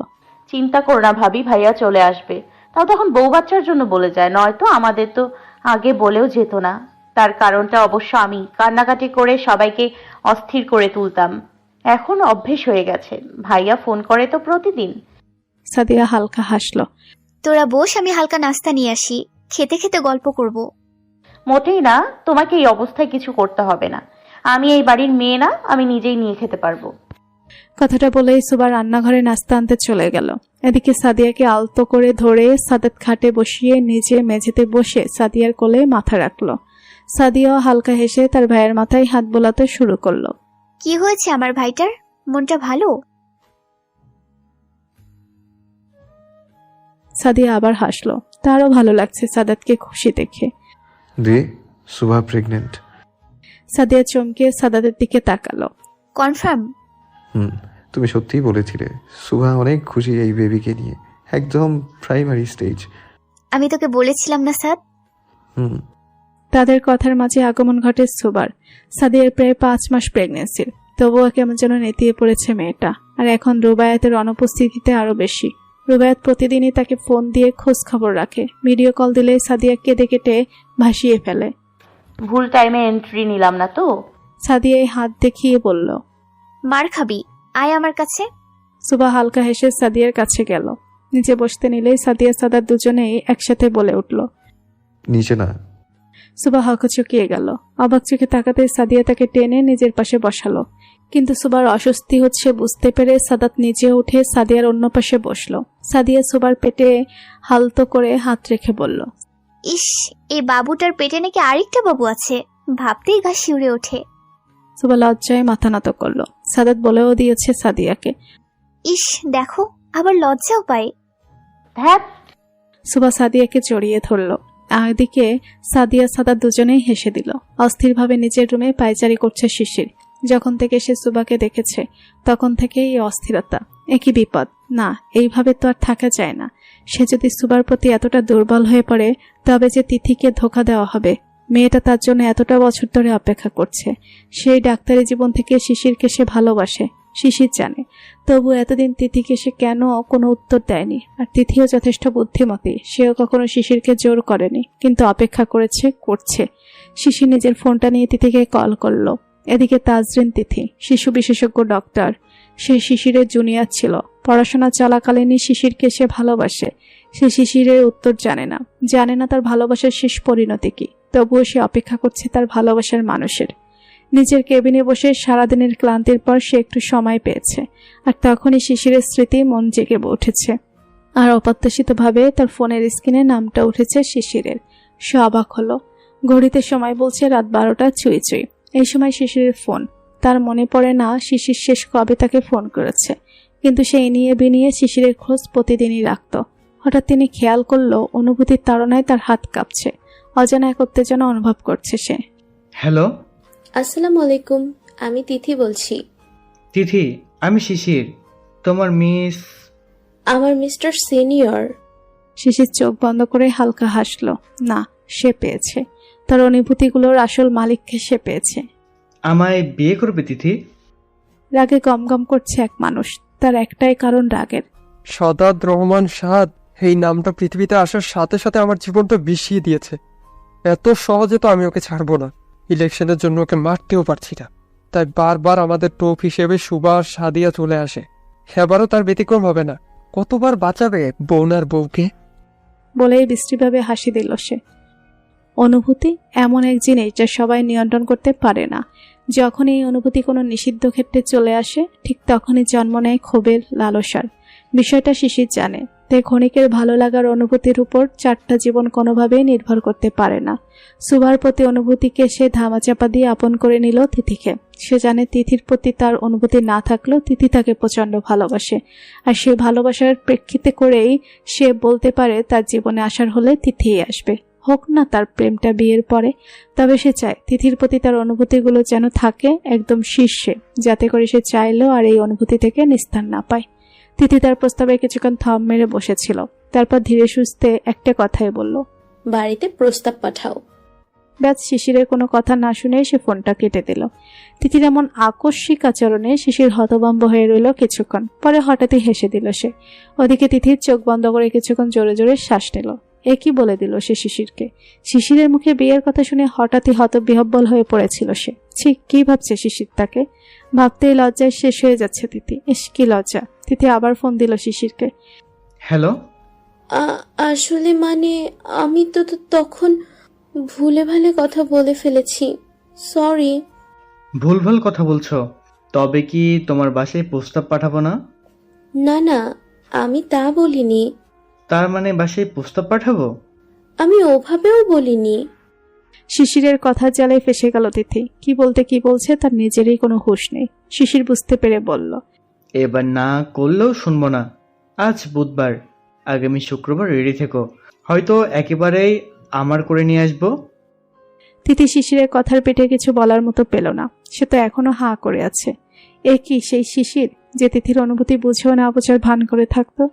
চিন্তা করো না ভাবি, ভাইয়া চলে আসবে। তাও তখন বউ বাচ্চার জন্য বলে যায়, নয়তো আমাদের তো আগে বলেও যেত না। তার কারণটা অবশ্য আমি কান্নাকাটি করে সবাইকে অস্থির করে তুলতাম। এখন অভ্যেস হয়ে গেছে। ভাইয়া ফোন করে তো প্রতিদিন। সাদিয়া হালকা হাসলো। তোরা বস, আমি হালকা নাস্তা নিয়ে আসি, খেতে খেতে গল্প করব। মোটেই না, তোমাকে এই অবস্থায় কিছু করতে হবে না। আমি এই বাড়ির মেয়ে না, আমি নিজেই নিয়ে খেতে পারবো। কথাটা বলেই সুভা রান্নাঘরে নাস্তা আনতে চলে গেল। এদিকে সাদিয়াকে আলতো করে ধরে সাদাত খাটে বসিয়ে নিজে মেঝেতে বসে সাদিয়ার কোলে মাথা রাখলো। সাদিয়াও হালকা হেসে তার ভাইয়ের মাথায় হাত বোলাতে শুরু করলো। কি হয়েছে আমার ভাইটার? মনটা ভালো? সাদিয়া আবার হাসলো। তারও ভালো লাগছে সাদাতকে খুশি দেখে। সুভা প্রেগনেন্ট। সাদিয়া চমকে সাদাতের দিকে তাকালো। কনফার্ম? তুমি সত্যিই বলেছিলে। সুভা অনেক খুশি এই বেবিকে নিয়ে, একদম প্রাইমারি স্টেজ। আমি তোকে বলেছিলাম না স্যার। তাদের কথার মাঝে আগমন ঘটে সুভার। সাদিয়ার প্রায় 5 মাস প্রেগনেন্সির, তবুও কেমন যেন নেতিয়ে পড়েছে মেয়েটা। আর এখন রুবায়াতের অনুপস্থিতিতে আরো বেশি। রুবায়াত প্রতিদিনই তাকে ফোন দিয়ে খোঁজ খবর রাখে। ভিডিও কল দিলে সাদিয়া কেঁদে কেটে ভাসিয়ে ফেলে। ভুল টাইমে এন্ট্রি নিলাম না তো? সাদিয়া হাত দেখিয়ে বলল, মার খাবি, আয় আমার কাছে। সুভা হালকা হেসে সাদিয়ার কাছে গেল। নিচে বসতে নিলেই সাদিয়া সাদাত দুজনেই একসাথে বলে উঠল, নিচে না। সুভা হকচকিয়ে গেল। অবাক চোখে তাকাতে সাদিয়া তাকে টেনে নিজের পাশে বসালো। কিন্তু সুভার অস্বস্তি হচ্ছে বুঝতে পেরে সাদাত নিচে উঠে সাদিয়ার অন্য পাশে বসলো। সাদিয়া সুভার পেটে হালতো করে হাত রেখে বলল, ইস, এই বাবুটার পেটে নাকি আরেকটা বাবু আছে, ভাবতেই গা শিউরে ওঠে। সুভা লজ্জায় মাথা নত করলো। সাদাত বলেও দিয়েছে সাদিয়াকে, ইস দেখো, আবার লজ্জাও পায়। ধ্যাত। সুভা সাদিয়াকে জড়িয়ে ধরলো। এদিকে সাদিয়া সাদা দুজনেই হেসে দিল। অস্থিরভাবে নিজের রুমে পায়চারি করছে শিশির। যখন থেকে সে সুবাকে দেখেছে তখন থেকেই এই অস্থিরতা। একই বিপদ। না, এইভাবে তো আর থাকা যায় না। সে যদি সুবার প্রতি এতটা দুর্বল হয়ে পড়ে তবে যে তিথিকে ধোঁকা দেওয়া হবে। মেয়েটা তার জন্য এতটা বছর ধরে অপেক্ষা করছে। সেই ডাক্তারি জীবন থেকে শিশিরকে সে ভালোবাসে, শিশির জানে। তবু এতদিন তিথিকে সে কেন কোনো উত্তর দেয়নি। আর তিথিও যথেষ্ট বুদ্ধিমতী, সেও কখনো শিশিরকে জোর করেনি, কিন্তু অপেক্ষা করছে। শিশির নিজের ফোনটা নিয়ে তিথিকে কল করলো। এদিকে তাজরিন তিথি শিশু বিশেষজ্ঞ ডক্টর। সে শিশিরের জুনিয়র ছিল। পড়াশোনা চলাকালীনই শিশিরকে সে ভালোবাসে। সে শিশিরের উত্তর জানে না তার ভালোবাসার শেষ পরিণতি কি। তবুও সে অপেক্ষা করছে তার ভালোবাসার মানুষের। নিজের কেবিনে বসে সারাদিনের ক্লান্তির পর সে একটু সময় পেয়েছে। আর তখনই শিশিরের স্মৃতি মন জেগে উঠেছে। আর অপ্রত্যাশিতভাবে তার ফোনের স্ক্রিনে নামটা উঠেছে শিশিরের। সে অবাক হলো। ঘড়িতে সময় বলছে রাত 12টা ছুঁই। এই সময় শিশিরের ফোন। তার মনে পড়ে না শিশির শেষ কবে তাকে ফোন করেছে, কিন্তু সেই নিয়ে বিনিয়ে শিশিরের খোঁজ প্রতিদিনই রাখত। হঠাৎ তিনি খেয়াল করলো অনুভূতির তাড়নায় তার হাত কাঁপছে। অজানা এক উত্তেজনা অনুভব করছে সে। হ্যালো আসসালামু আলাইকুম, আমি তিথি বলছি। তিথি, আমি শিশির। তোমার মিস। আমার মিস্টার সিনিয়র। শিশির চোখ বন্ধ করে হালকা হাসলো। না, সে পেয়েছে। তার অনুভূতিগুলোর আসল মালিককে সে পেয়েছে। আমায় বিয়ে করবে তিথি? রাগে গমগম করছে এক মানুষ। তার একটাই কারণ রাগের। সদাদ রহমান সাদ, এই নামটা পৃথিবীতে আসার সাথে সাথে আমার জীবনটা বিষিয়ে দিয়েছে। এত সহজে তো আমি ওকে ছাড়বো না। ইলেকশনের জন্য ওকে মারতেও পারছি না, তাই বারবার আমাদের টোপ হিসেবে সুভাষ সাদিয়া চলে আসে। এবারও তার ব্যতিক্রম হবে না। কতবার বাঁচাবে বউনার বউকে? বলেই বিশ্রীভাবে হাসি দিল সে। অনুভূতি এমন এক জিনিস যা সবাই নিয়ন্ত্রণ করতে পারে না। যখন এই অনুভূতি কোনো নিষিদ্ধ ক্ষেত্রে চলে আসে, ঠিক তখনই জন্ম নেয় ক্ষোভের, লালসার। বিষয়টা শিশির জানে। তাই ক্ষণিকের ভালো লাগার অনুভূতির উপর 4টা জীবন কোনোভাবেই নির্ভর করতে পারে না। সুভার প্রতি অনুভূতিকে সে ধামাচাপা দিয়ে আপন করে নিল তিথিকে। সে জানে তিথির প্রতি তার অনুভূতি না থাকলেও তিথি তাকে প্রচণ্ড ভালোবাসে। আর সে ভালোবাসার প্রেক্ষিতে করেই সে বলতে পারে তার জীবনে আসার হলে তিথিই আসবে, হোক না তার প্রেমটা বিয়ের পরে। তবে সে চায় তিথির প্রতি তার অনুভূতিগুলো যেন থাকে একদম শীর্ষে, যাতে করে সে চাইলেও আর এই অনুভূতি থেকে নিস্তার না পায়। তিথি তার প্রস্তাবে কিছুক্ষণ থম মেরে বসেছিল। তারপর ধীরে সুস্থে একটা কথাই বলল, বাড়িতে প্রস্তাব পাঠাও। ব্যাস, শিশিরের কোনো কথা না শুনে সে ফোনটা কেটে দিল। তিথির এমন আকস্মিক আচরণে শিশির হতভম্ব হয়ে রইল কিছুক্ষণ। পরে হঠাৎই হেসে দিল সে। ওদিকে তিথির চোখ বন্ধ করে কিছুক্ষণ জোরে জোরে শ্বাস নিল। একই বলে দিল সে শিশিরকে। শিশিরের মুখে বিয়ের কথা শুনে হঠাৎই হতবিহ্বল হয়ে পড়েছিল সে। ঠিক কি ভাবছে শিশির তাকে? ভাবতেই লজ্জায় শেষ হয়ে যাচ্ছে তিথি। ইস, কি লজ্জা! তিথি আবার ফোন দিল শিশিরকে। হ্যালো। আসলে আমি তো তখন ভুলে ভালে কথা বলে ফেলেছি, সরি। ভুলভাল কথা বলছো? তবে কি তোমার বাসায় প্রস্তাব পাঠাবো না? না, আমি তা বলিনি। তার মানে বাসায় প্রস্তাব পাঠাবো? আমি ওভাবেও বলিনি। শিশিরের কথার জ্বালায় ফেসে গেল তিথি। কি বলছে তার নিজেরই কোনো হুঁশ নেই। শিশির বুঝতে পেরে বলল, এবার না করলেও শুনবো না। আজ বুধবার, আগামী শুক্রবার রেডি থেকো। হয়তো একেবারেই আমার করে নিয়ে আসবো। তিথি শিশিরের কথার পেটে কিছু বলার মতো পেল না। সে তো এখনো হাঁ করে আছে। এ কি সেই শিশির যে তিথির অনুভূতি বুঝেও না বোঝার ভান করে থাকতো?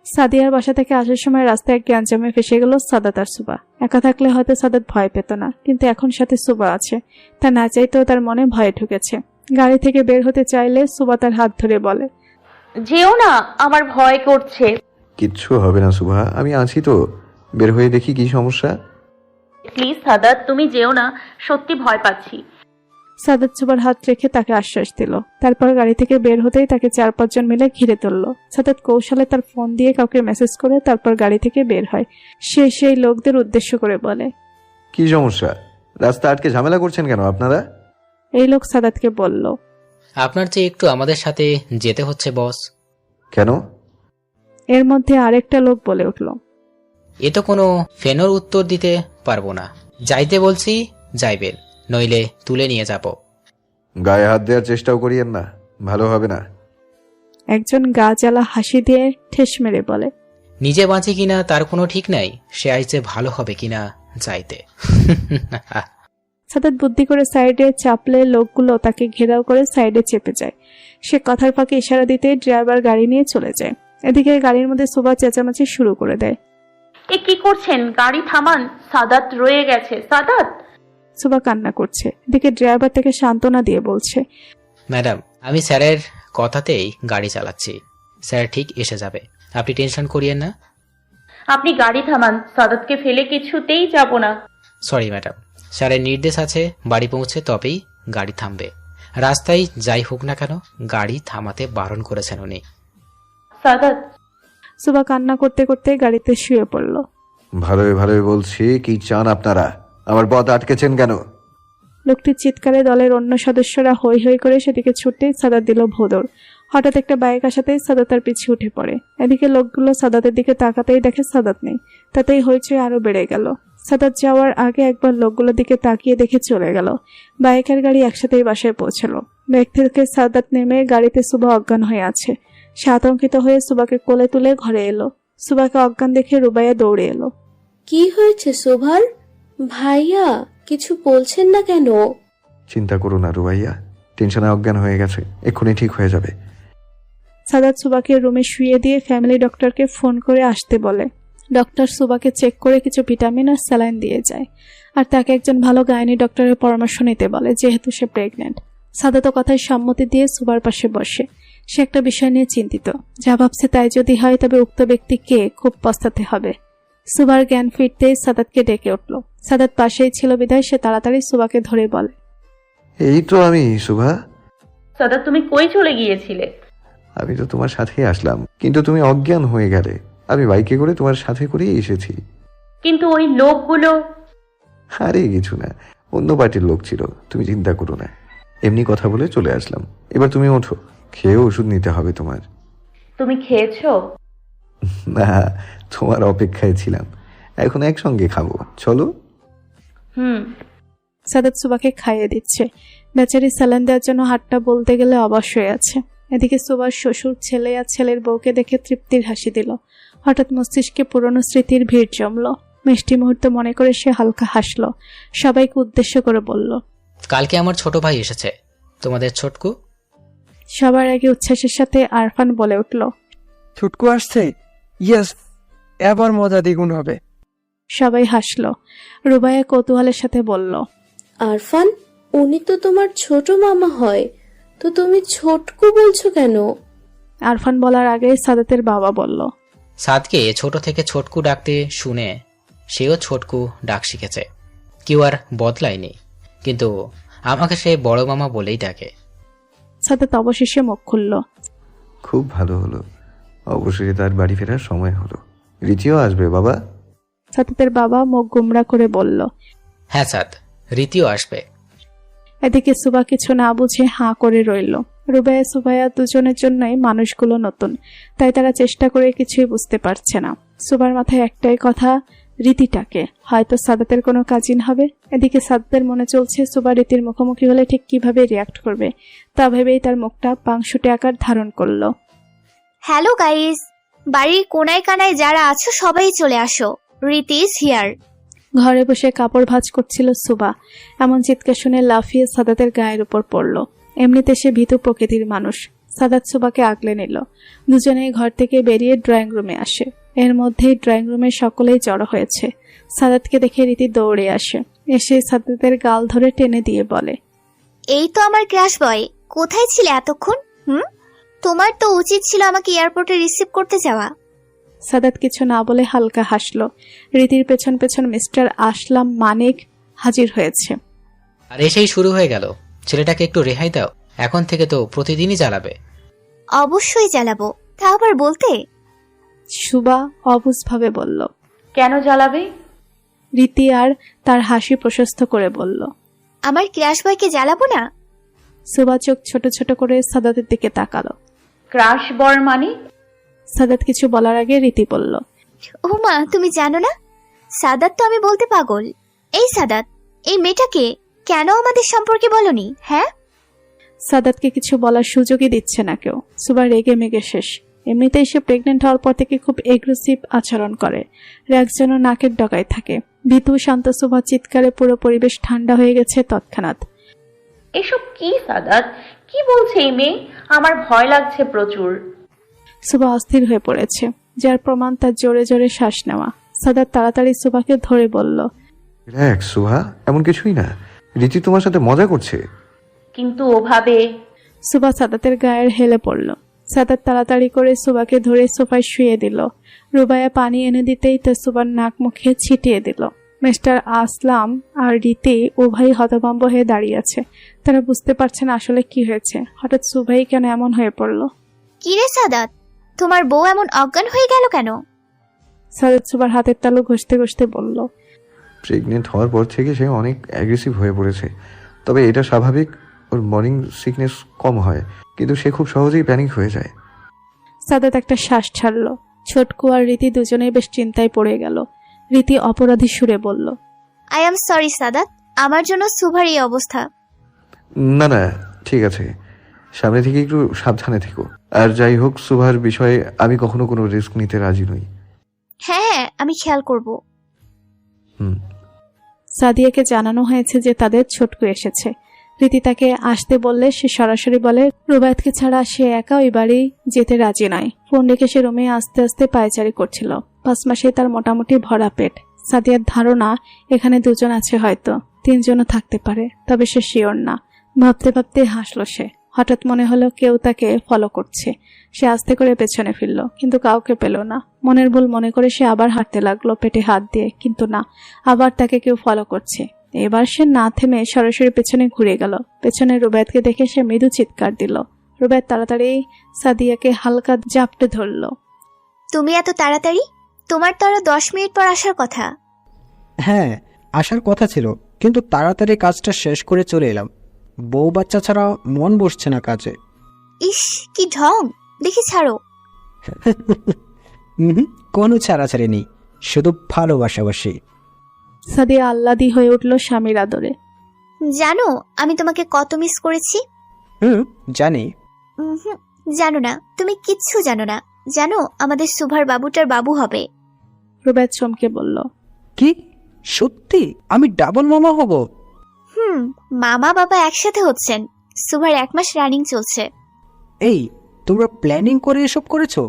সাদিয়ার বাসা থেকে আসার সময় রাস্তায় এক গ্যাঞ্জামে ফেসে গেল সাদাত আর সুবা। একা থাকলে হয়তো সাদাত ভয় পেত না, কিন্তু এখন সাথে সুবা আছে। তা না চাইতেও তার মনে ভয় ঢুকেছে। গাড়ি থেকে বের হতে চাইলে সুবা তার হাত ধরে বলে, যেও না, আমার ভয় করছে। কিচ্ছু হবে না সুভা, আমি আছি তো। বের হয়ে দেখি কি সমস্যা। প্লিজ সাদাত, তুমি যেও না, সত্যি ভয় পাচ্ছি। সাদাত সুবার হাত রেখে তাকে আশ্বাস দিল। তারপর গাড়ি থেকে বের হতেই তাকে 4-5 জন মিলে ঘিরে তুলল। সাদাত কৌশলে তার ফোন দিয়ে কাউকে মেসেজ করে তারপর গাড়ি থেকে বের হয়। সে সেই লোকদের উদ্দেশ্য করে বলে, কি সমস্যা? রাস্তা আটকে ঝামেলা করছেন কেন আপনারা? এই লোক সাদাতকে বলল, আপনার যে একটু আমাদের সাথে যেতে হচ্ছে বস। কেন? এর মধ্যে আরেকটা লোক বলে উঠল, এ তো কোনো ফেনোর উত্তর দিতে পারবো না। যাইতে বলছি যাইবেন, নইলে তুলে নিয়ে যাব। গায়ে হাত দেওয়ার চেষ্টাও করিয়েন না, ভালো হবে না। একজন গা জ্বালা হাসি দিয়ে ঠেস মেরে বলে, নিজে বাঁচি কিনা তার কোনো ঠিক নাই, সে আজ যে ভালো হবে কিনা যাইতে। সাদাত বুদ্ধি করে সাইডে চাপলে লোকগুলো তাকে ঘেরাও করে সাইডে চেপে যায়। সে কথার ফাঁকে ইশারা দিতে ড্রাইভার গাড়ি নিয়ে চলে যায়। এদিকে গাড়ির মধ্যে সুভা চেঁচামেচি শুরু করে দেয়। এ কি করছেন? গাড়ি থামান, সাদাত রয়ে গেছে। সাদাত! সুভা কান্না করছে। এদিকে ড্রাইভার তাকে সান্ত্বনা দিয়ে বলছে, ম্যাডাম, আমি স্যারের কথাতেই গাড়ি চালাচ্ছি। স্যার ঠিক এসে যাবে, আপনি টেনশন করিয়েন না। আপনি গাড়ি থামান, সাদাতকে ফেলে কিছুতেই যাব না। সরি ম্যাডাম, স্যারের নির্দেশ আছে বাড়ি পৌঁছে তবেই গাড়ি থামবে। রাস্তায় যাই হোক না কেন গাড়ি থামাতে বারণ করেছেন উনি। সাদাত! সুভা কান্না করতে করতে গাড়িতে শুয়ে পড়ল। ভালোই ভালোই বলছি, কি চান আপনারা? আমার পথ আটকেছেন কেন? লোকটির চিৎকারে দলের অন্য সদস্যরা হৈ হৈ করে সেদিকে ছুটতেই সাদাত দিল ভোদর। হঠাৎ একটা বাইক আসাতেই সাদাত তার পিছু উঠে পড়ে। এদিকে লোকগুলো সাদাতের দিকে তাকাতেই দেখে সাদাত নেই। তাতেই হইচই আরো বেড়ে গেল। সাদাত যাওয়ার আগে একবার লোকগুলোর দিকে তাকিয়ে দেখে চলে গেল। বাইকের গাড়ি একসাথেই বাসায় পৌঁছালো। বাইক থেকে সাদাত নেমে গাড়িতে সুভা অজ্ঞান হয়ে আছে। সে আতঙ্কিত হয়ে সুভাকে কোলে তুলে ঘরে এলো। সুভাকে অজ্ঞান দেখে রুবাইয়া দৌড়ে এলো। কি হয়েছে সুভার? ভাইয়া কিছু বলছেন না কেন? চিন্তা করো না রুবাইয়া, টেনশনে অজ্ঞান হয়ে গেছে, এক্ষুনি ঠিক হয়ে যাবে। সাদাত সুভাকে রুমে শুইয়ে দিয়ে ফ্যামিলি ডক্টরকে ফোন করে আসতে বলে। ডক্টর সুভাকে চেক করে কিছু ভিটামিন আর স্যালাইন দিয়ে যায়। আর তাকে একজন ভালো গাইনি ডক্টরের পরামর্শ নিতে বলে, যেহেতু সে প্রেগনেন্ট। সাদাত কথায় সম্মতি দিয়ে সুভার পাশে বসে। সে একটা বিষয় নিয়ে চিন্তিত। যা ভাবছে তাই যদি হয় তবে উক্ত ব্যক্তিকে খুব পস্তাতে হবে। সুভার জ্ঞান ফিরতেই সাদাতকে ডেকে উঠল। সাদাত পাশেই ছিল বিধায় সে তাড়াতাড়ি সুভাকে ধরে বলে, এই তো আমি সুভা। সাদাত, তুমি কই চলে গিয়েছিলে? আমি তো তোমার সাথেই আসলাম, কিন্তু তুমি অজ্ঞান হয়ে গেলে। আমি বাইকে করে তোমার সাথে করেই এসেছি। কিন্তু ওই লোকগুলো। আরে কিছু না, অন্য পার্টির লোক ছিল, তুমি চিন্তা করো না। এমনি কথা বলে চলে আসলাম। এবার তুমি ওঠো, খেয়ে ওষুধ নিতে হবে তোমার। তুমি খেয়েছো? না, তোমার অপেক্ষায় ছিলাম, এখন একসঙ্গে খাবো, চলো। সাদাত সুভাকে খাইয়ে দিচ্ছে। বেচারি স্যালাইন দেওয়ার জন্য হাতটা বলতে গেলে অবশ হয়ে আছে। এদিকে সুভার শ্বশুর ছেলে আর ছেলের বউকে দেখে তৃপ্তির হাসি দিল। হঠাৎ মস্তিষ্কে পুরনো স্মৃতির ভিড় জমল। মিষ্টি মুহূর্ত মনে করে সে হালকা হাসলো। সবাইকে উদ্দেশ্য করে বলল, কালকে আমার ছোট ভাই এসেছে, তোমাদের ছোটকু। সবার আগে উচ্ছ্বাসের সাথে আরফান বলে উঠল, ছুটকু আসছে? ইয়েস, এবার মজা দ্বিগুণ হবে। সবাই হাসলো। রুবাইয়া কৌতূহলের সাথে বলল, আরফান, উনি তো তোমার ছোট মামা হয়, তো তুমি ছোটকু বলছো কেন? আরফান বলার আগে সাদাতের বাবা বলল, সাদকে ছোট থেকে ছোটকু ডাকতে শুনে সেও ছোটকু ডাক শিখেছে। কেউ আর বদলায়নি, কিন্তু আমাকে সে বড় মামা বলেই ডাকে। সাদাত অবশেষে মুখ খুলল। খুব ভালো হলো, অবশ্যই তার বাড়ি ফেরার সময় হলো। রিচিও আসবে বাবা? সাদাতের বাবা মুখ গুমরা করে বলল, হ্যাঁ সাদ, রীতিও আসবে। এদিকে সুবা কিছু না বুঝে হাঁ করে রইল। রুবাইয়া সুবাইয়া দুজনের জন্যই মানুষগুলো নতুন, তাই তারা চেষ্টা করে কিছুই বুঝতে পারছে না। সুবার মাথায় একটাই কথা, রীতিটাকে হয়তো সাদাতের কোনো কাজিন হবে। এদিকে সাদাতের মনে চলছে সুবা রীতির মুখোমুখি হলে ঠিক কিভাবে রিয়াক্ট করবে। তা ভেবেই তার মুখটা পাংশুটে আকার ধারণ করলো। হ্যালো গাইস, বাড়ির কোনায় কানায় যারা আছো সবাই চলে আসো, রীতি ইজ হিয়ার। ঘরে বসে কাপড় ভাঁজ করছিল সুবা। এমন চিৎকার শুনে লাফিয়ে সাদাতের গায়ের উপর পড়ল। এমনিতে সে ভীতু প্রকৃতির মানুষ। সাদাত সুবাকে আগলে নিল। দুজনেই ঘর থেকে বেরিয়ে ড্রয়িং রুমে আসে। এর মধ্যেই ড্রয়িং রুমে সকলেই জড়ো হয়েছে। সাদাতকে দেখে রীতি দৌড়ে আসে। এসে সাদাতের গাল ধরে টেনে দিয়ে বলে, এই তো আমার ক্রাশ বয়, কোথায় ছিলে এতক্ষণ? তোমার তো উচিত ছিল আমাকে এয়ারপোর্টে রিসিভ করতে যাওয়া। সাদাত কিছু না বলে হালকা হাসলো। রীতির পেছন পেছন মিস্টার আসলাম মানিক হাজির হয়েছে। আর এসেই শুরু হয়ে গেল, ছেলেটাকে একটু রেহাই দাও, এখন থেকে তো প্রতিদিনই জ্বালাবে। অবশ্যই জ্বালাবো, তা আবার বলতে। সুবা অবুঝভাবে বলল, কেন জ্বালাবে? রীতি আর তার হাসি প্রশস্ত করে বলল, আমার ক্রাশ বয়কে জ্বালাবো না। সুবা চোখ ছোট ছোট করে সাদাতের দিকে তাকালো। ক্রাশ বর মানে? সাদাত কিছু বলার আগে রীতি বলল, ও মা, তুমি জানো না? সাদাত তো আমি বলতে পাগল। এই সাদাত, এই মেয়েটাকে কেন আমাদের সম্পর্কে বলনি? হ্যাঁ, সাদাতকে কিছু বলার সুযোগই দিচ্ছে না কেউ। সুবা রেগে মেগে শেষ। এমনিতেই সে প্রেগনেন্ট হওয়ার পর থেকে খুব এগ্রেসিভ আচরণ করে, রাগ যেন নাকের ডগায় থাকে। ভীতু শান্ত সুভা চিৎকারে পুরো পরিবেশ ঠান্ডা হয়ে গেছে তৎক্ষণাৎ। এসব কি সাদাত, কি বলছে এই মেয়ে? আমার ভয় লাগছে প্রচুর। সুভা অস্থির হয়ে পড়েছে, যার প্রমাণ তার জোরে জোরে শ্বাস নেওয়া। সাদাত তাড়াতাড়ি সুভাকে ধরে বলল, রিল্যাক্স সুহা, এমন কিছুই না, রীতি তোমার সাথে মজা করছে। কিন্তু ওভাবে সুভা সাদাতের গায়ের হেলে পড়ল। সাদাত তাড়াতাড়ি করে সুভাকে ধরে সোফায় শুয়ে দিল। রুবাইয়া পানি এনে দিতেই তা সুভার নাক মুখে ছিটিয়ে দিল। মিস্টার আসলাম আর রীতি উভয়ই হতভম্ব হয়ে দাঁড়িয়ে আছে। তারা বুঝতে পারছে না আসলে কি হয়েছে। হঠাৎ সুভাই কেন এমন হয়ে পড়ল। কি রে সাদাত, তোমার বউ এমন অজ্ঞান হয়ে গেল কেন? সাদাত সুভার হাতের তালু ঘষতে ঘষতে বলল, প্রেগনেন্ট হওয়ার পর থেকে সে অনেক অ্যাগ্রেসিভ হয়ে পড়েছে। তবে এটা স্বাভাবিক, ওর মর্নিং সিকনেস কম হয়, কিন্তু সে খুব সহজেই প্যানিক হয়ে যায়। সাদাত একটা শ্বাস ছাড়ল। ছোটকু আর রীতি দুজনেই বেশ চিন্তায় পড়ে গেল। রীতি অপরাধী সুরে বলল, আই এম সরি সাদাত, আমার জন্য সুভার এই অবস্থা। না না, ঠিক আছে, সামনে থেকে একটু সাবধানে থেকো। আর যাই হোক, সুভার বিষয়ে আমি কখনো কোনো রিস্ক নিতে রাজি নই। হ্যাঁ, আমি খেয়াল করব। সাদিয়াকে জানানো হয়েছে যে তাদের ছোটকু এসেছে। রীতি তাকে আসতে বললে সে সরাসরি বলে রুবায়েতকে ছাড়া সে একা ওই বাড়ি যেতে রাজি নয়। ফোন রেখে সে রুমে আস্তে আস্তে পায়চারি করছিল। 5 মাসে তার মোটামুটি ভরা পেট। সাদিয়ার ধারণা এখানে 2 জন আছে, হয়তো 3 জনও থাকতে পারে, তবে সে শিওর না। ভাবতে ভাবতে হাসলো সে। হঠাৎ মনে হলো কেউ তাকে ফলো করছে। সে আস্তে করে পেছনে ফিরল, কিন্তু কাউকে পেল না। মনের ভুল মনে করে সে আবার হাঁটতে লাগলো পেটে হাত দিয়ে, কিন্তু না, আবার তাকে কেউ ফলো করছে। এবার সে না থেমে সরাসরি পেছনে ঘুরে গেল। পেছনে রুবায়েতকে দেখে সে মৃদু চিৎকার দিল। রুবায়েত তাড়াতাড়ি সাদিয়াকে হালকা জাপটে ধরল। তুমি এত তাড়াতাড়ি? তোমার তো আরো 10 মিনিট পর আসার কথা। হ্যাঁ, আসার কথা ছিল, কিন্তু তাড়াতাড়ি কাজটা শেষ করে চলে এলাম। বউ বাচ্চা ছাড়া মন বসছে না কাজে। ইস, কি ঢং! দেখি ছাড়ো। কোনো ছাড়াছাড়ি নেই, শুধু ভালোবাসাবাসি। সাদিয়া আহ্লাদি হয়ে উঠল স্বামীর আদরে। জানো আমি তোমাকে কত মিস করেছি? জানি। জানো না, তুমি কিচ্ছু জানো না। জানো আমাদের সুভার বাবুটার বাবু হবে। রুবায়েত চমকে বলল, কি সত্যি? আমি ডাবল মামা হব? মামা বাবা একসাথে হচ্ছেন। সুভার 1 মাস রানিং চলছে। এই, তোমরা প্ল্যানিং করে এসব করেছো?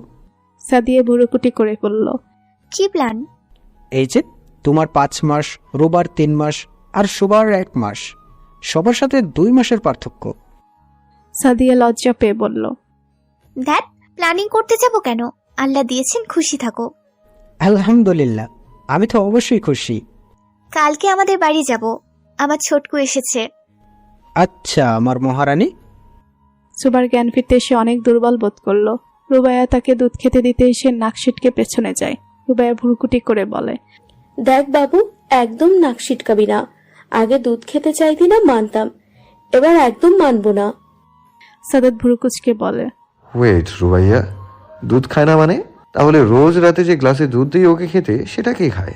সাদিয়া ভুরুকুটি করে বলল, কি প্ল্যান? এই যে তোমার 5 মাস, রোবার 3 মাস, আর সুবার 1 মাস, সবার সাথে 2 মাসের পার্থক্য। সাদিয়া লজ্জা পেয়ে বলল, দ্যাট প্ল্যানিং করতে যাব কেন? আল্লাহ দিয়েছেন, খুশি থাকো। আলহামদুলিল্লাহ, আমি তো অবশ্যই খুশি। কালকে আমাদের বাড়ি যাব, আমার ছোটকু এসেছে। আচ্ছা আমার মহারানী। সুবার জ্ঞান ফিরতে সে অনেক দুর্বল বোধ করলো। রুবাইয়া তাকে দুধ খেতে দিতে সে নাক সিটকে পেছনে যায়। রুবাইয়া ভুরুকুটি করে বলে, দেখ বাবু, একদম নাক সিটকাবি না। আগে দুধ খেতে চাইতি না মানতাম, এবার একদম মানবো না। সাদাত ভুরুকুচকে বলে, ওয়েট রুবাইয়া, দুধ খায় না মানে? তাহলে রোজ রাতে যে গ্লাসে দুধ দিই ওকে খেতে, সেটা কে খায়?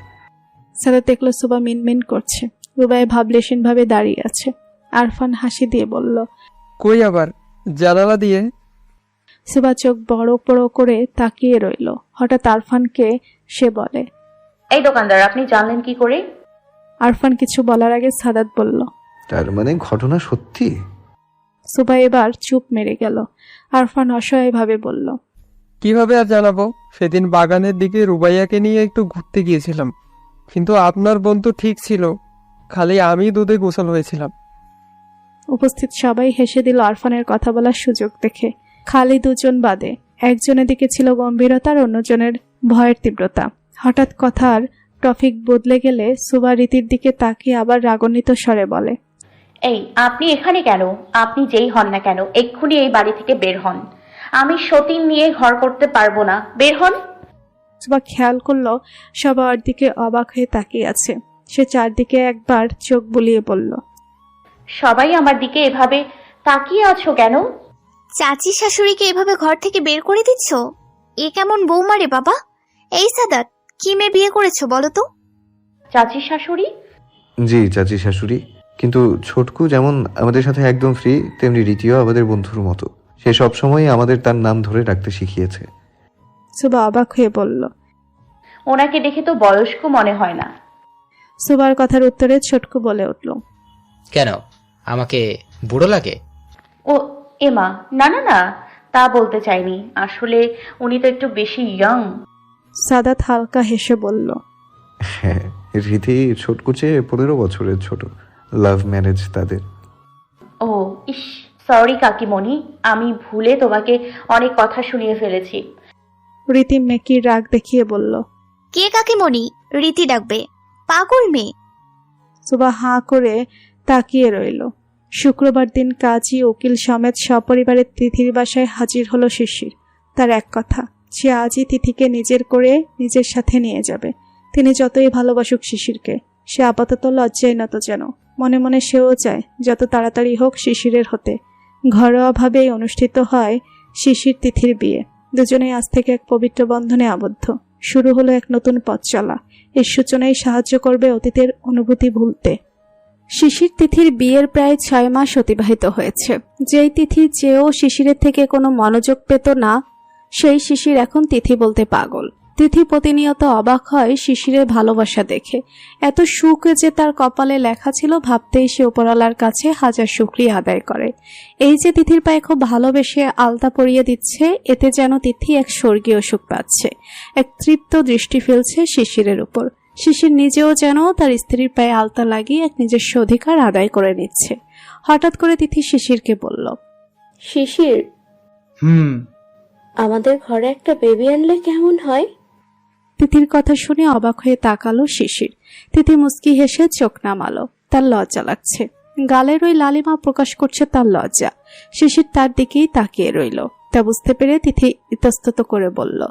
সাদাত দেখলো সুবা মিনমিন করছে। রুবাইয়া ভাবলেশীন ভাবে দাঁড়িয়ে আছে। আরফান হাসি দিয়ে বলল, কই আবার জানালা দিয়ে? সুবা চোখ বড় বড় করে তাকিয়ে রইল। হঠাৎ আরফানকে সে বলে, এই দোকানদার, আপনি জানলেন কি করে? আরফান কিছু বলার আগে সাদাত বলল, তার মানে ঘটনা সত্যি? সুবা এবার চুপ মেরে গেল। আরফান অসহায় ভাবে বলল, কিভাবে আর জানাবো? সেদিন বাগানের দিকে রুবাইয়াকে নিয়ে একটু ঘুরতে গিয়েছিলাম, কিন্তু আপনার বোন তো ঠিক ছিল, খালি আমি দুধে গোসল হয়েছিলাম। উপস্থিত সবাই হেসে দিল আরফানের কথা বলার সুযোগ দেখে। খালি 2 জন বাদে। একজনের দিকে ছিল গম্ভীরতা আর অন্যজনের ভয়ের তীব্রতা। হঠাৎ কথার টপিক বদলে গেলে সুবা রীতির দিকে তাকিয়ে আবার রাগান্বিত স্বরে বলে, এই আপনি এখানে কেন? আপনি যেই হন না কেন, এক্ষুনি এই বাড়ি থেকে বের হন। আমি সতীন নিয়ে ঘর করতে পারবো না, বের হন। সুবা খেয়াল করলো সবার দিকে অবাক হয়ে তাকিয়ে আছে। সে চারদিকে একবার চোখ বুলিয়ে বলল, সবাই আমার দিকে এভাবে তাকিয়ে আছো কেন? চাচি শাশুড়িকে এভাবে ঘর থেকে বের করে দিচ্ছ? এ কেমন বৌমা রে বাবা? এই সাদাত, কি মেয়ে বিয়ে করেছো বলো তো? চাচি শাশুড়ি? জি চাচি শাশুড়ি, কিন্তু ছোটকু যেমন আমাদের সাথে একদম ফ্রি, তেমনি রীতিও আমাদের বন্ধুর মতো। সে সবসময় আমাদের তার নাম ধরে ডাকতে শিখিয়েছে। সুবা অবাক হয়ে বলল। ওনাকে দেখে তো বয়স্ক মনে হয় না। সুবার কথার উত্তরে ছোটকু বলে উঠল। কেন, আমাকে বুড়ো লাগে? ও এমা, না না না, তা বলতে চাইনি। আসলে উনি তো একটু বেশি ইয়ং। সাদাত হালকা হেসে বলল। হ্যাঁ, রীতি ছোটকুচে 15 বছরের ছোট। লাভ ম্যারেজ তাদের। ও ইস, সরি কাকিমণি, আমি ভুলে তোমাকে অনেক কথা শুনিয়ে ফেলেছি। রীতি মেকির রাগ দেখিয়ে বলল। কে কাকিমণি? রীতি ডাকবে? পাগল মেয়ে। সুবা হাঁ করে তাকিয়ে রইল। শুক্রবার দিন কাজী উকিল সমেত সপরিবারে তিথির বাসায় হাজির হলো শিশির। তার এক কথা, সে আজই তিথিকে নিজের করে নিজের সাথে নিয়ে যাবে। তিনি যতই ভালোবাসুক শিশিরকে, সে আপাতত লজ্জায় নত যেন। মনে মনে সেও চায় যত তাড়াতাড়ি হোক শিশিরের হতে। ঘরোয়াভাবেই অনুষ্ঠিত হয় শিশির তিথির বিয়ে। দুজনেই আজ থেকে এক পবিত্র বন্ধনে আবদ্ধ। শুরু হলো এক নতুন পথ চলা। এর সূচনায় সাহায্য করবে অতীতের অনুভূতি ভুলতে। শিশির তিথির বিয়ের প্রায় 6 মাস অতিবাহিত হয়েছে। যেই তিথি চেয়েও শিশিরের থেকে কোনো মনোযোগ পেত না, সেই শিশির এখন তিথি বলতে পাগল। তিথি প্রতিনিয়ত অবাক হয় শিশিরের ভালোবাসা দেখে। এত সুখ যে তার কপালে লেখা ছিল ভাবতেই সে উপরওয়ালার কাছে হাজার শুকরিয়া আদায় করে। এই যে তিথির পায়ে খুব ভালোবেসে আলতা পরিয়ে দিচ্ছে, এতে যেন তিথি এক স্বর্গীয় সুখ পাচ্ছে। এক তৃপ্ত দৃষ্টি ফেলছে শিশিরের উপর। শিশির নিজেও যেন তার স্ত্রীর পায়ে আলতা লাগিয়ে এক নিজস্ব অধিকার আদায় করে নিচ্ছে। হঠাৎ করে তিথি শিশিরকে বলল। শিশির, আমাদের ঘরে একটা বেবি আনলে কেমন হয়? তিথির কথা শুনে অবাক হয়ে তাকালো শিশির। তিথি মুচকি হেসে চোখ নামালো। তার লজ্জা লাগছে। গালের ওই লালিমা প্রকাশ করছে তার লজ্জা। শিশির তার দিকেই তাকিয়ে রইল। তা বুঝতে পেরে তিথি ইতস্তত করে বলল।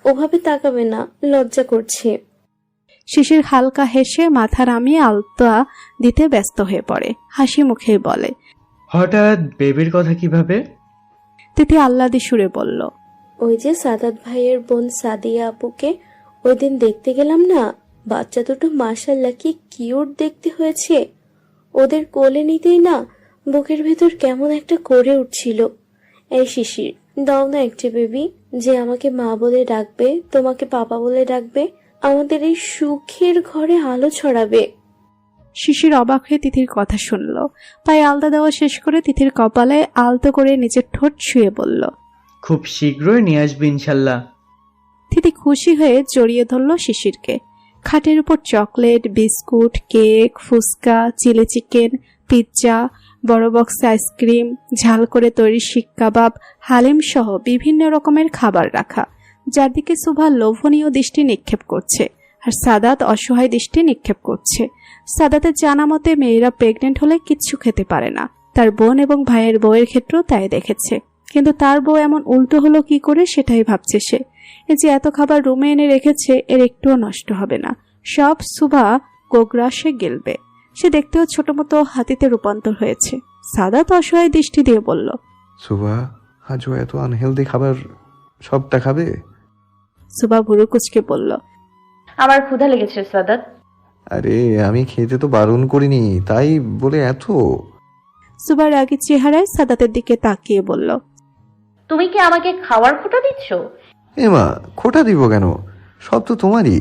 ওভাবে তাকাবে না, লজ্জা করছে। শিশির হালকা হেসে মাথা নামিয়ে আলতা দিতে ব্যস্ত হয়ে পড়ে। হাসি মুখেই বলে। হঠাৎ বেবির কথা কিভাবে? তিথি আহ্লাদি সুরে বলল। ওই যে সাদাত ভাইয়ের বোন সাদিয়া আপুকে ওই দিন দেখতে গেলাম না, বাচ্চা দুটো মাশাআল্লাহ কি কিউট দেখতে হয়েছে। ওদের কোলে নিতেই না বুকের ভেতর কেমন একটা করে উঠছিল। এই শিশির, দাও না একটা বেবি, যে আমাকে মা বলে ডাকবে, তোমাকে পাপা বলে ডাকবে, আমাদের এই সুখের ঘরে আলো ছড়াবে। শিশির অবাক হয়ে তিথির কথা শুনল। পায়ে আলতা দেওয়া শেষ করে তিথির কপালে আলতো করে নিজের ঠোঁট ছুঁয়ে বলল। খুব শীঘ্রই নিয়ে আসবে ইনশাল্লাহ। তিথি খুশি হয়ে জড়িয়ে ধরল শিশিরকে। খাটের উপর chocolate, biscuit, cake, fuchka, chilli chicken, pizza, বড় বক্স আইসক্রিম, ঝাল করে তৈরি শিক কাবাব, হালিম সহ বিভিন্ন রকমের খাবার রাখা, যার দিকে সুভা লোভনীয় দৃষ্টি নিক্ষেপ করছে আর সাদাত অসহায় দৃষ্টি নিক্ষেপ করছে। সাদাতের জানা মতে মেয়েরা প্রেগনেন্ট হলে কিচ্ছু খেতে পারে না। তার বোন এবং ভাইয়ের বউয়ের ক্ষেত্রেও তাই দেখেছে। কিন্তু তার বউ এমন উল্টো হলো কি করে সেটাই ভাবছে সে। এই যে এত খাবার রুমে এনে রেখেছে, এর একটুও নষ্ট হবে না। সব সুভা গোগ্রাসে গেলবে। সে দেখতেও ছোট মতো হাতিতে রূপান্তর হয়েছে। সাদাত অসহায় দৃষ্টি দিয়ে বলল। সুভা, আজও এত আনহেলদি খাবার সবটা খাবে? সুভা ভুরু কুচকে বলল। আমার ক্ষুধা লেগেছে সাদাত। আরে আমি খেতে তো বারণ করিনি, তাই বলে এত? সুভার রাগী চেহারায় সাদাতের দিকে তাকিয়ে বলল। তুমি কি আমাকে খাওয়ার খোঁটা দিচ্ছ? এমা, খোটা দিব কেন? সব তো তোমারই।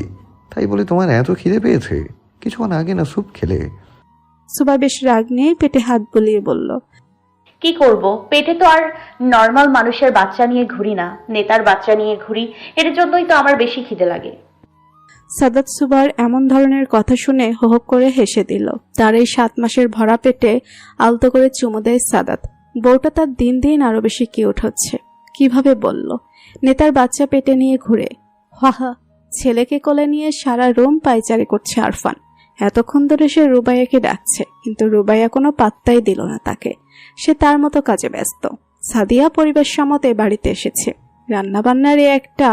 তাই বলে তোমার এত খিদে পেয়েছে? কিছুক্ষণ আগে না স্যুপ খেলে। সুভা বেশ রাগ নিয়ে পেটে হাত বুলিয়ে বলল। কি করব, পেটে তো আর নর্মাল মানুষের বাচ্চা নিয়ে ঘুরি না, নেতার বাচ্চা নিয়ে ঘুরি। এর জন্যই তো আমার বেশি খিদে লাগে। সাদাত সুভার এমন ধরনের কথা শুনে হো হো করে হেসে দিল। তার এই 7 মাসের ভরা পেটে আলতো করে চুমু দেয় সাদাত। বউটা তার দিন দিন আরো বেশি কিউট হচ্ছে। কিভাবে বলল? নেতার বাচ্চা পেটে নিয়ে ঘুরে। হাহা, ছেলেকে কোলে নিয়ে সারা রুম পায়চারি করছে আরফান। এতক্ষণ ধরে সে রুবাইয়াকে ডাকছে, কিন্তু রুবাইয়া কোনো পাত্তাই দিল না তাকে। সে তার মতো কাজে ব্যস্ত। সাদিয়া পরিবেশ সমতে বাড়িতে এসেছে। রান্নাবান্নার একটা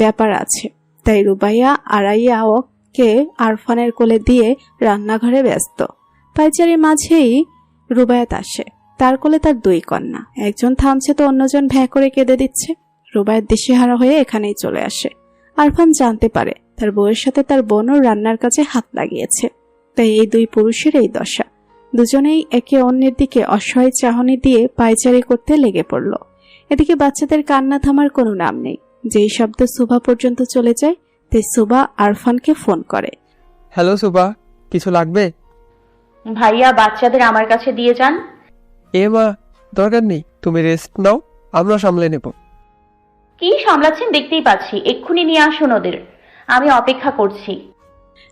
ব্যাপার আছে, তাই রুবাইয়া আড়াইয়াকে আরফানের কোলে দিয়ে রান্নাঘরে ব্যস্ত। পায়চারির মাঝেই রুবায়াত আসে। তার কোলে তার 2 কন্যা। একজন থামছে তো অন্যজন ভ্যাঁ করে কেঁদে দিচ্ছে। রুবায়াত দিশেহারা হয়ে এখানেই চলে আসে। আরফান জানতে পারে তার বউয়ের সাথে তার বোনও রান্নার কাজে হাত লাগিয়েছে। তাই এই 2 পুরুষের এই দশা। দুজনেই একে অন্যের দিকে অসহায় চাহনি দিয়ে পায়চারি করতে লেগে পড়ল। এদিকে বাচ্চাদের কান্না থামার কোনো নাম নেই। যেই শব্দ সুভা পর্যন্ত চলে যায় তে সুভা আরফানকে ফোন করে। হ্যালো সুবা, কিছু লাগবে? ভাইয়া বাচ্চাদের আমার কাছে দিয়ে যান। এ মা, দরকার নেই, তুমি রেস্ট নাও, আমরা সামলে নেব। কি সামলাচ্ছেন দেখতেই পাচ্ছি, এক্ষুনি নিয়ে আসুন ওদের, আমি অপেক্ষা করছি।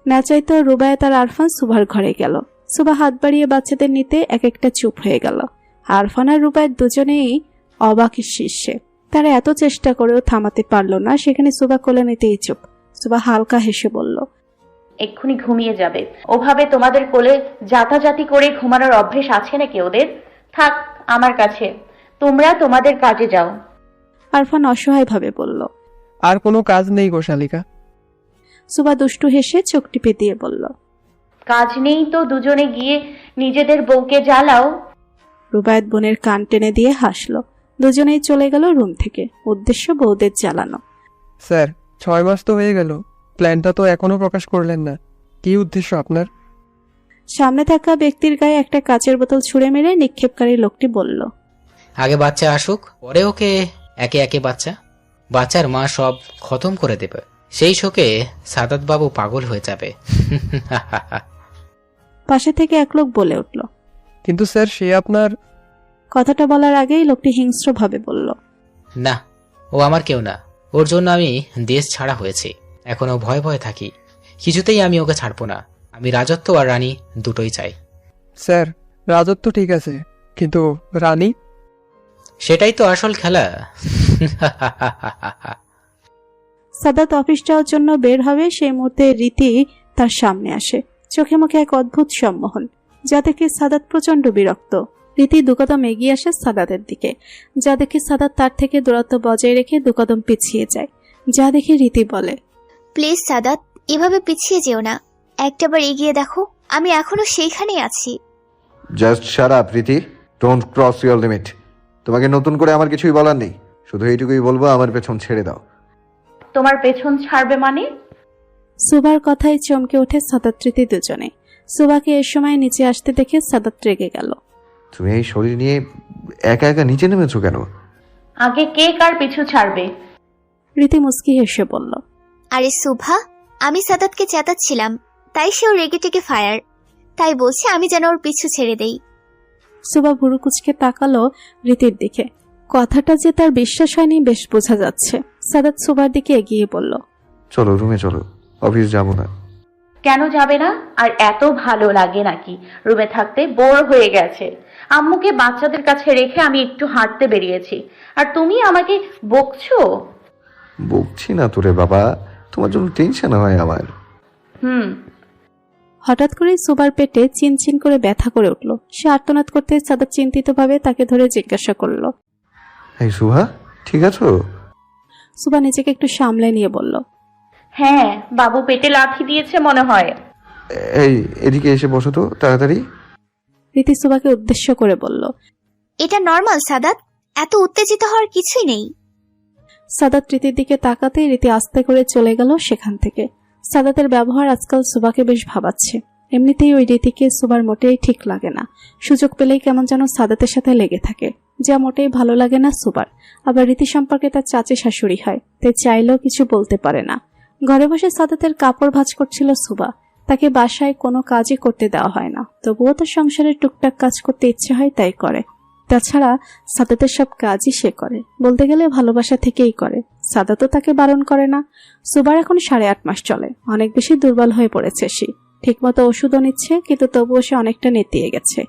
না চাইতো রুবায়েত আর আরফান সুভার ঘরে গেল। সুভা হাত বাড়িয়ে বাচ্চাদের নিতে এক একটা চুপ হয়ে গেল। আরফান আর রুবায়েত দুজনেই অবাকের শীর্ষে। তারা এত চেষ্টা করেও থামাতে পারল না, সেখানে সুভা কোলে নিতেই চুপ। সুভা হালকা হেসে বলল, এক্ষুনি ঘুমিয়ে যাবে। ওভাবে তোমাদের কোলে জাতাজাতি করে ঘুমানোর অভ্যেস আছে নাকি ওদের? থাক আমার কাছে, তোমরা তোমাদের কাজে যাও। আরফান অসহায়ভাবে বলল। আর কোনো কাজ নেই গো শালিকা। সুভা দুষ্টু হেসে চোখ টিপে দিয়ে বলল, কাজ নেই তো দুজনে গিয়ে নিজেদের বউকে জ্বালাও। রুবায়েত বোনের কান টেনে দিয়ে হাসল। দুজনেই চলে গেল রুম থেকে, উদ্দেশ্য বউদের জ্বালানো। স্যার, 6 মাস তো হয়ে গেল, প্ল্যানটা তো এখনো প্রকাশ করলেন না, কি উদ্দেশ্য আপনার? সামনে থাকা ব্যক্তির গায়ে একটা কাচের বোতল ছুঁড়ে মেরে নিক্ষেপকারী লোকটি বলল, আগে বাচ্চা আসুক, পরে ওকে একে একে বাচ্চার মা সব খতম করে দেবে। সেই শোকে সাদাত বাবু পাগল হয়ে যাবে। পাশে থেকে এক লোক বলে উঠল। কিন্তু স্যার, সে আপনার... কথাটা বলার আগেই লোকটি হিংস্রভাবে বলল, না, ও আমার কেউ না, ওর জন্য আমি দেশ ছাড়া হয়েছি। এখনো ভয়ে ভয়ে থাকি, কিছুতেই আমি ওকে ছাড়বো না। আমি রাজত্ব আর রানী দুটোই চাই। স্যার, রাজত্ব ঠিক আছে, কিন্তু রানী? সেটাই তো আসল খেলা। সাদাত অফিস যাওয়ার জন্য বের হবে, সেই মুহূর্তে রীতি তার সামনে আসে। চোখে মুখে এক অদ্ভুত সম্মোহন, যা দেখে সাদাত প্রচন্ড বিরক্ত। রীতি দুকদম এগিয়ে আসে সাদাতের দিকে, যা দেখে সাদাত তার থেকে দূরত্ব বজায় রেখে দুকদম পিছিয়ে যায়। যা দেখে রীতি বলে, প্লিজ সাদাত, এভাবে পিছিয়ে যেও না, একটাবার এগিয়ে দেখো, আমি এখনো সেইখানেই আছি। Just shut up Preeti, don't cross your limit. তোমাকে নতুন করে আমার কিছুই বলার নেই, শুধু এইটুকুই বলবো, আমার পেছন ছেড়ে দাও। তোমার পেছন ছাড়বে মানে? সুবার কথায় চমকে ওঠে সাদাত রীতি দুজনে। সুবাকে এর সময় নিচে আসতে দেখে সাদাত রেগে গেল। তুমি এই শরীর নিয়ে একা একা নিচে নেমেছো কেন? আগে কে কার পিছু ছাড়বে? রীতি মুস্কি হেসে বলল, আরে সুভা, আমি সাদাতকে চেতাচ্ছিলাম, তাই সেও রেগে টেগে ফায়ার, তাই বলছে আমি যেন ওর পিছু ছেড়ে দেই। সুবা ভুরু কুচকে তাকালো রীতির দিকে। কথাটা যে তার বিশ্বাস হয়নি বেশ বোঝা যাচ্ছে। সাদাত সুবার দিকে এগিয়ে বলল, চলো রুমে চলো, অফিস যাবো না। কেন যাবে না? আর এত ভালো লাগে নাকি রুমে থাকতে? বোর হয়ে গেছে। আম্মুকে বাচ্চাদের কাছে রেখে আমি একটু হাঁটতে বেরিয়েছি, আর তুমি আমাকে বকছো। বকছি না তোরে বাবা, তোমার জন্য টেনশন হয় আমার। হঠাৎ করে সুবার পেটে চিনচিন করে ব্যথা করে উঠল। সে আর্তনাদ করতে সাদাত চিন্তিতভাবে তাকে ধরে জিজ্ঞাসা করল, এই সুভা, ঠিক আছো? সুবা নিজেকে একটু সামলে নিয়ে বলল, হ্যাঁ, বাবু পেটে লাথি দিয়েছে মনে হয়। এই এদিকে এসে বসো তো তাড়াতাড়ি। রীতি সুবাকে উদ্দেশ্য করে বলল। এটা নর্মাল সাদাত, এত উত্তেজিত হওয়ার কিছুই নেই। সাদাত রীতির দিকে তাকাতেই রীতি আস্তে করে চলে গেল সেখান থেকে। সাদাতের ব্যবহার আজকাল সুবাকে বেশ ভাবাচ্ছে। এমনিতেই ওই রীতিকে সুবার মোটেই ঠিক লাগে না। সুযোগ পেলেই কেমন যেন সাদাতের সাথে লেগে থাকে, যা মোটেই ভালো লাগে না সুবার। আবার রীতি সম্পর্কে তার চাচি শাশুড়ি হয়, তাই চাইলেও কিছু বলতে পারে না। ঘরে বসে সাদাতের কাপড় ভাঁজ করছিল সুবা। তাকে বাসায় কোনো কাজই করতে দেওয়া হয় না, তবুও তো সংসারের টুকটাক কাজ করতে ইচ্ছে হয় তাই করে। তাছাড়া সাদাতের সব কাজই সে করে, বলতে গেলে ভালোবাসা থেকেই করে। সাদাতও তাকে বারণ করে না। সুবার এখন 8.5 মাস চলে, অনেক বেশি দুর্বল হয়ে পড়েছে সে। ঠিকমতো ওষুধও নিচ্ছে, কিন্তু তবুও সে অনেকটা নেতিয়ে গেছে।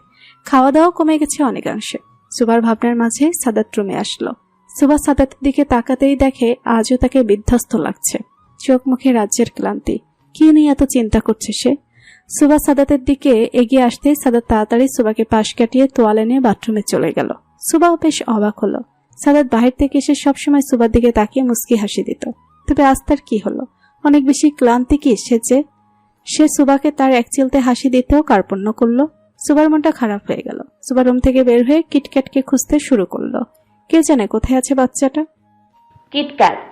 খাওয়া দাওয়া কমে গেছে অনেকাংশে। সুবার ভাবনার মাঝে সাদাত রুমে আসলো। সুবা সাদাতের দিকে তাকাতেই দেখে আজও তাকে বিধ্বস্ত লাগছে। চোখ মুখে রাজ্যের ক্লান্তি। কি নিয়ে এত চিন্তা করছে সে? সুবা সাদাতের দিকে এগিয়ে আসতেই সাদাত তাড়াতাড়ি সুবাকে পাশ কাটিয়ে তোয়ালে নিয়ে বাথরুমে চলে গেল। সুবাও বেশ অবাক হলো। সাদাত বাহির থেকে এসে সবসময় সুবার দিকে তাকিয়ে মুস্কি হাসি দিত, তবে আজ তার কি হলো? অনেক বেশি ক্লান্তি কি এসেছে? সে সুবাকে তার এক চিলতে হাসি দিতেও কার্পণ্য করলো। সুবার মনটা খারাপ হয়ে গেল। সুবা রুম থেকে বের হয়ে কিটক্যাটকে খুঁজতে শুরু করলো। কে জানে কোথায় আছে বাচ্চাটা। কিটক্যাট।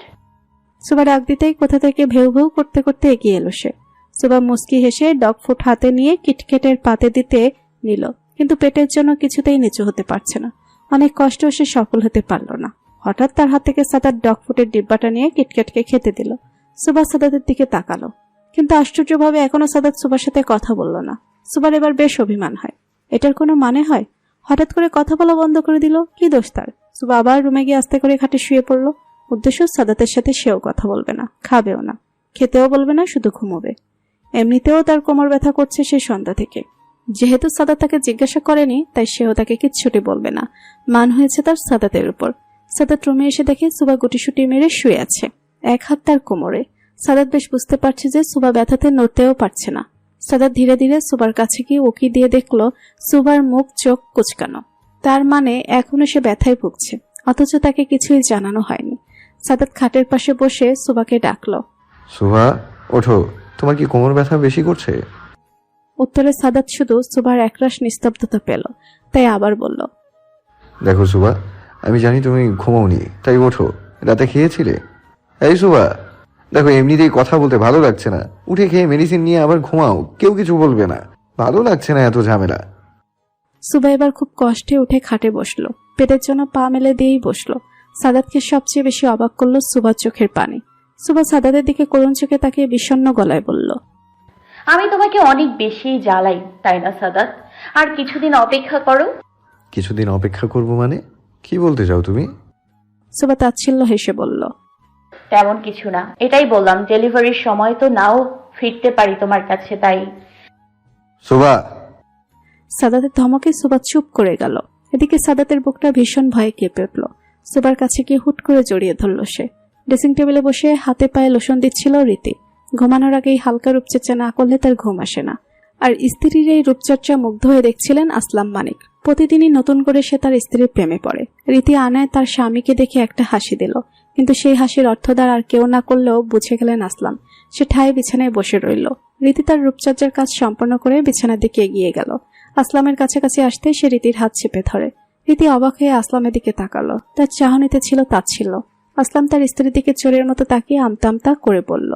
সুবা ডাক দিতেই কোথা থেকে ভেউ ভেউ করতে করতে এগিয়ে এলো সে। সুবা মুস্কি হেসে ডগ ফুড হাতে নিয়ে কিটক্যাটের পাতে দিতে নিল, কিন্তু পেটের জন্য কিছুতেই নিচু হতে পারছে না। অনেক কষ্ট সে সফল হতে পারল না। হঠাৎ তার হাত থেকে সাদাত ডগ ফুডের ডিব্বাটা নিয়ে কিটক্যাটকে খেতে দিল। সুভা সাদাতের দিকে তাকালো, কিন্তু আশ্চর্যভাবে এখনো সাদাত সুভার সাথে কথা বলল না। সুভার এবার বেশ অভিমান হয়। এটার কোনো মানে হয়? হঠাৎ করে কথা বলা বন্ধ করে দিল, কি দোষ তার? সুভা আবার রুমে গিয়ে আস্তে করে খাটে শুয়ে পড়ল। উদ্দেশ্য সাদাতের সাথে সেও কথা বলবে না, খাবেও না, খেতেও বলবে না, শুধু ঘুমোবে। এমনিতেও তার কোমর ব্যথা করছে সেই সন্ধ্যা থেকে। যেহেতু সাদাত তাকে জিজ্ঞাসা করেনি, তাই সেও তাকে কিচ্ছুটি বলবে না। মান হয়েছে তার সাদাতের উপর। সাদাত রুমে এসে দেখে সুভা গুটিসুটি মেরে শুয়ে আছে, এক হাত তার কোমরে। সাদাত বেশ বুঝতে পারছে যে সুভা ব্যথাতে নড়তেও পারছে না। সাদাত ধীরে ধীরে সুভার কাছে গিয়ে উকি দিয়ে দেখলো সুভার মুখ চোখ কুচকানো। তার মানে এখনো সে ব্যথায় ভুগছে, অথচ তাকে কিছুই জানানো হয়নি। সাদাত খাটের পাশে বসে সুভাকে ডাকলো। সুভা, ওঠো, তোমার কি কোমর ব্যথা বেশি করছে? উত্তরে সাদাত শুধু সুভার একরাশ নিস্তব্ধতা পেল, তাই আবার বলল, দেখো সুভা, আমি জানি তুমি ঘুমাওনি, তাই ওঠো। রাতে খেয়েছিলে? এই সুভা, দেখো এমনিতেই কথা বলতে ভালো লাগছে না, উঠে খেয়ে মেডিসিন নিয়ে আবার ঘুমাও, কেউ কিছু বলবে না। ভালো লাগছে না এত ঝামেলা। সুভা এবার খুব কষ্টে উঠে খাটে বসলো, পেটের জন্য পা মেলে দিয়েই বসলো। সাদাতকে সবচেয়ে বেশি অবাক করলো সুভার চোখের পানি। সুভা সাদাতের দিকে করুণ চোখে তাকিয়ে বিষণ্ণ গলায় বলল, আমি তোমাকে অনেক বেশি জ্বালাই, তাই না সাদাত? আর কিছুদিন অপেক্ষা করো। কিছুদিন অপেক্ষা করবো মানে? কি বলতে চাও তুমি? সুভা তাচ্ছিল্য হেসে বলল, তেমন কিছু না, এটাই বললাম, ডেলিভারির সময় তো নাও ফিরতে পারি তোমার কাছে, তাই। সুভা! সাদাতের ধমকে সুভা চুপ করে গেল। এদিকে সাদাতের বুকটা ভীষণ ভয়ে কেঁপে উঠল। সুভার কাছে গিয়ে হুট করে জড়িয়ে ধরল সে। ড্রেসিং টেবিলে বসে হাতে পায়ে লোশন দিচ্ছিল রীতি। ঘুমানোর আগেই হালকা রূপচর্চা না করলে তার ঘুম আসে না। আর স্ত্রীর এই রূপচর্চা মুগ্ধ হয়ে দেখছিলেন আসলাম মানিক। প্রতিদিনই নতুন করে সে তার স্ত্রীর প্রেমে পড়ে। রীতি আনায় তার স্বামীকে দেখে একটা হাসি দিল, কিন্তু সেই হাসির অর্থদ্বার আর কেউ না করলেও বুঝে গেলেন আসলাম। সে ঠায় বিছানায় বসে রইল। রীতি তার রূপচর্চার কাজ সম্পন্ন করে বিছানার দিকে এগিয়ে গেল। আসলামের কাছাকাছি আসতেই সে রীতির হাত চেপে ধরে। রীতি অবাক হয়ে আসলামের দিকে তাকালো। তার চাহনিতে ছিল তাচ্ছিল্য। আসলাম তার স্ত্রীর দিকে চোরের মতো তাকিয়ে আমতা আমতা করে বলল,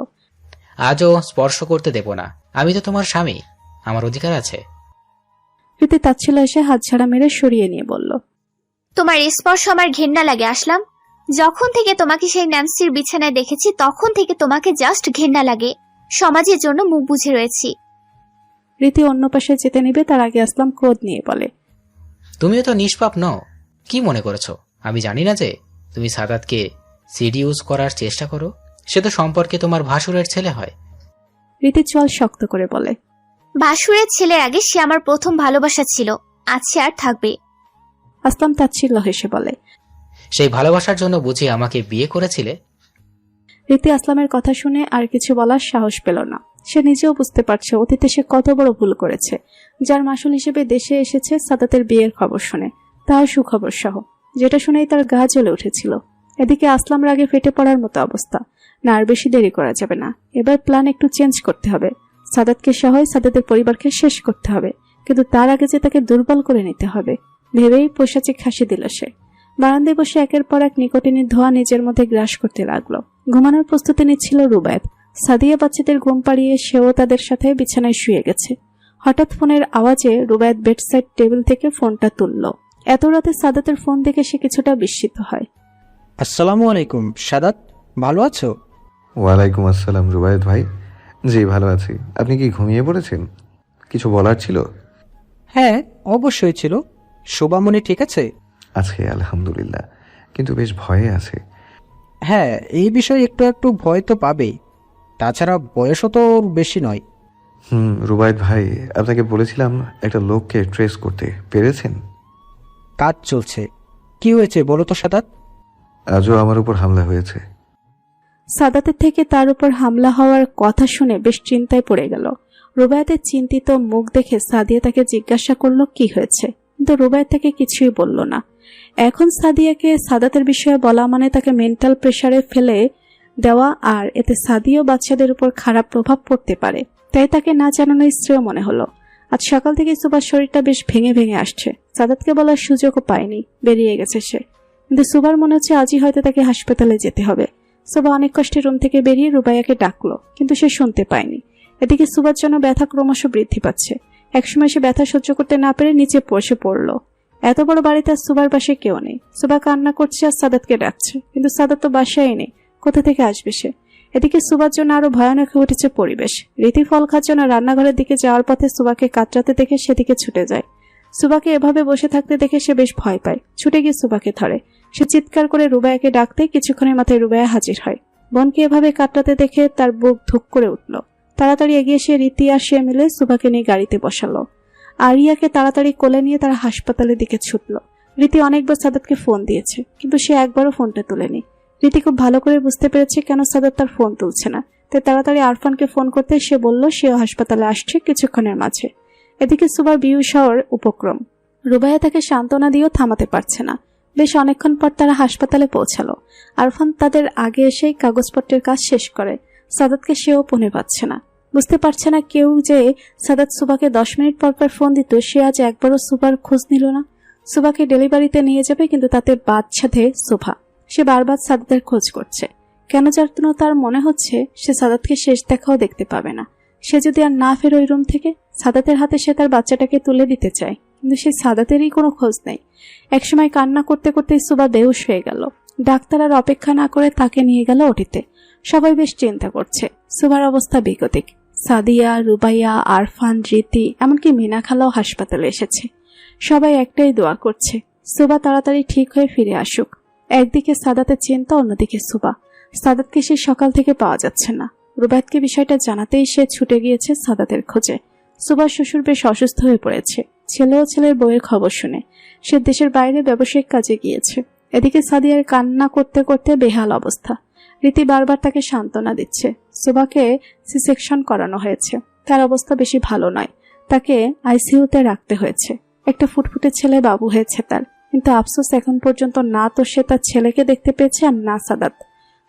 আজও স্পর্শ করতে দেব না, আমি তো তোমার স্বামী, আমার অধিকার আছে। রীতি তাচ্ছিল্য এসে হাত ছাড়া মেরে সরিয়ে নিয়ে বলল, তোমার স্পর্শ আমার ঘেন্না লাগে আসলাম। যখন থেকে তোমাকে সেই ন্যান্সির বিছানায় দেখেছি তখন থেকে তোমাকে জাস্ট ঘেন্না লাগে। সমাজের জন্য মুখ বুঝে রয়েছি। রীতি অন্য পাশে যেতে নেবে তার আগে আসলাম ক্রোধ নিয়ে বলে, তুমিও তো নিষ্পাপ নও, কি মনে করেছো আমি জানি না যে তুমি সাদাতকে সিডিউস করার চেষ্টা করো? সে তো সম্পর্কে তোমার ভাসুরের ছেলে হয়। রীতি চোয়াল শক্ত করে বলে, ভাসুরের ছেলের আগে সে আমার প্রথম ভালোবাসা ছিল, আছে আর থাকবে। আসলাম তাচ্ছিল্য হেসে বলে, সেই ভালোবাসার জন্য বুঝি আমাকে বিয়ে করেছিলে? রীতি আসলামের কথা শুনে আর কিছু বলার সাহস পেল না। সে নিজেও বুঝতে পারছে অতীতে সে কত বড় ভুল করেছে। যার মাসুল হিসেবে দেশে এসেছে সাদাতের বিয়ের খবর শুনে, তাও সুখবর সহ, যেটা শুনেই তার গা জ্বলে উঠেছিল। এদিকে আসলাম রাগে ফেটে পড়ার মতো অবস্থা। না আর বেশি দেরি করা যাবে না, এবার প্ল্যান একটু চেঞ্জ করতে হবে। সাদাতকে সহ সাদাতের পরিবারকে শেষ করতে হবে, কিন্তু তার আগে যে তাকে দুর্বল করে নিতে হবে ভেবেই পৈশাচিক হাসি দিল সে। বারান্দায় বসে একের পর এক নিকোটিনের ধোঁয়া নিজের মধ্যে গ্রাস করতে লাগলো। ঘুমানোর প্রস্তুতি নিচ্ছিল রুবায়েত। সাদিয়া বাচ্চাদের ঘুম পাড়িয়ে সেও তাদের সাথে বিছানায় শুয়ে গেছে। হঠাৎ ফোনের আওয়াজে রুবায়েত বেডসাইড টেবিল থেকে ফোনটা তুলল। এত রাতে সাদাতের ফোন দেখে সে কিছুটা বিস্মিত হয়। আসসালামু আলাইকুম সাদাত, ভালো আছো? ওয়ালাইকুম আসসালাম রুবায়েত ভাই। জি ভালো আছি। আপনি কি ঘুমিয়ে পড়েছেন? কিছু বলার ছিল? হ্যাঁ অবশ্যই ছিল। শোভামণি ঠিক আছে? আছে আলহামদুলিল্লাহ, কিন্তু বেশ ভয়ে আছে। হ্যাঁ, এই বিষয়ে একটু একটু ভয় তো পাবেই, তাছাড়া বয়সও তো ওর বেশি নয়। রুবায়েত ভাই, আপনাকে বলেছিলাম একটা লোককে ট্রেস করতে, পেরেছেন? কাজ চলছে। কি হয়েছে বলো তো সাদাত? আজও আমার উপর হামলা হয়েছে। সাদাতের থেকে তার উপর হামলা হওয়ার কথা শুনে বেশ চিন্তায় পড়ে গেল। রুবায়েতের চিন্তিত মুখ দেখে সাদিয়া তাকে জিজ্ঞাসা করলো কি হয়েছে, কিন্তু রুবায়েত তাকে কিছুই বলল না। এখন সাদিয়াকে সাদাতের বিষয়ে বলা মানে তাকে মেন্টাল প্রেসারে ফেলে দেওয়া, আর এতে সাদিয়া বাচ্চাদের উপর খারাপ প্রভাব পড়তে পারে। তাই তাকে না জানানো স্ত্রীও মনে হলো। আজ সকাল থেকে সুবার শরীরটা বেশ ভেঙে ভেঙে আসছে। সাদাতকে বলার সুযোগও পায়নি, বেরিয়ে গেছে সে। কিন্তু সুবার মনে হচ্ছে আজই হয়তো তাকে হাসপাতালে যেতে হবে। সুবা অনেক কষ্টে রুম থেকে বেরিয়ে রুবাইয়াকে ডাকলো, কিন্তু সে শুনতে পায়নি। এদিকে সুবার জন্য ব্যথা ক্রমশ বৃদ্ধি পাচ্ছে। একসময় সে ব্যথা সহ্য করতে না পেরে নিচে বসে পড়ল। এত বড় বাড়িতে আর সুবার পাশে কেউ নেই। সুবা কান্না করছে আর সাদাতকে ডাকছে, কিন্তু সাদাত তো বাসায় নেই। কোথা থেকে আসবে সে? এদিকে সুবার জন্য আরো ভয়ানক হয়ে উঠেছে পরিবেশ। রীতি ফল খাওয়ার জন্য রান্নাঘরের দিকে যাওয়ার পথে সুবাকে কাতরাতে দেখে সেদিকে ছুটে যায়। সুবাকে এভাবে বসে থাকতে দেখে সে বেশ ভয় পায়, ছুটে গিয়ে সুবাকে ধরে। সে চিৎকার করে রুবাইয়াকে ডাকতে কিছুক্ষণের মাথায় রুবাইয়া হাজির হয়। বোনকে এভাবে কাতরাতে দেখে তার বুক ধুক করে উঠল। তাড়াতাড়ি এগিয়ে সে রীতি আর সে মিলে সুবাকে নিয়ে গাড়িতে বসালো। আরিয়াকে তাড়াতাড়ি কোলে নিয়ে তারা হাসপাতালের দিকে ছুটল। রীতি অনেকবার সাদাতকে ফোন দিয়েছে, কিন্তু সে একবারও ফোনটা তুলেনি। রীতি খুব ভালো করে বুঝতে পেরেছে কেন সাদাত তার ফোন তুলছে না। তাই তাড়াতাড়ি আরফানকে ফোন করতে সে বলল সেও হাসপাতালে আসছে কিছুক্ষণের মাঝে। এদিকে সুবার বিউস হওয়ার উপক্রম। রুবাইয়া তাকে সান্ত্বনা দিয়েও থামাতে পারছে না। বেশ অনেকক্ষণ পর তারা হাসপাতালে পৌঁছালো। আরফান তাদের আগে এসেই কাগজপত্রের কাজ শেষ করে। সাদাতকে সেও পৌঁছে পাচ্ছে না। বুঝতে পারছে না কেউ যে সাদাত সুবাকে 10 মিনিট পর পর ফোন দিত, সে আজ একবারও সুবার খোঁজ নিল না। সুবাকে ডেলিভারিতে নিয়ে যাবে, কিন্তু তাতে বাচ্চাতে সুভা। সে বারবার সাদাতের খোঁজ করছে। কেন যেন তার মনে হচ্ছে সে সাদাতকে শেষ দেখাও দেখতে পাবে না। সে যদি আর না ফেরে ওই রুম থেকে, সাদাতের হাতে সে তার বাচ্চাটাকে তুলে দিতে চায়, কিন্তু সে সাদাতেরই কোনো খোঁজ নেই। একসময় কান্না করতে করতে সুবা বেহুশ হয়ে গেল। ডাক্তার আর অপেক্ষা না করে তাকে নিয়ে গেল ওটিতে। সবাই বেশ চিন্তা করছে। সুবার অবস্থা বিকটিক। সাদিয়া, রুবাইয়া, আরফান, রীতি, এমনকি মিনা খালাও হাসপাতালে এসেছে। সবাই একটাই দোয়া করছে, সুবা তাড়াতাড়ি ঠিক হয়ে ফিরে আসুক। একদিকে সাদাতের চিন্তা, অন্যদিকে সুবা। সাদাতকে সে সকাল থেকে পাওয়া যাচ্ছে না। রুবাইয়াতকে বিষয়টা জানাতেই সে ছুটে গিয়েছে সাদাতের খোঁজে। সুবার শ্বশুর বেশ অসুস্থ হয়ে পড়েছে। ছেলেও ছেলের বউয়ের খবর শুনে সে দেশের বাইরে ব্যবসায়িক কাজে গিয়েছে। এদিকে সাদিয়ার কান্না করতে করতে বেহাল অবস্থা। রীতি বারবার তাকে সান্ত্বনা দিচ্ছে। সুবাকে সি সেকশন করানো হয়েছে, তার অবস্থা বেশি ভালো নয়। তাকে আইসিইউতে রাখতে হয়েছে। একটা ফুটফুটে ছেলে বাবু হয়েছে তার, কিন্তু আফসোস এখন পর্যন্ত না তো সে তার ছেলেকে দেখতে পেয়েছে আর না সাদাত।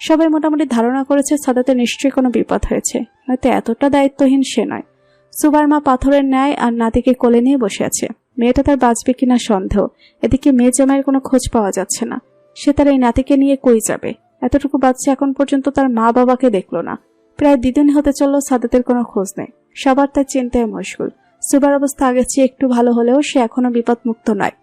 সবাই মোটামুটি ধারণা করেছে সাদাতের নিশ্চয়ই কোনো বিপদ হয়েছে, হয়তো এতটা দায়িত্বহীন সে নয়। সুবার মা পাথরের ন্যায় আর নাতিকে কোলে নিয়ে বসে আছে। মেয়েটা তার বাঁচবে কিনা সন্দেহ। এদিকে মেয়ে জামাইয়ের কোনো খোঁজ পাওয়া যাচ্ছে না। সে তার এই নাতিকে নিয়ে কই যাবে? এতটুকু বাচ্চা এখন পর্যন্ত তার মা বাবাকে দেখলো না। প্রায় 2 দিন হতে চলল, সাদাতের কোনো খোঁজ নেই। সবার তার চিন্তায় মশগুল। সুবার অবস্থা আগের চেয়ে একটু ভালো হলেও সে এখনো বিপদমুক্ত নয়।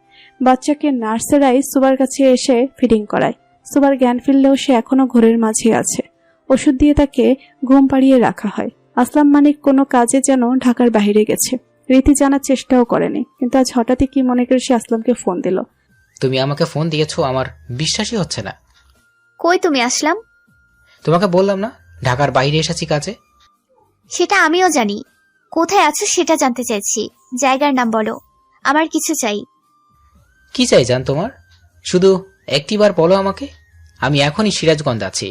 বাচ্চাকে নার্সেরাই সুবার কাছে এসে ফিডিং করায়। সুবার জ্ঞান ফিরলেও সে এখনো ঘোরের মাঝে আছে। ওষুধ দিয়ে তাকে ঘুম পাড়িয়ে রাখা হয়। আসলাম মানিক কোনো কাজে যেন ঢাকার বাইরে গেছে। রীতি জানার চেষ্টাও করেনি, কিন্তু আজ হঠাৎই কি মনে করে সে আসলামকে ফোন দিল। তুমি আমাকে ফোন দিয়েছো, আমার বিশ্বাসই হচ্ছে না। কই তুমি আসলাম? তোমাকে বললাম না ঢাকার বাইরে এসেছি কাজে। সেটা আমিও জানি। কোথায় আছো সেটা জানতে চাইছি। জায়গার নাম বলো, আমার কিছু চাই। কি চাই জান তোমার? শুধু একটিবার বলো আমাকে। আমি এখনই সিরাজগঞ্জ আছি।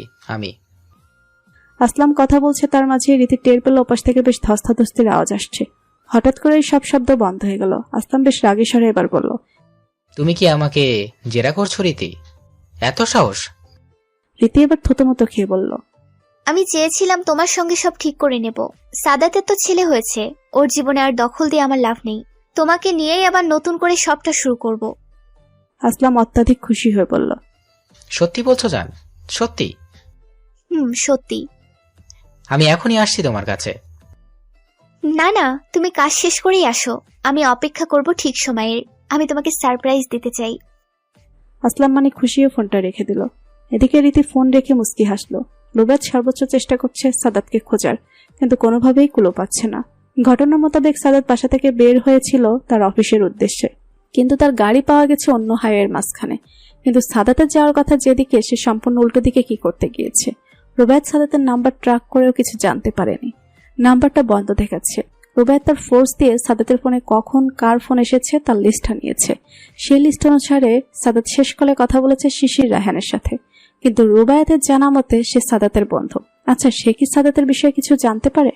আসলাম কথা বলছে, তার মাঝে রীতি টের পেল ওপাশ থেকে বেশ ধস্তাধস্তির আওয়াজ আসছে। হঠাৎ করেই সব শব্দ বন্ধ হয়ে গেল। আসলাম বেশ রাগী স্বরে এবার বলল, তুমি কি আমাকে জেরা করছো রীতি? এত সাহস? রীতি এবার থতমতো খেয়ে বলল, আমি চেয়েছিলাম তোমার সঙ্গে সব ঠিক করে নেব। সাদাতের তো ছেলে হয়েছে, ওর জীবনে আর দখল দিয়ে আমার লাভ নেই। তোমাকে নিয়েই আবার নতুন করে সবটা শুরু করব। আসলাম অত্যাধিক খুশি হয়ে বলল, সত্যি বলছো জান? সত্যি? সত্যি। আমি এখনই আসছি তোমার কাছে। না না, তুমি কাজ শেষ করেই আসো। আমি অপেক্ষা করব ঠিক সময়ের। আমি তোমাকে সারপ্রাইজ দিতে চাই। আসলাম মানে খুশি হয়ে ফোনটা রেখে দিল। এদিকে রীতি ফোন রেখে মুস্কি হাসলো। রুবাইয়াত সর্বোচ্চ চেষ্টা করছে সাদাতকে খোঁজার, কিন্তু কোনোভাবেই কুলো পাচ্ছে না। ঘটনা মোতাবেক সাদাত বাসা থেকে বের হয়েছিল তার অফিসের উদ্দেশ্যে, কিন্তু তার গাড়ি পাওয়া গেছে অন্য হাইওয়ের মাঝখানে। কিন্তু সাদাতের যাওয়ার কথা যেদিকে, সে সম্পূর্ণ উল্টো দিকে কি করতে গিয়েছে। রুবাইয়াত সাদাতের নাম্বার ট্র্যাক করেও কিছু জানতে পারেনি। নাম্বারটা বন্ধ দেখাচ্ছে। রুবাইয়াত তার ফোর্স দিয়ে সাদাতের ফোনে কখন কার ফোন এসেছে তার লিস্টটা নিয়েছে। সেই লিস্ট অনুসারে সাদাত শেষ কলে কথা বলেছে শিশির রায়হানের সাথে, কিন্তু রুবাইয়াতের জানা মতে সে সাদাতের বন্ধু। আচ্ছা, সে কি সাদাতের বিষয়ে কিছু জানতে পারে?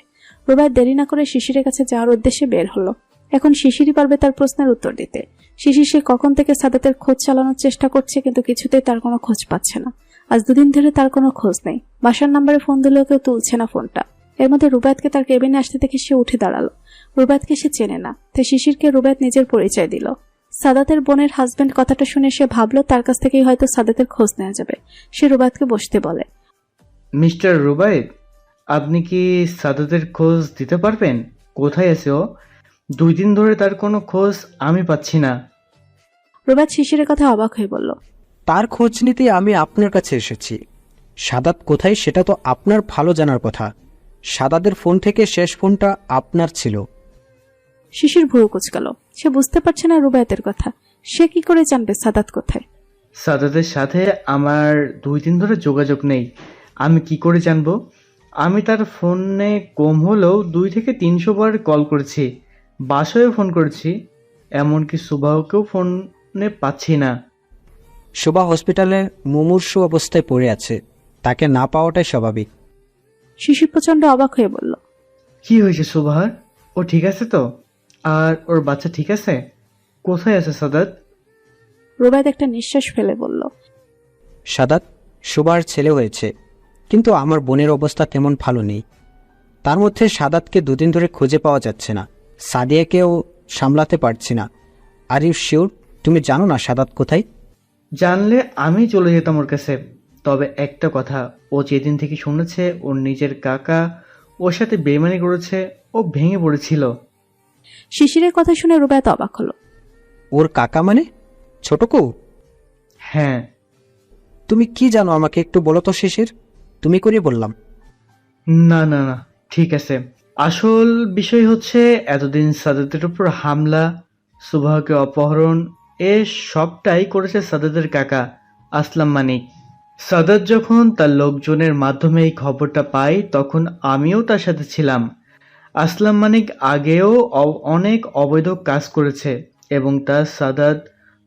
রুবাইয়াত দেরি না করে শিশিরের কাছে যাওয়ার উদ্দেশ্যে বের হলো। এখন শিশিরই পারবে তার প্রশ্নের উত্তর দিতে। শিশির সে কখন থেকে সাদাতের খোঁজ চালানোর চেষ্টা করছে, কিন্তু কিছুতেই তার কোনো খোঁজ পাচ্ছে না। আজ 2 দিন ধরে তার কোনো খোঁজ নেই। বাসার নাম্বারে ফোন দিলেও কেউ তুলছে না ফোনটা। এর মধ্যে রুবাইয়াতকে তার কেবিনে আসতে দেখে সে উঠে দাঁড়ালো। রুবাইয়াতকে সে চেনে না, তাই শিশিরকে রুবাইয়াত নিজের পরিচয় দিল। সাদাতের বোনের হাজবেন্ড কথাটা শুনে সে ভাবলো তার কাছ থেকেই হয়তো সাদাতের খোঁজ নেওয়া যাবে। সে রুবাইয়াতকে বসতে বলে, মিস্টার রুবাইদ, আপনি কি সাদাতের খোঁজ দিতে পারবেন? কোথায় আছে ও? 2 দিন ধরে তার কোনো খোঁজ আমি পাচ্ছি না। রুবাত শিশিরের কথা অবাক হয়ে বলল, তার খোঁজ নিতে আমি আপনার কাছে এসেছি। সাদাত কোথায় সেটা তো আপনার ভালো জানার কথা। সাদাতের ফোন থেকে শেষ ফোনটা আপনার ছিল। শিশির ভুরু কুচকাল। সে বুঝতে পারছে না রুবায়েতের কথা। সে কি করে জানবে সাদাত কোথায়? সাদাতের সাথে আমার 2 দিন ধরে যোগাযোগ নেই, আমি কি করে জানবো? আমি তার ফোনে কম হলেও 2 থেকে 300 বার কল করেছি, বাসায়ও ফোন করেছি, এমনকি সুবাহকেও ফোনে পাচ্ছি না। শোভা হসপিটালে মুমূর্ষু অবস্থায় পড়ে আছে, তাকে না পাওয়াটাই স্বাভাবিক। শিশির প্রচন্ড অবাক হয়ে বলল, কি হয়েছে সুবাহার? ও ঠিক আছে তো? আর ওর বাচ্চা ঠিক আছে? কোথায় আছে সাদাত? রুবায়েত একটা নিঃশ্বাস ফেলে বলল, সাদাত শোভার ছেলে হয়েছে, কিন্তু আমার বোনের অবস্থা তেমন ভালো নেই। তার মধ্যে সাদাতকে 2 দিন ধরে খুঁজে পাওয়া যাচ্ছে না, সাদিয়াকেও সামলাতে পারছি না। আর ইউ শিওর তুমি জানো না সাদাত কোথায়? জানলে আমি চলে যেতাম ওর কাছে। তবে একটা কথা, ও যেদিন থেকে শুনেছে ওর নিজের কাকা ওর সাথে বেইমানি করেছে, ও ভেঙে পড়েছিল। শিশিরের কথা শুনে রুবায়েত অবাক হলো। ওর কাকা মানে ছোট কৌ? হ্যাঁ। তুমি কি জানো আমাকে একটু বলো তো শিশির। তুমি করে বললাম। না না না, ঠিক আছে। আসল বিষয় হচ্ছে এতদিন সাদাতের উপর হামলা, সুবাহকে অপহরণ, এ সবটাই করেছে সাদাতের কাকা আসলাম মানিক। সাদাত যখন তার লোকজনের মাধ্যমে এই খবরটা পায় তখন আমিও তার সাথে ছিলাম। আসলাম মানিক আগেও অনেক অবৈধ কাজ করেছে এবং তা সাদাত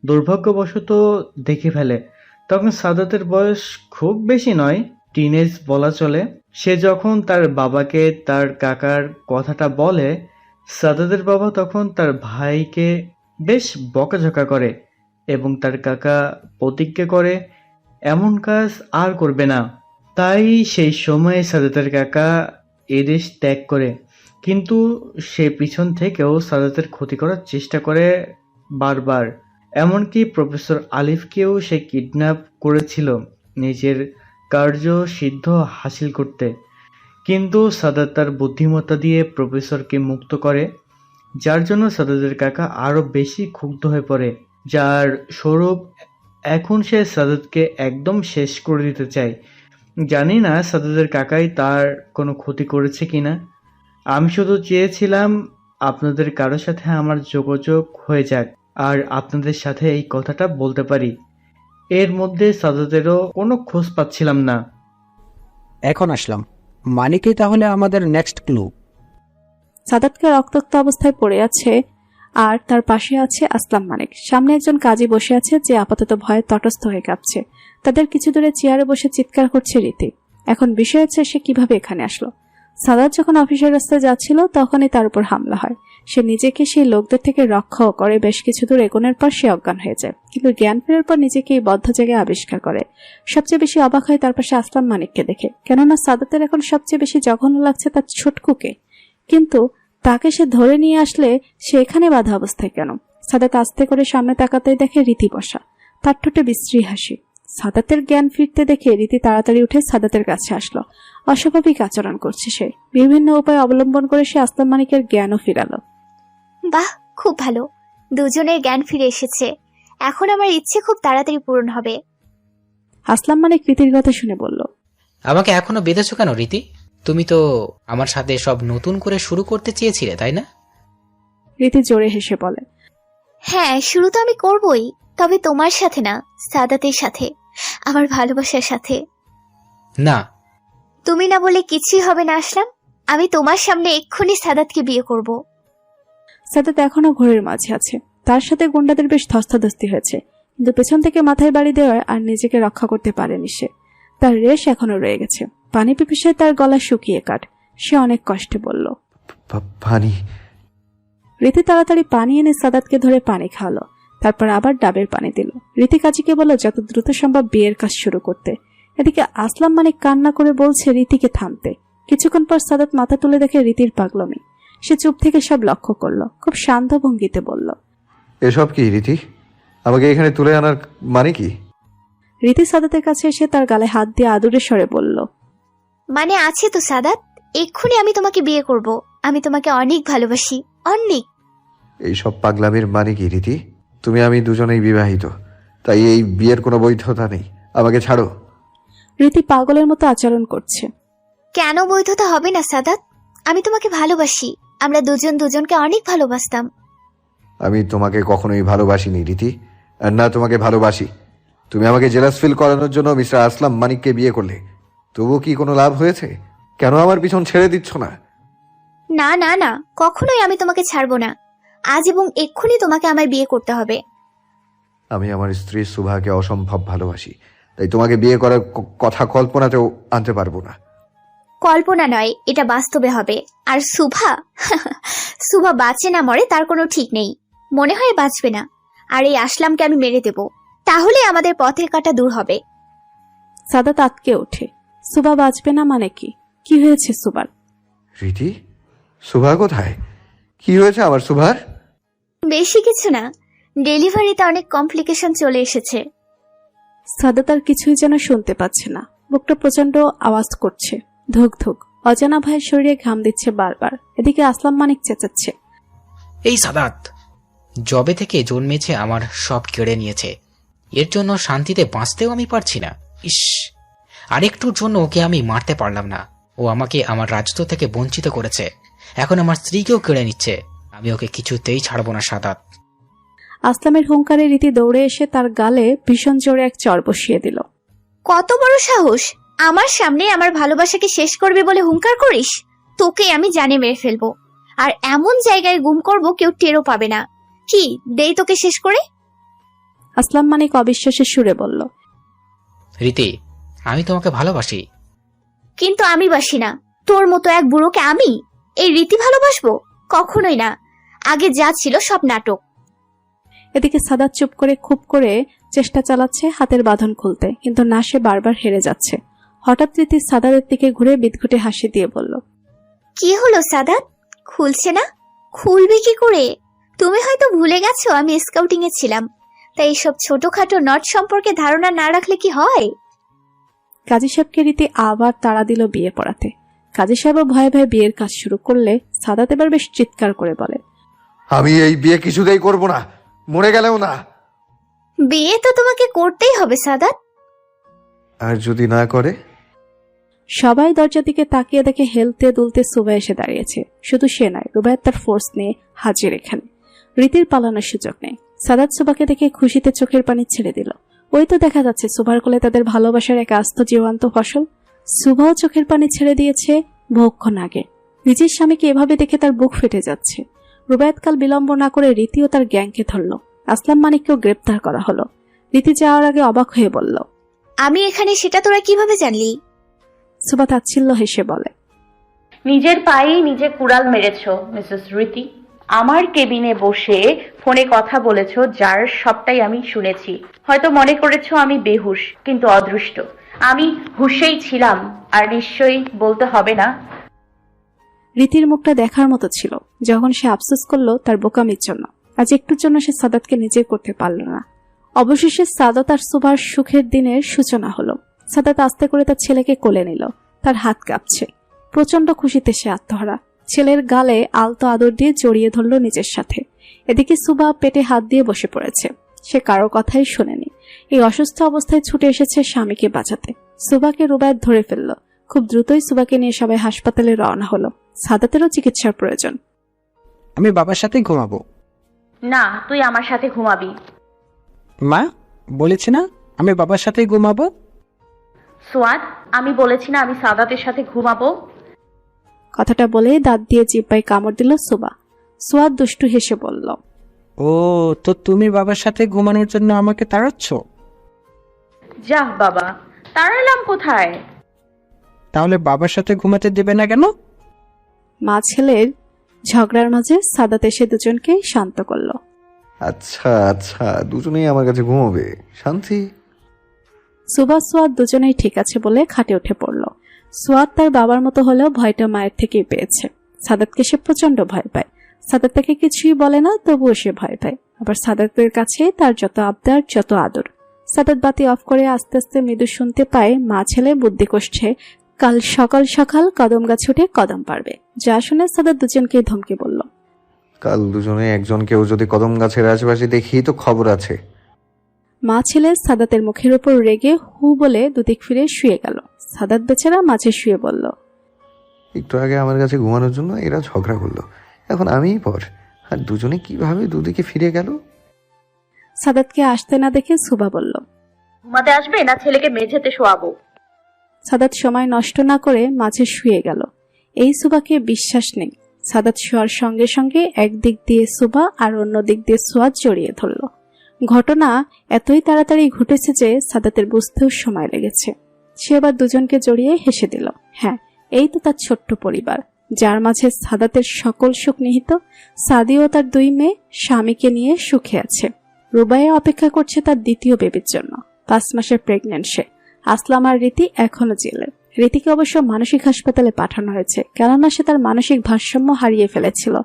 দুর্ভাগ্যবশত দেখে ফেলে। তখন সাদাতের বয়স খুব বেশি নয়, টিনেজ বলা চলে। সে যখন তার বাবাকে তার কাকার কথাটা বলে, সাদাতের বাবা তখন তার ভাইকে বেশ বকাঝকা করে এবং তার কাকা প্রতিজ্ঞা করে এমন কাজ আর করবে না। তাই সেই সময়ে সাদাতের কাকা এদেশ ত্যাগ করে, কিন্তু সে পিছন থেকেও সাদাতের ক্ষতি করার চেষ্টা করে বারবার। এমনকি প্রফেসর আলিফকেও সে কিডন্যাপ করেছিল নিজের কার্য সিদ্ধ হাসিল করতে। কিন্তু সাদাত তার বুদ্ধিমত্তা দিয়ে প্রফেসরকে মুক্ত করে, যার জন্য সাদাতের কাকা আরো বেশি ক্ষুব্ধ হয়ে পড়ে, যার স্বরূপ এখন সে সাদাতকে একদম শেষ করে দিতে চায়। জানি না সাদাতের কাকাই তার কোনো ক্ষতি করেছে কিনা। আমি শুধু চেয়েছিলাম আপনাদের কারো সাথে আমার যোগাযোগ হয়ে যাক আর আপনাদের সাথে এই কথাটা বলতে পারি। এর মধ্যে সাদাতেরও কোনো খোঁজ পাচ্ছিলাম না। এখন আসলাম। মানিকই তাহলে আমাদের নেক্সট ক্লু। সাদাতকে রক্তাক্ত অবস্থায় পড়ে আছে আর তার পাশে আছে আসলাম মানিক। সামনে একজন কাজী বসে আছে যে আপাতত ভয়ে তটস্থ হয়ে কাঁপছে। তাদের কিছু দূরে চেয়ারে বসে চিৎকার করছে রীতি। এখন বিষয় হচ্ছে সে কিভাবে এখানে আসলো। সাদাত যখন অফিসের রাস্তায় যাচ্ছিল তখনই তার উপর হামলা হয়। সে নিজেকে সেই লোকদের থেকে রক্ষাও করে। বেশ কিছু দূর এগোনোর পর সে অজ্ঞান হয়ে যায়, কিন্তু জ্ঞান ফেরার পর নিজেকে এই বদ্ধ জায়গায় আবিষ্কার করে। সবচেয়ে বেশি অবাক হয় তার পাশে আসলাম মানিককে দেখে, কেননা সাদাতের এখন সবচেয়ে বেশি জঘন্য লাগছে তার ছোটকুকে। কিন্তু তাকে সে ধরে নিয়ে আসলে সে এখানে বাধা অবস্থায় কেন? সাদাত আস্তে করে সামনে তাকাতেই দেখে রীতি বসা, তার ঠোঁটে বিশ্রী হাসি। সাদাতের জ্ঞান ফিরতে দেখে রীতি তাড়াতাড়ি উঠে সাদাতের কাছে আসলো। অস্বাভাবিক আচরণ করছে সে। বিভিন্ন উপায় অবলম্বন করে সে আসলাম মানিকের জ্ঞানও ফিরালো। বাহ, খুব ভালো, দুজনের জ্ঞান ফিরে এসেছে। এখন আমার ইচ্ছে খুব তাড়াতাড়ি পূরণ হবে। আসলাম মানিক রীতির কথা শুনে বলল, আমাকে এখনো বেঁধেছো কেন রীতি? তুমি তো আমার সাথে সব নতুন করে শুরু করতে চেয়েছিলে, তাই না? রীতি জোরে হেসে বলে, হ্যাঁ, শুরু তো আমি করবই, তবে তোমার সাথে না, সাদাতের সাথে, আমার ভালোবাসার সাথে। না। তুমি না বলে কিছুই হবে না আসলাম। আমি তোমার সামনে এক্ষুনি সাদাতকে বিয়ে করব। সাদাত এখনো ঘোরের মাঝে আছে। তার সাথে গুন্ডাদের বেশ ধস্তাধস্তি হয়েছে, কিন্তু পেছন থেকে মাথায় বাড়ি দেওয়ায় আর নিজেকে রক্ষা করতে পারেনি সে। তার রেশ এখনো রয়ে গেছে। পানি পিপাসায় তার গলা শুকিয়ে কাট। সে অনেক কষ্টে বলল, পানি। রীতি তাড়াতাড়ি পানি এনে সাদাতকে ধরে পানি খাওয়ালো, তারপর আবার ডাবের পানি দিল। রীতি কাজীকে বলল যত দ্রুত সম্ভব বিয়ের কাজ শুরু করতে। এদিকে আসলাম মানিক কান্না করে বলছে রীতিকে থামতে। কিছুক্ষণ পর সাদাত মাথা তুলে দেখে রীতির পাগলামি। সে চুপ থেকে সব লক্ষ্য করলো, খুব শান্ত ভঙ্গিতে বলল, এসব কি রীতি? আমাকে এখানে তুলে আনার মানে কি? রীতি সাদাতের কাছে এসে তার গালে হাত দিয়ে আদুরে স্বরে বলল, মানে আছে তো সাদাত, এক্ষুনি আমি তোমাকে বিয়ে করব। আমি তোমাকে অনেক ভালোবাসি, অনেক। এইসব পাগলামির মানে কি রীতি? তুমি আমি দুজনেই বিবাহিত, তাই এই বিয়ের কোনো বৈধতা নেই। আমাকে ছাড়ো। রীতি পাগলের মতো আচরণ করছে। কেন বৈধতা হবে না সাদাত? আমি তোমাকে ভালোবাসি। আমরা দুজন দুজনকে অনেক ভালোবাসতাম। আমি তোমাকে কখনোই ভালোবাসিনি রীতি, আর না তোমাকে ভালোবাসি। তুমি আমাকে জেলাস ফিল করানোর জন্য মিস্টার আসলাম মানিককে বিয়ে করলে। তবু কি কোনো লাভ হয়েছে? কেন আমার পিছন ছেড়ে দিচ্ছ না? না না না, কখনোই আমি তোমাকে ছাড়বো না। আজ এবং এক্ষুনি তোমাকে আমায় বিয়ে করতে হবে। আমি আমার স্ত্রী সুভাকে অসম্ভব ভালোবাসি, তাই তোমাকে বিয়ে করার কথা কল্পনাতেও আনতে পারবো না। কল্পনা নয়, এটা বাস্তবে হবে। আর সুভা সুভা বাঁচে না মরে তার কোনো ঠিক নেই। মনে হয় বাঁচবে না। আর এই আসলামকে আমি মেরে দেব, তাহলে আমাদের পথের কাঁটা দূর হবে। সাদাত আটকে ওঠে। সুভা বাঁচবে না মানে কি? কি হয়েছে সুভার? রীতি, সুভা কোথায়? কি হয়েছে আমার সুভার? বেশি কিছু না, ডেলিভারিতে অনেক কমপ্লিকেশন চলে এসেছে। সাদাত আর কিছুই যেন শুনতে পাচ্ছে না। বুকটা প্রচন্ড আওয়াজ করছে, ধুক ধুক। অজানা ভাইয়ের শরীরে ঘাম দিচ্ছে বারবার। এদিকে আসলাম মানিক চেঁচাচ্ছে, এই সাদাত, জবে থেকে জন্মেছে আমার সব কেড়ে নিয়েছে। এর জন্য শান্তিতে বাঁচতেও আমি পারছি না। ইস, আরেকটুর জন্য ওকে আমি মারতে পারলাম না। ও আমাকে আমার রাজত্ব থেকে বঞ্চিত করেছে। এখন আমার স্ত্রীকেও কেড়ে নিচ্ছে। আমি ওকে কিছুতেই ছাড়বো না সাদাত। আসলামের হুঙ্কারে রীতি দৌড়ে এসে তার গালে ভীষণ জোরে এক চড় বসিয়ে দিল। কত বড় সাহস! আমার সামনে আমার ভালোবাসাকে শেষ করবে বলে হুঙ্কার করিস? তোকে আমি জানে মেরে ফেলবো, আর এমন জায়গায় গুম করব কেউ টেরও পাবে না। কি দেই তোকে শেষ করে? আসলাম মানিক অবিশ্বাসের সুরে বলল, রীতি, আমি তোমাকে ভালোবাসি। কিন্তু আমি বাসি না। তোর মতো এক বুড়োকে আমি এই রীতি ভালোবাসবো? কখনোই না। আগে যা ছিল সব নাটক। এদিকে সাদাত চুপ করে খুব করে চেষ্টা চালাচ্ছে হাতের বাঁধন খুলতে, কিন্তু না, সে বারবার হেরে যাচ্ছে। হঠাৎ রীতি সাদাতের দিকে ঘুরে বিদঘুটে হাসি দিয়ে বলল, কি হলো সাদাত? খুলছে না? খুলবে কি করে? তুমি হয়তো ভুলে গেছো আমি স্কাউটিং এ ছিলাম, তাই এইসব ছোটখাটো নট সম্পর্কে ধারণা না রাখলে কি হয়? কাজী সাহেবকে রীতি আবার তাড়া দিল বিয়ে পড়াতে। কাজী সাহেবও ভয়ে ভয়ে বিয়ের কাজ শুরু করলে সাদাত এবার বেশ চিৎকার করে বলে, আমি এই বিয়ে কিছুতেই করব না, মরে গেলেও না। বিয়ে তো তোমাকে করতেই হবে সাদাত। আর যদি না করে? সবাই দরজার দিকে তাকিয়ে দেখে হেলতে দুলতে সুবা এসে দাঁড়িয়েছে। শুধু সে নয়, রুবায়েত তার ফোর্স নিয়ে হাজির এখানে। রীতির পালানোর সুযোগ নেই। সাদাত সুবাকে দেখে খুশিতে চোখের পানি ছেড়ে দিল। ওই তো দেখা যাচ্ছে সুবার কোলে তাদের ভালোবাসার এক আস্ত জীবন্ত ফসল। সুবাও চোখের পানি ছেড়ে দিয়েছে বহুক্ষণ আগে। নিজের স্বামীকে এভাবে দেখে তার বুক ফেটে যাচ্ছে। রুবায়েত কাল বিলম্ব না করে রীতি ও তার গ্যাংকে ধরল। আসলাম মানিককেও গ্রেপ্তার করা হলো। রীতি যাওয়ার আগে অবাক হয়ে বলল, আমি এখানে সেটা তোরা কিভাবে জানলি? সুবা তাচ্ছিল্য হেসে বলে, নিজের পায়েই নিজে কুড়াল মেরেছ মিসেস রীতি। আমার কেবিনে বসে ফোনে কথা বলেছ, যার সবটাই আমি শুনেছি। হয়তো মনে করেছো আমি বেহুশ, কিন্তু অদৃষ্ট। আমি হুশেই ছিলাম। আর নিশ্চয়ই বলতে হবে না, রীতির মুখটা দেখার মতো ছিল যখন সে আফসোস করলো তার বোকামির জন্য। আজ একটুর জন্য সে সাদাতকে নিজে করতে পারল না। অবশেষে সাদাত আর সুভার সুখের দিনের সূচনা হলো। সাদাত আস্তে করে তার ছেলেকে কোলে নিল। তার হাত কাঁপছে। প্রচন্ড খুশিতে সে আত্মহারা। ছেলের গালে আলতো আদর দিয়ে জড়িয়ে ধরল নিজের সাথে। এদিকে সুভা পেটে হাত দিয়ে বসে পড়েছে। সে কারো কথাই শোনেনি। এই অসুস্থ অবস্থায় ছুটে এসেছে স্বামীকে বাঁচাতে। সুভাকে রুবায়েত ধরে ফেলল। খুব দ্রুতই সুভাকে নিয়ে সবাই হাসপাতালে রওনা হলো। সাদাতেরও চিকিৎসার প্রয়োজন। আমি বাবার সাথে ঘুমাবো। না, তুই আমার সাথে ঘুমাবি। মা, বলেছি না আমি বাবার সাথেই ঘুমাবো। সোয়াদ, আমি বলেছি না আমি সাদাতের সাথে ঘুমাবো? কথাটা বলে দাঁত দিয়ে জিহ্বায় কামড় দিল সুবা। সোয়াদ দুষ্টু হেসে বলল, ও, তো তুমি বাবার সাথে ঘুমানোর জন্য আমাকে তাড়াচ্ছ? যাহ বাবা, তাড়ালাম কোথায়? তাহলে বাবার সাথে ঘুমাতে দেবে না কেন? মা ছেলের ঝগড়ার মাঝে সাদাত এসে দুজনকে শান্ত করল। আচ্ছা আচ্ছা, দুজনেই আমার কাছে ঘুমোবে, শান্তি। সুবা সোয়াদ দুজনেই ঠিক আছে বলে খাটে উঠে পড়ল। সোয়াদ তার বাবার মতো হলেও ভয়টা মায়ের থেকেই পেয়েছে। সাদাতকে সে প্রচন্ড ভয় পায়। সাদাত তাকে কিছুই বলে না, তবুও সে ভয় পায়। আবার সাদাতের কাছে তার যত আবদার, যত আদর। সাদাত বাতি অফ করে আস্তে আস্তে মৃদু শুনতে পায় মা ছেলে বুদ্ধি কষছে কাল সকাল সকাল কদম গাছ উঠে কদম পারবে। যা শুনে সাদাত দুজনকে ধমকে বলল, কাল দুজনে একজন কেউ যদি কদম গাছের আশেপাশে দেখি তো খবর আছে। মা ছেলে সাদাতের মুখের উপর রেগে হু বলে দুদিক ফিরে শুয়ে গেল। সাদাত বেচারা মাঝে শুয়ে বলল, একটু আগে আমার কাছে ঘুমানোর জন্য এরা ঝগড়া করলো, এখন আমিই পর, আর দুজনে কিভাবে দুদিকে ফিরে গেল। সাদাতকে আসতে না দেখে সুভা বলল, ঘুমাতে আসবে না ছেলেকে মেঝেতে শোয়াবো? সাদাত সময় নষ্ট না করে মাঝে শুয়ে গেল। এই সুবাকে বিশ্বাস নেই। সাদাত শোয়ার সঙ্গে সঙ্গে একদিক দিয়ে সুবা আর অন্য দিক দিয়ে সোয়াদ জড়িয়ে ধরল। ঘটনা এতই তাড়াতাড়ি ঘটেছে যে সাদাতের বুঝতেও সময় লেগেছে। সে আবার দুজনকে জড়িয়ে হেসে দিল। হ্যাঁ, এই তো তার ছোট্ট পরিবার, যার মাঝে সাদাতের সকল সুখ নিহিত। সাদি ও তার 2 মেয়ে স্বামীকে নিয়ে সুখে আছে। রুবাইয়া অপেক্ষা করছে তার দ্বিতীয় বেবির জন্য। 5 মাসের প্রেগনেন্ট সে। আসলাম আর রীতি এখনো জেলে। রীতিকে অবশ্য মানসিক হাসপাতালে পাঠানো হয়েছে, কেননা সে তার মানসিক ভারসাম্য হারিয়ে ফেলেছিল।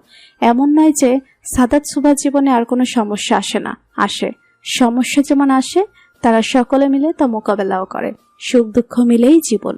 এমন নয় যে সাদাত সুভার জীবনে আর কোনো সমস্যা আসে না, আসে। সমস্যা যেমন আসে, তারা সকলে মিলে তা মোকাবেলাও করে। সুখ দুঃখ মিলেই জীবন।